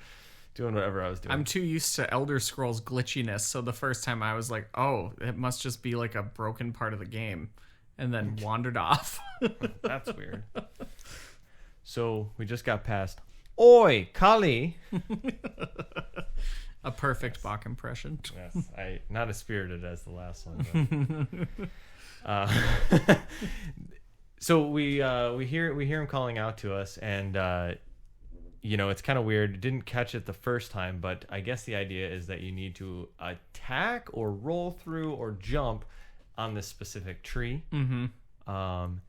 doing whatever I was doing. I'm too used to Elder Scrolls glitchiness. So the first time I was like, it must just be like a broken part of the game. And then wandered off. That's weird. So we just got past, "Oi, Kali." A perfect Bach impression. Yes, not as spirited as the last one. But, so we hear him calling out to us, and it's kind of weird. Didn't catch it the first time, but I guess the idea is that you need to attack or roll through or jump on this specific tree. And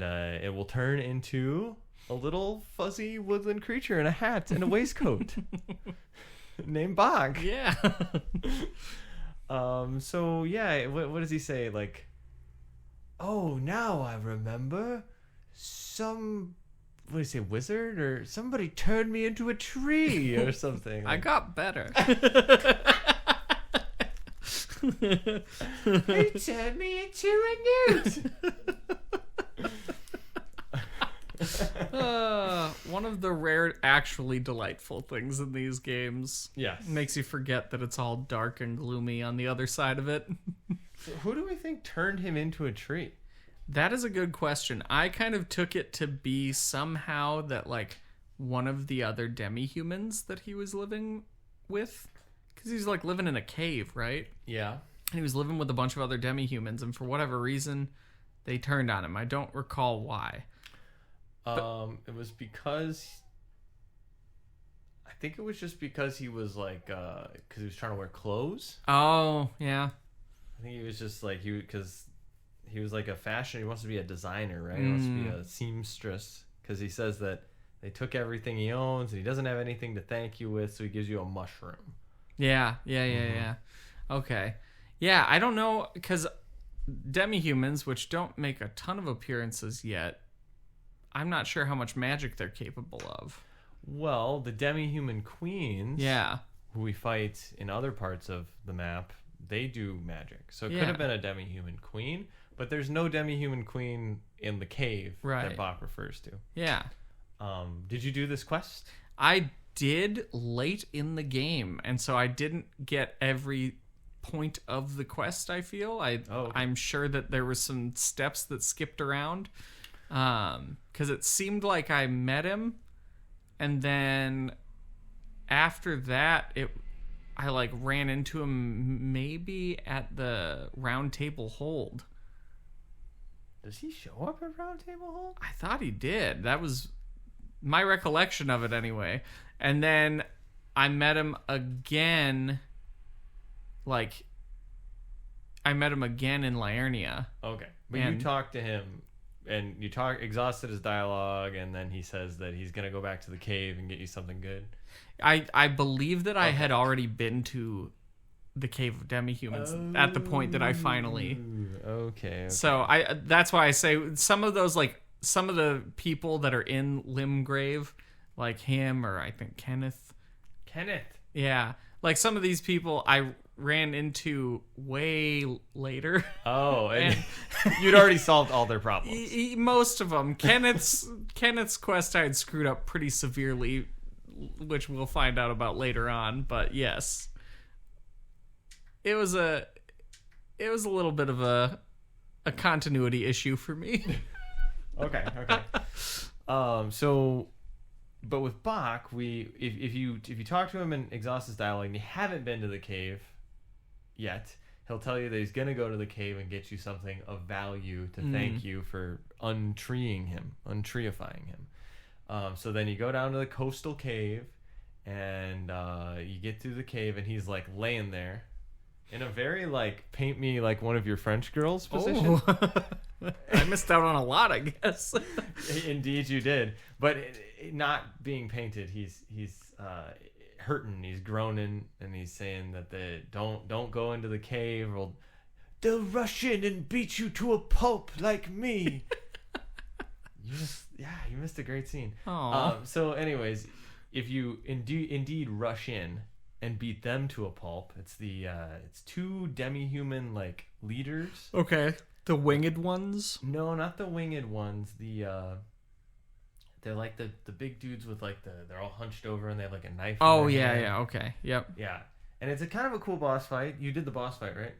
it will turn into a little fuzzy woodland creature in a hat and a waistcoat. named Bach. Yeah. So yeah, what does he say? Like, oh, now I remember. What do you say, wizard or somebody turned me into a tree or something. I got better. He turned me into a newt. One of the rare actually delightful things in these games. Yes. Makes you forget that it's all dark and gloomy on the other side of it. So who do we think turned him into a tree? That is a good question. I kind of took it to be somehow that, like, one of the other demi-humans that he was living with. Because he's, like, living in a cave, right? Yeah. And he was living with a bunch of other demi-humans, and for whatever reason, they turned on him. I don't recall why. It was because... I think it was just because he was, like, because he was trying to wear clothes. Oh, yeah. I think he was just, like, because he was, like, a fashion... He wants to be a designer, right? He wants to be a seamstress. Because he says that they took everything he owns, and he doesn't have anything to thank you with, so he gives you a mushroom. Yeah. Okay. Yeah, I don't know, because demi-humans, which don't make a ton of appearances yet, I'm not sure how much magic they're capable of. Well, the demi-human queens, who we fight in other parts of the map, they do magic. So it could have been a demi-human queen, but there's no demi-human queen in the cave that Bach refers to. Yeah. Did you do this quest? I did late in the game, and so I didn't get every point of the quest, I feel. I'm sure that there were some steps that skipped around. Because it seemed like I met him, and then after that, I like ran into him maybe at the Round Table Hold. Does he show up at Round Table Hold? I thought he did. That was my recollection of it anyway. And then I met him again, in Liurnia. Okay. But you talked to him, and you exhausted his dialogue, and then he says that he's going to go back to the cave and get you something good. I believe that I had already been to the Cave of Demi-Humans at the point that I finally... Okay. So that's why I say some of the people that are in Limgrave, like him, or I think Kenneth. Yeah. Like some of these people I ran into way later. Oh, and you'd already solved all their problems. Most of them. Kenneth's quest I had screwed up pretty severely, which we'll find out about later on. But yes, it was a little bit of a continuity issue for me. Okay. But with Bach, if you talk to him and exhaust his dialogue, and you haven't been to the cave yet, he'll tell you that he's gonna go to the cave and get you something of value to thank you for untreeifying him. So then you go down to the coastal cave, and you get through the cave, and he's like laying there in a very like paint me like one of your French girls position. I missed out on a lot, I guess. Indeed, you did. But not being painted, he's hurting, he's groaning, and he's saying that don't go into the cave, or they'll rush in and beat you to a pulp like me. You missed a great scene. So anyways, if you indeed rush in and beat them to a pulp, it's two demi-human like leaders. Okay. The winged ones? No, not the winged ones. They're like the big dudes with like they're all hunched over and they have like a knife. Oh yeah, okay, yep. Yeah, and it's a kind of a cool boss fight. You did the boss fight, right?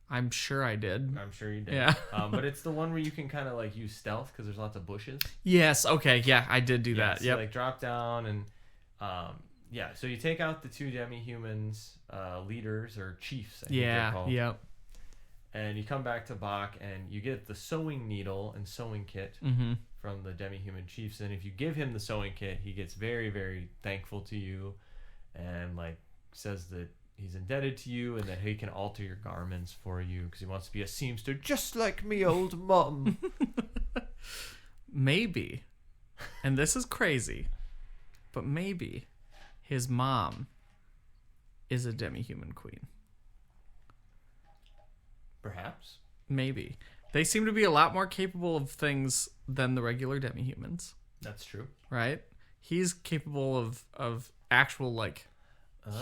I'm sure I did. I'm sure you did. Yeah. But it's the one where you can kind of like use stealth because there's lots of bushes. Yes. Okay. Yeah, I did do that. So yep. Like drop down and so you take out the two demi-humans, leaders or chiefs. I think they're called. Yep. And you come back to Bach and you get the sewing needle and sewing kit from the demi-human chiefs. And if you give him the sewing kit, he gets very, very thankful to you and like says that he's indebted to you and that he can alter your garments for you because he wants to be a seamster just like me old mum. Maybe, and this is crazy, but maybe his mom is a demi-human queen. Perhaps. Maybe. They seem to be a lot more capable of things than the regular demi-humans. That's true. Right? He's capable of actual, like,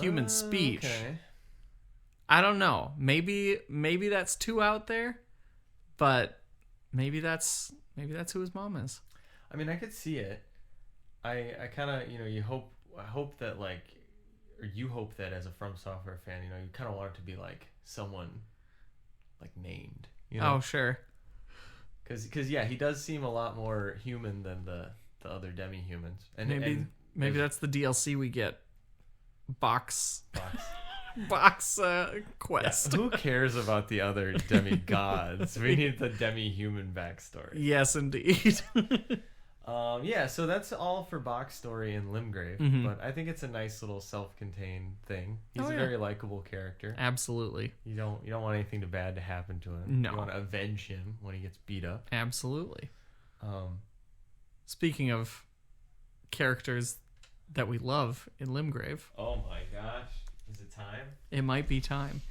human speech. Okay. I don't know. Maybe that's too out there, but maybe that's who his mom is. I mean, I could see it. I kind of, I hope that, like, or you hope that as a From Software fan, you kind of want it to be like someone like named. Oh, sure. Because yeah, he does seem a lot more human than the other demi-humans. And maybe that's the DLC we get. Box quest. Yeah, who cares about the other demigods? We need the demi-human backstory. Yes, indeed. Yeah, so that's all for Bach's story in Limgrave, but I think it's a nice little self-contained thing. He's a very likable character. Absolutely. You don't want anything bad to happen to him. No. You want to avenge him when he gets beat up. Absolutely. Speaking of characters that we love in Limgrave. Oh my gosh. Is it time? It might be time.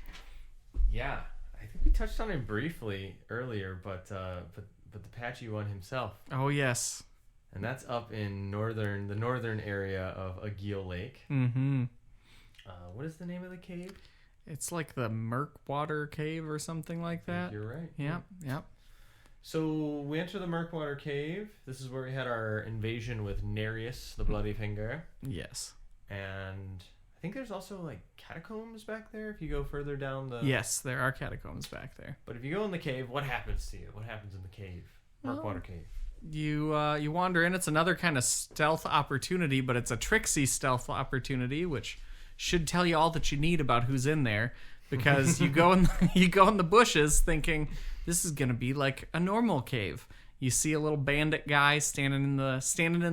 Yeah. I think we touched on him briefly earlier, but the Patchy one himself. Oh, yes. And that's up in the northern area of Agil Lake. Mm-hmm. What is the name of the cave? It's like the Murkwater Cave or something like that. You're right. Yep. So we enter the Murkwater Cave. This is where we had our invasion with Nereus, the Bloody Finger. Yes. And I think there's also like catacombs back there if you go further down the... Yes, there are catacombs back there. But if you go in the cave, what happens to you? What happens in the cave? Murkwater Cave. You wander in. It's another kind of stealth opportunity, but it's a tricksy stealth opportunity, which should tell you all that you need about who's in there, because you go in the bushes thinking this is gonna be like a normal cave. You see a little bandit guy standing in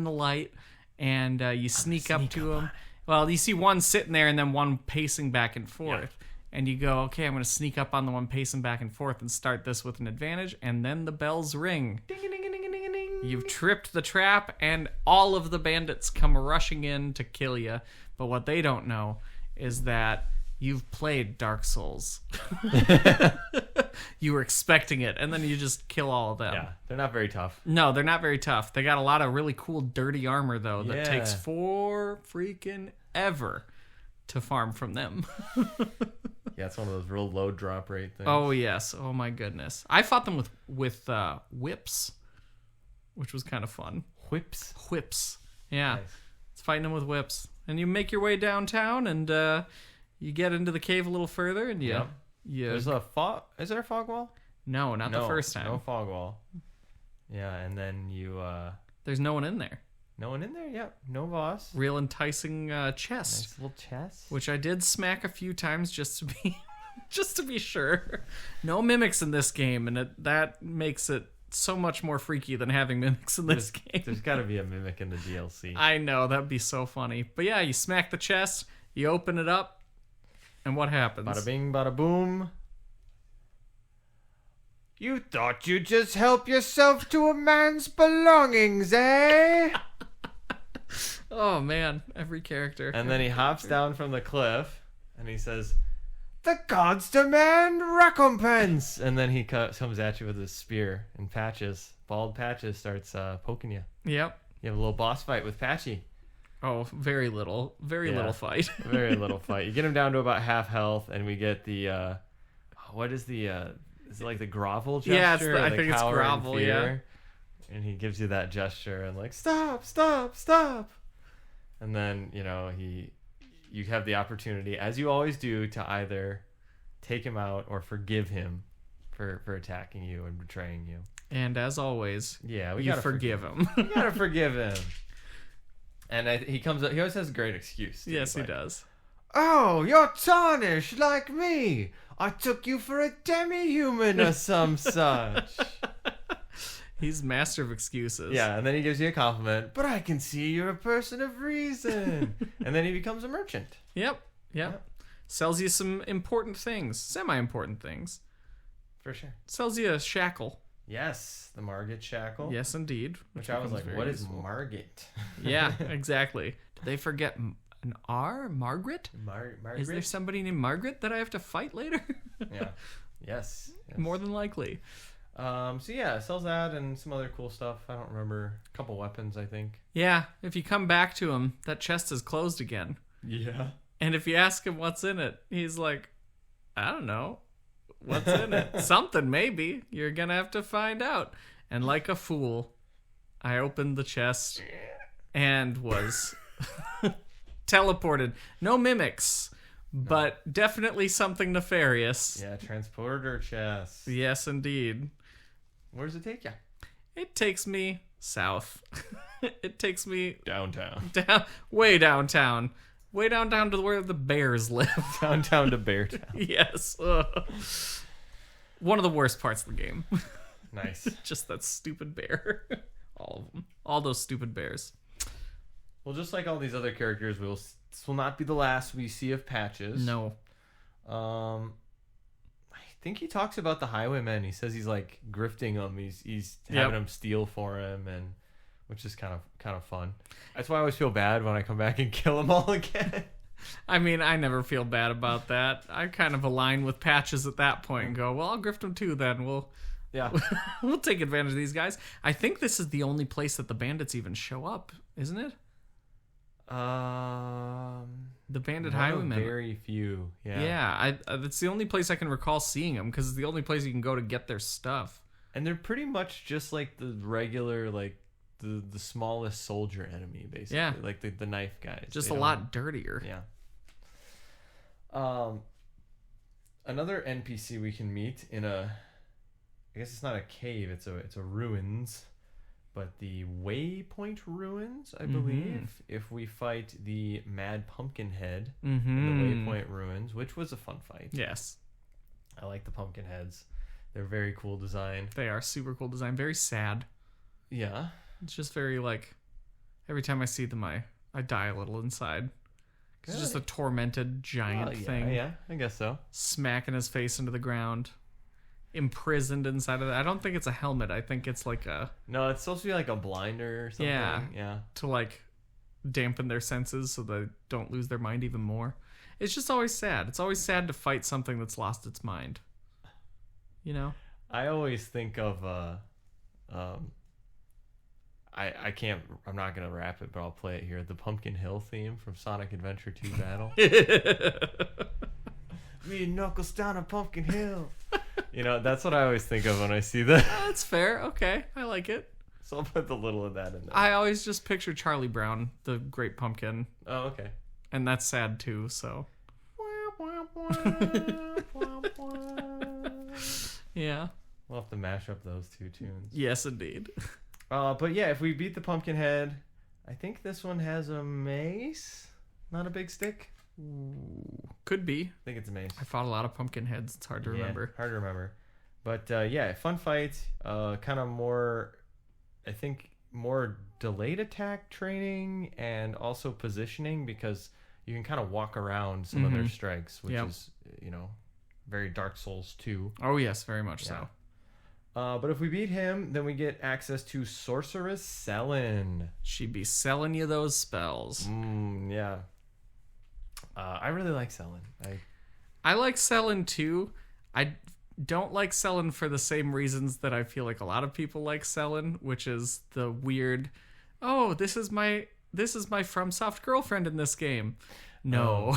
the light, and you sneak up to him. Well, you see one sitting there and then one pacing back and forth. Yeah. And you go, okay, I'm going to sneak up on the one pacing back and forth and start this with an advantage. And then the bells ring. Ding, ding, ding, ding, ding, ding. You've tripped the trap, and all of the bandits come rushing in to kill you. But what they don't know is that you've played Dark Souls. You were expecting it, and then you just kill all of them. Yeah, they're not very tough. No, they're not very tough. They got a lot of really cool dirty armor, though, that takes for freaking ever to farm from them. Yeah, it's one of those real low drop rate things. Oh, yes. Oh, my goodness. I fought them with whips, which was kind of fun. Whips? Whips. Yeah. Nice. It's fighting them with whips. And you make your way downtown, and you get into the cave a little further, and There's a fog... Is there a fog wall? No, not the first time. No fog wall. Yeah, and then you... There's no one in there. No one in there? Yep. No boss. Real enticing chest. Nice little chest. Which I did smack a few times just to be sure. No mimics in this game, and that makes it so much more freaky than having mimics in this game. There's got to be a mimic in the DLC. I know, that'd be so funny. But yeah, you smack the chest, you open it up, and what happens? Bada bing, bada boom. You thought you'd just help yourself to a man's belongings, eh? Oh, man. Every character. And then he hops down from the cliff, and he says, "The gods demand recompense!" And then he comes at you with his spear, and Bald Patches starts poking you. Yep. You have a little boss fight with Patchy. Oh, very little. Little fight. Very little fight. You get him down to about half health, and we get the... what is the... is it like the grovel gesture? Yeah, I think it's grovel, yeah. And he gives you that gesture, and like, stop, stop, stop. And then, you have the opportunity, as you always do, to either take him out or forgive him for attacking you and betraying you. And as always, you gotta forgive him. You gotta forgive him. And he comes up, he always has a great excuse. Yes, he does. "Oh, you're tarnished like me. I took you for a demi-human or some such." He's master of excuses. Yeah, and then he gives you a compliment. "But I can see you're a person of reason." And then he becomes a merchant. Yep. Sells you some important things. Semi-important things. For sure. Sells you a shackle. Yes, the Margit shackle. Yes, indeed. Which I was like, what is Margit? Yeah, exactly. Did they forget an R? Margaret? Margaret? Is there somebody named Margaret that I have to fight later? Yeah. Yes. More than likely. So yeah, it sells that and some other cool stuff. I don't remember. A couple weapons, I think. Yeah, if you come back to him, that chest is closed again. Yeah. And if you ask him what's in it, he's like, I don't know. What's in it? Something, maybe. You're gonna have to find out. And like a fool, I opened the chest and was teleported. No mimics, but definitely something nefarious. Yeah, transporter chest. Yes, indeed. Where does it take you? It takes me south. It takes me Downtown. way downtown. Way downtown to where the bears live. Downtown to Beartown. Yes. One of the worst parts of the game. Nice. Just that stupid bear. All of them. All those stupid bears. Well, just like all these other characters, this will not be the last we see of Patches. No. I think he talks about the Highwaymen. He says he's like grifting them. He's having them steal for him, and which is kind of fun. That's why I always feel bad when I come back and kill them all again. I mean, I never feel bad about that. I kind of align with Patches at that point and go, well, I'll grift them too then. We'll take advantage of these guys. I think this is the only place that the bandits even show up, isn't it? The bandit highwaymen. Very few. Yeah. Yeah, that's the only place I can recall seeing them because it's the only place you can go to get their stuff. And they're pretty much just like the regular, like the smallest soldier enemy, basically. Yeah. Like the knife guys. Just a lot dirtier. Yeah. Another NPC we can meet in I guess it's not a cave, it's a ruins, but the Waypoint ruins, I believe. If we fight the Mad Pumpkinhead in the Waypoint ruins, which was a fun fight. Yes. I like the pumpkin heads. They're very cool design. They are super cool design. Very sad. Yeah. It's just very like every time I see them I die a little inside. It's just a tormented giant thing. Yeah, I guess so. Smacking his face into the ground. Imprisoned inside of that. I don't think it's a helmet. I think it's like a... No, it's supposed to be like a blinder or something. Yeah. To like dampen their senses so they don't lose their mind even more. It's just always sad. It's always sad to fight something that's lost its mind. You know? I always think of I can't, I'm not gonna rap it, but I'll play it here. The Pumpkin Hill theme from Sonic Adventure 2 Battle. Me and Knuckles down on Pumpkin Hill. You know, that's what I always think of when I see that. That's fair. Okay, I like it. So I'll put a little of that in there. I always just picture Charlie Brown, the Great Pumpkin. Oh, okay. And that's sad too, so. Yeah. We'll have to mash up those two tunes. Yes, indeed. But yeah, if we beat the Pumpkinhead, I think this one has a mace, not a big stick. Ooh, could be. I think it's a mace. I fought a lot of pumpkin heads. It's hard to remember. Hard to remember. But yeah, fun fight. Kind of more, I think, more delayed attack training and also positioning because you can kind of walk around some of their strikes, which is, you know, very Dark Souls 2. Oh, yes, very much so. But if we beat him, then we get access to Sorceress Selin. She'd be selling you those spells. Yeah. I really like Selin. I like Selin too. I don't like Selin for the same reasons that I feel like a lot of people like Selin, which is the weird, oh, this is my FromSoft girlfriend in this game. No.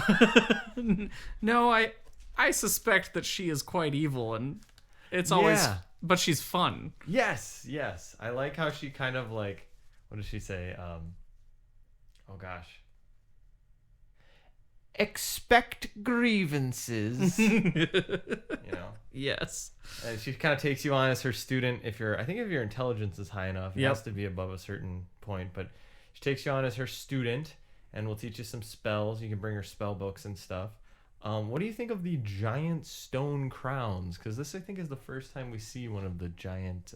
No, I suspect that she is quite evil and it's always but she's fun. Yes. I like how she kind of like, what does she say? Oh gosh. Expect grievances. You know. Yes. And she kind of takes you on as her student if your intelligence is high enough. It has to be above a certain point, but she takes you on as her student and will teach you some spells. You can bring her spell books and stuff. What do you think of the giant stone crowns? Because this, I think, is the first time we see one of the giant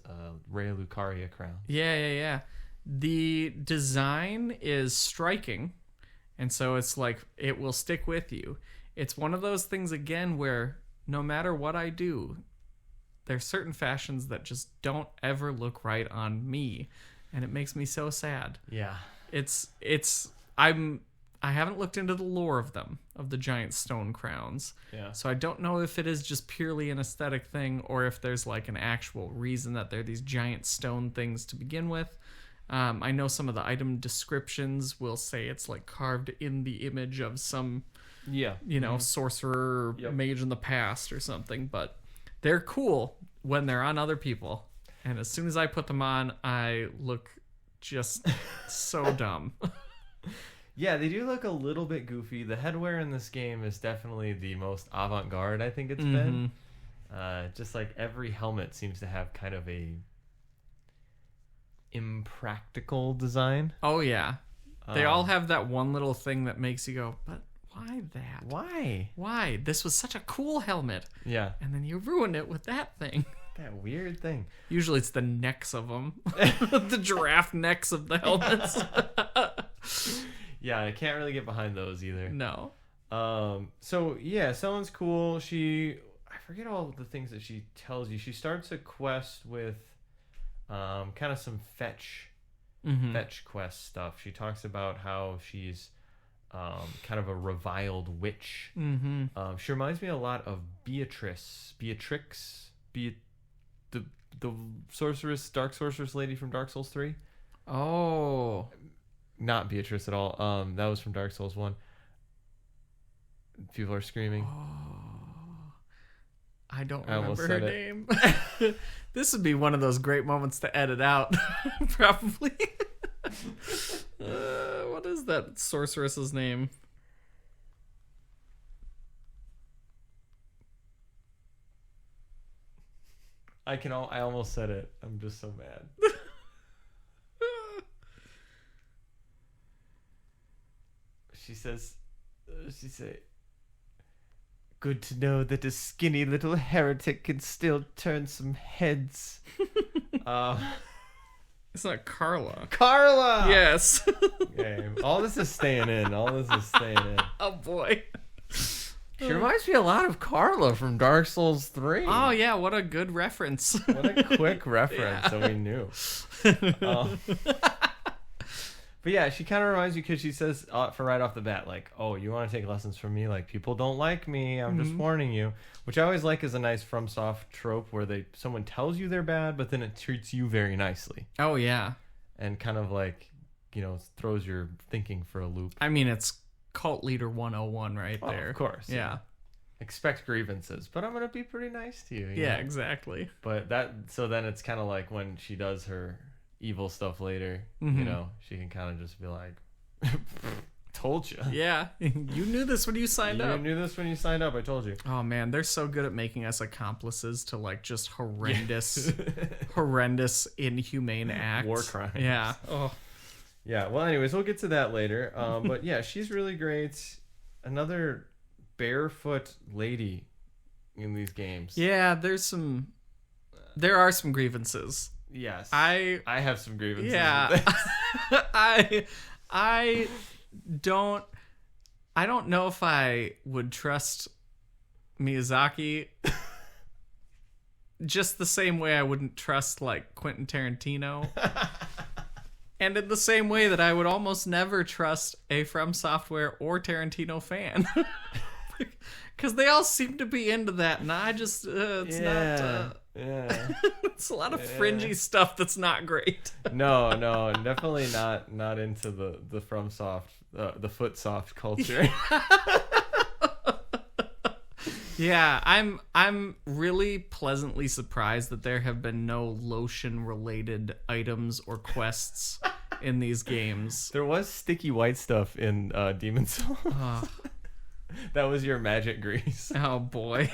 Rhea Lucaria crowns. Yeah. The design is striking, and so it's like it will stick with you. It's one of those things, again, where no matter what I do, there's certain fashions that just don't ever look right on me, and it makes me so sad. Yeah. I'm I haven't looked into the lore of them, of the giant stone crowns. Yeah. So I don't know if it is just purely an aesthetic thing or if there's like an actual reason that they're these giant stone things to begin with. I know some of the item descriptions will say it's like carved in the image of some, sorcerer or mage in the past or something, but they're cool when they're on other people. And as soon as I put them on, I look just so dumb. Yeah, they do look a little bit goofy. The headwear in this game is definitely the most avant-garde I think it's been. Just like every helmet seems to have kind of a impractical design. Oh, yeah. They all have that one little thing that makes you go, but why that? Why? This was such a cool helmet. Yeah. And then you ruined it with that thing. That weird thing. Usually it's the necks of them. The giraffe necks of the helmets. Yeah, I can't really get behind those either. No. So yeah, Sellen's cool. I forget all the things that she tells you. She starts a quest with kind of some fetch quest stuff. She talks about how she's kind of a reviled witch. She reminds me a lot of Beatrix, the sorceress, dark sorceress lady from Dark Souls 3. Oh. Not Beatrice at all. That was from Dark Souls 1. People are screaming. Oh. I don't remember her name. This would be one of those great moments to edit out. Probably. What is that sorceress's name? I almost said it. I'm just so mad. She say, good to know that a skinny little heretic can still turn some heads. It's not Carla. Carla! Yes. Okay. All this is staying in. Oh, boy. She reminds me a lot of Carla from Dark Souls 3. Oh, yeah. What a good reference. What a quick reference that we knew. But yeah, she kind of reminds you because she says for right off the bat, like, oh, you want to take lessons from me? Like, people don't like me. I'm just warning you. Which I always like is a nice FromSoft trope where someone tells you they're bad, but then it treats you very nicely. Oh, yeah. And kind of like, throws your thinking for a loop. I mean, it's Cult Leader 101 right there. Of course. Yeah. Expect grievances, but I'm going to be pretty nice to you. Yeah, exactly. But so then it's kind of like when she does her evil stuff later, she can kind of just be like, told you. Yeah, you knew this when you signed up. You knew this when you signed up, I told you. Oh man, they're so good at making us accomplices to like just horrendous inhumane acts. War crimes. Yeah. Oh. Yeah, well anyways, we'll get to that later. But yeah, she's really great. Another barefoot lady in these games. Yeah, there are some grievances. Yes. I have some grievances. Yeah. I don't know if I would trust Miyazaki just the same way I wouldn't trust like Quentin Tarantino. And in the same way that I would almost never trust a From Software or Tarantino fan. Because they all seem to be into that, and I just, it's not... Yeah. It's a lot of fringy stuff that's not great. No, definitely not into the FromSoft, the FootSoft culture. Yeah, I'm really pleasantly surprised that there have been no lotion-related items or quests in these games. There was sticky white stuff in Demon's Souls. That was your magic grease. Oh boy.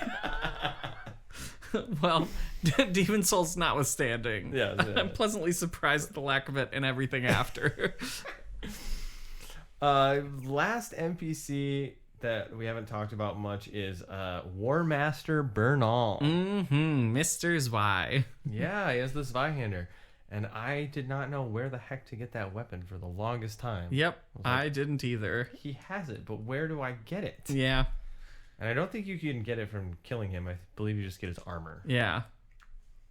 Well, Demon's Souls notwithstanding, yeah. I'm pleasantly surprised at the lack of it and everything after. Last NPC that we haven't talked about much is War Master Bernal. Mr. Zwei. Yeah, he has the Zweihander. And I did not know where the heck to get that weapon for the longest time. Yep, I didn't either. He has it, but where do I get it? Yeah. And I don't think you can get it from killing him. I believe you just get his armor. Yeah.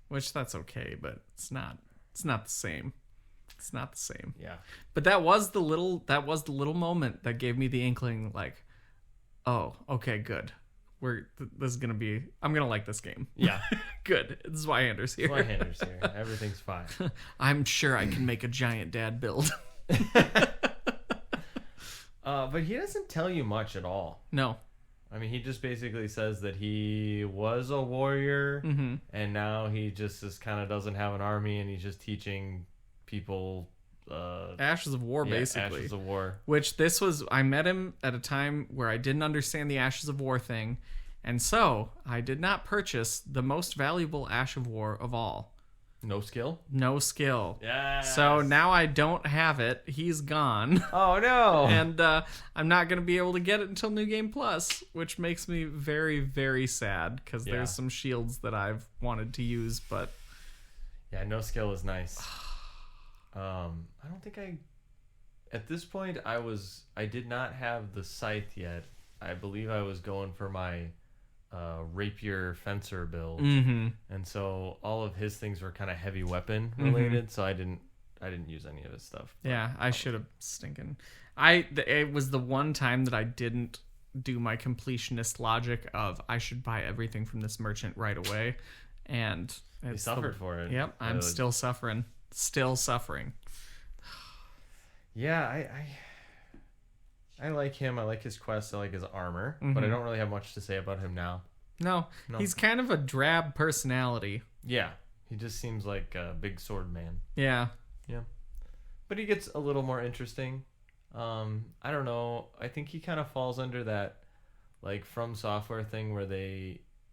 Which that's okay, but it's not the same. It's not the same. Yeah. But that was the little moment that gave me the inkling, like, oh, okay, good. This is gonna be. I'm gonna like this game. Yeah. Good. This is why Anders here. Zweihander's here. Everything's fine. I'm sure I can make a giant dad build. But he doesn't tell you much at all. No. I mean, he just basically says that he was a warrior, Mm-hmm. and now he just kind of doesn't have an army, and he's just teaching people. Ashes of War, basically. Ashes of War. Which I met him at a time where I didn't understand the Ashes of War thing, and so I did not purchase the most valuable Ash of War of all. No skill? No skill. Yes. So now I don't have it. He's gone. Oh, no. And I'm not going to be able to get it until New Game Plus, which makes me very, very sad because there's some shields that I've wanted to use, but... Yeah, no skill is nice. I don't think at this point I did not have the scythe yet. I believe I was going for my rapier fencer build. Mm-hmm. And so all of his things were kind of heavy weapon related, so I didn't use any of his stuff. Yeah, I should have stinking. It was the one time that I didn't do my completionist logic of I should buy everything from this merchant right away, and You suffered for it. Yep, I'm still suffering. Still suffering. Yeah, I like him. I like his quest. I like his armor, but I don't really have much to say about him now. No, he's kind of a drab personality. Yeah, he just seems like a big sword man. Yeah. Yeah. But he gets a little more interesting. I don't know. I think he kind of falls under that, like, From Software thing where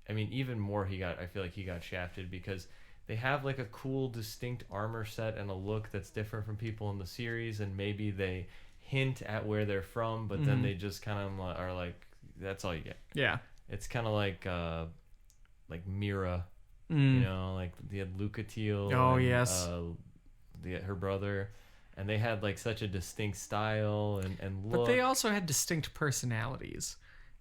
even more I feel like he got shafted because they have, like, a cool, distinct armor set and a look that's different from people in the series, and maybe they hint at where they're from, but then they just kind of are like, that's all you get. Yeah. It's kind of like Mira, you know, like they had Lucatiel. Oh, and, yes. Her brother, and they had like such a distinct style and look. But they also had distinct personalities.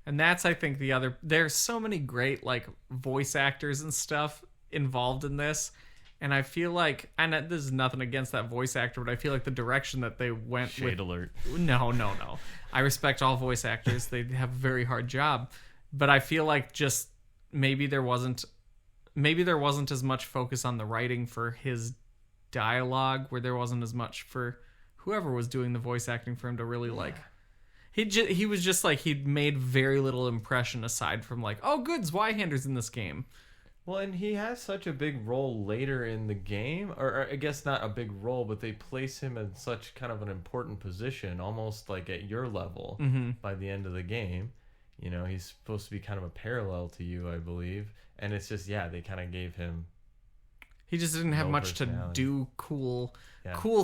And that's, I think, there's so many great, like, voice actors and stuff involved in this. And I feel like, and this is nothing against that voice actor, but I feel like the direction that they went Shade alert. No. I respect all voice actors. They have a very hard job. But I feel like just maybe there wasn't as much focus on the writing for his dialogue, where there wasn't as much for whoever was doing the voice acting for him to really like. He was just like, he'd made very little impression aside from like, oh, good, Zweihander's in this game. Well, and he has such a big role later in the game, or I guess not a big role, but they place him in such kind of an important position, almost like at your level by the end of the game. You know, he's supposed to be kind of a parallel to you, I believe. And it's just, they kind of gave him... He just didn't have much to do cool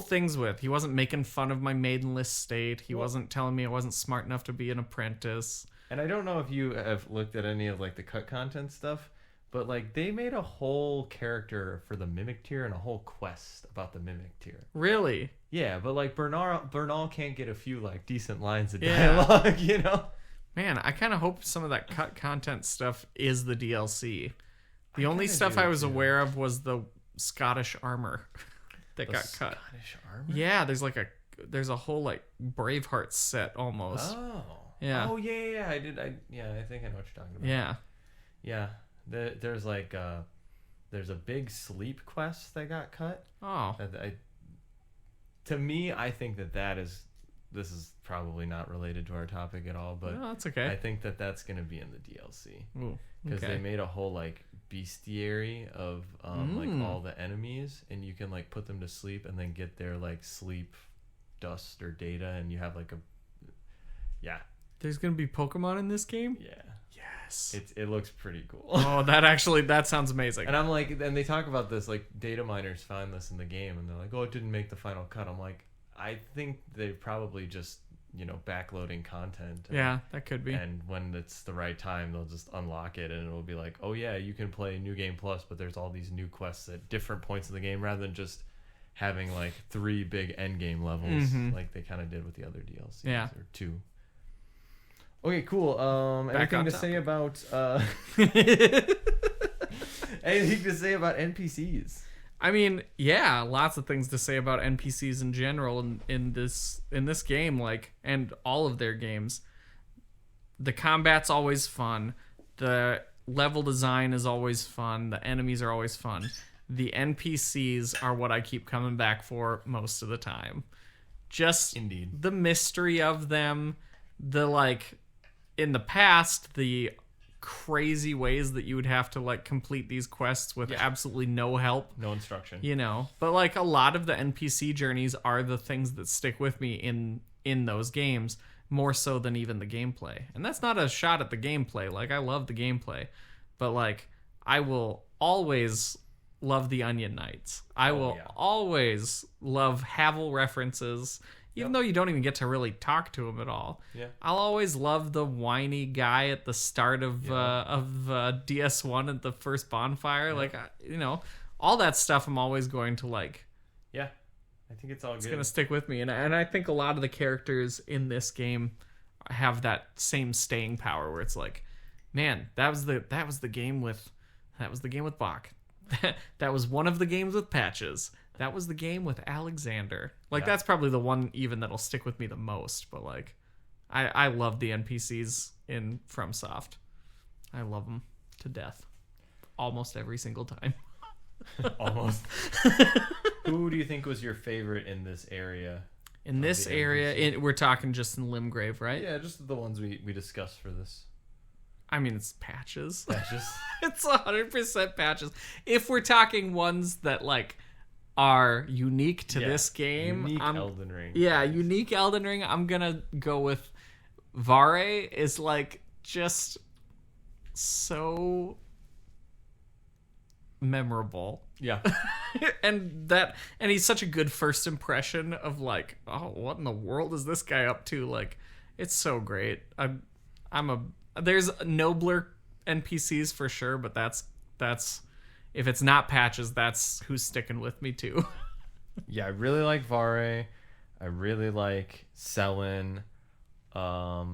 things with. He wasn't making fun of my Maidenless state. He wasn't telling me I wasn't smart enough to be an apprentice. And I don't know if you have looked at any of like the cut content stuff, but like they made a whole character for the Mimic tier and a whole quest about the Mimic tier. Really? Yeah, but like Bernal can't get a few like decent lines of dialogue, you know? Man, I kind of hope some of that cut content stuff is the DLC. The only stuff I was aware of was the Scottish armor that got cut. Scottish armor? Yeah, there's a whole like Braveheart set almost. Oh. Yeah. Oh yeah. I think I know what you're talking about. Yeah. Yeah. There's like there's a big sleep quest that got cut. Oh. To me, I think this is probably not related to our topic at all, but no, that's okay. I think that's going to be in the DLC. Ooh, because they made a whole like bestiary of like all the enemies, and you can like put them to sleep and then get their like sleep dust or data, and you have like There's gonna be Pokemon in this game? Yeah. Yes. It looks pretty cool. Oh, that sounds amazing. And I'm like, and they talk about this, like data miners find this in the game and they're like, oh, it didn't make the final cut. I'm like, I think they probably just, backloading content. Yeah, that could be. And when it's the right time, they'll just unlock it and it'll be like, oh yeah, you can play New Game Plus, but there's all these new quests at different points of the game rather than just having like 3 big end game levels like they kind of did with the other DLCs. Yeah. Or 2. Okay, cool. Anything to say about anything to say about NPCs? I mean, yeah, lots of things to say about NPCs in general in this game, like, and all of their games. The combat's always fun. The level design is always fun. The enemies are always fun. The NPCs are what I keep coming back for most of the time. Just Indeed. The mystery of them, the, like, in the past, the crazy ways that you would have to, like, complete these quests with absolutely no help. No instruction. You know, but, like, a lot of the NPC journeys are the things that stick with me in those games, more so than even the gameplay. And that's not a shot at the gameplay. Like, I love the gameplay, but, like, I will always love the Onion Knights. I will always love Havel references, even though you don't even get to really talk to him at all. Yeah. I'll always love the whiny guy at the start of DS1 at the first bonfire. Yeah. Like, you know, all that stuff I'm always going to like. Yeah, I think it's all good. It's going to stick with me. And I think a lot of the characters in this game have that same staying power where it's like, man, that was the game with Bach. That was one of the games with Patches. That was the game with Alexander. Like, that's probably the one even that'll stick with me the most. But, like, I love the NPCs in FromSoft. I love them to death. Almost every single time. Almost. Who do you think was your favorite in this area? In this area, we're talking just in Limgrave, right? Yeah, just the ones we discussed for this. I mean, it's Patches. Patches? It's 100% Patches. If we're talking ones that, like, are unique to this game. Unique Elden Ring. Yeah, unique Elden Ring. I'm going to go with Vare is, like, just so memorable. Yeah. and he's such a good first impression of, like, oh, what in the world is this guy up to? Like, it's so great. There's nobler NPCs for sure, but that's if it's not Patches, that's who's sticking with me too. Yeah, I really like Vare. I really like Selin. I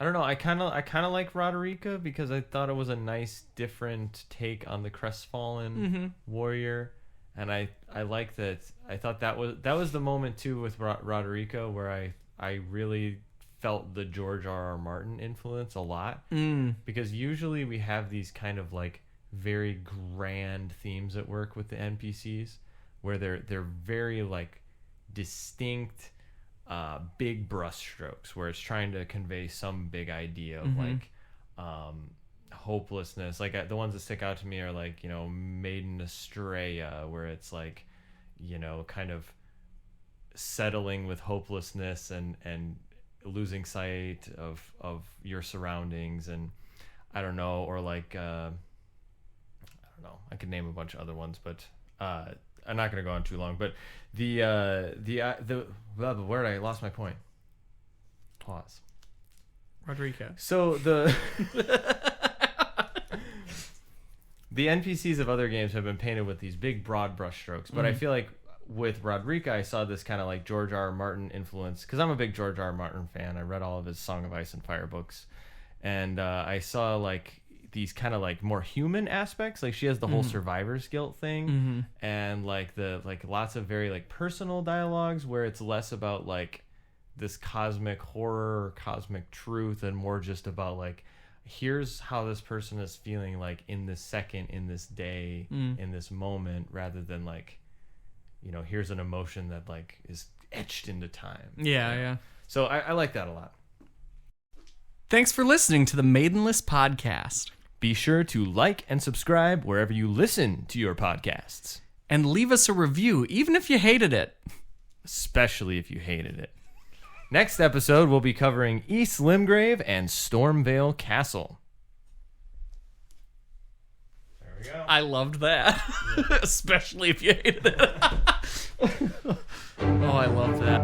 don't know. I kind of like Roderica because I thought it was a nice, different take on the crestfallen warrior, and I like that. I thought that was the moment too with Roderica where I really felt the George R.R. Martin influence a lot, because usually we have these kind of like very grand themes at work with the NPCs where they're very like distinct big brushstrokes where it's trying to convey some big idea of like hopelessness. Like the ones that stick out to me are like, you know, Maiden Estrella, where it's like, you know, kind of settling with hopelessness and losing sight of your surroundings, and I don't know, or like I don't know, I could name a bunch of other ones, but I'm not gonna go on too long. But the where did I lost my point? Pause. Roderica. So the the NPCs of other games have been painted with these big broad brushstrokes, but I feel like with Roderica, I saw this kind of like George R.R. Martin influence, because I'm a big George R.R. Martin fan. I read all of his Song of Ice and Fire books, and I saw like these kind of like more human aspects. Like she has the whole survivor's guilt thing, and like the like lots of very like personal dialogues where it's less about like this cosmic horror or cosmic truth and more just about like, here's how this person is feeling like in this second, in this day, in this moment, rather than like, you know, here's an emotion that like is etched into time. Yeah, yeah. So I like that a lot. Thanks for listening to the Maidenless podcast. Be sure to like and subscribe wherever you listen to your podcasts. And leave us a review, even if you hated it. Especially if you hated it. Next episode, we'll be covering East Limgrave and Stormvale Castle. There we go. I loved that. Yeah. Especially if you hated it. Oh, I love that.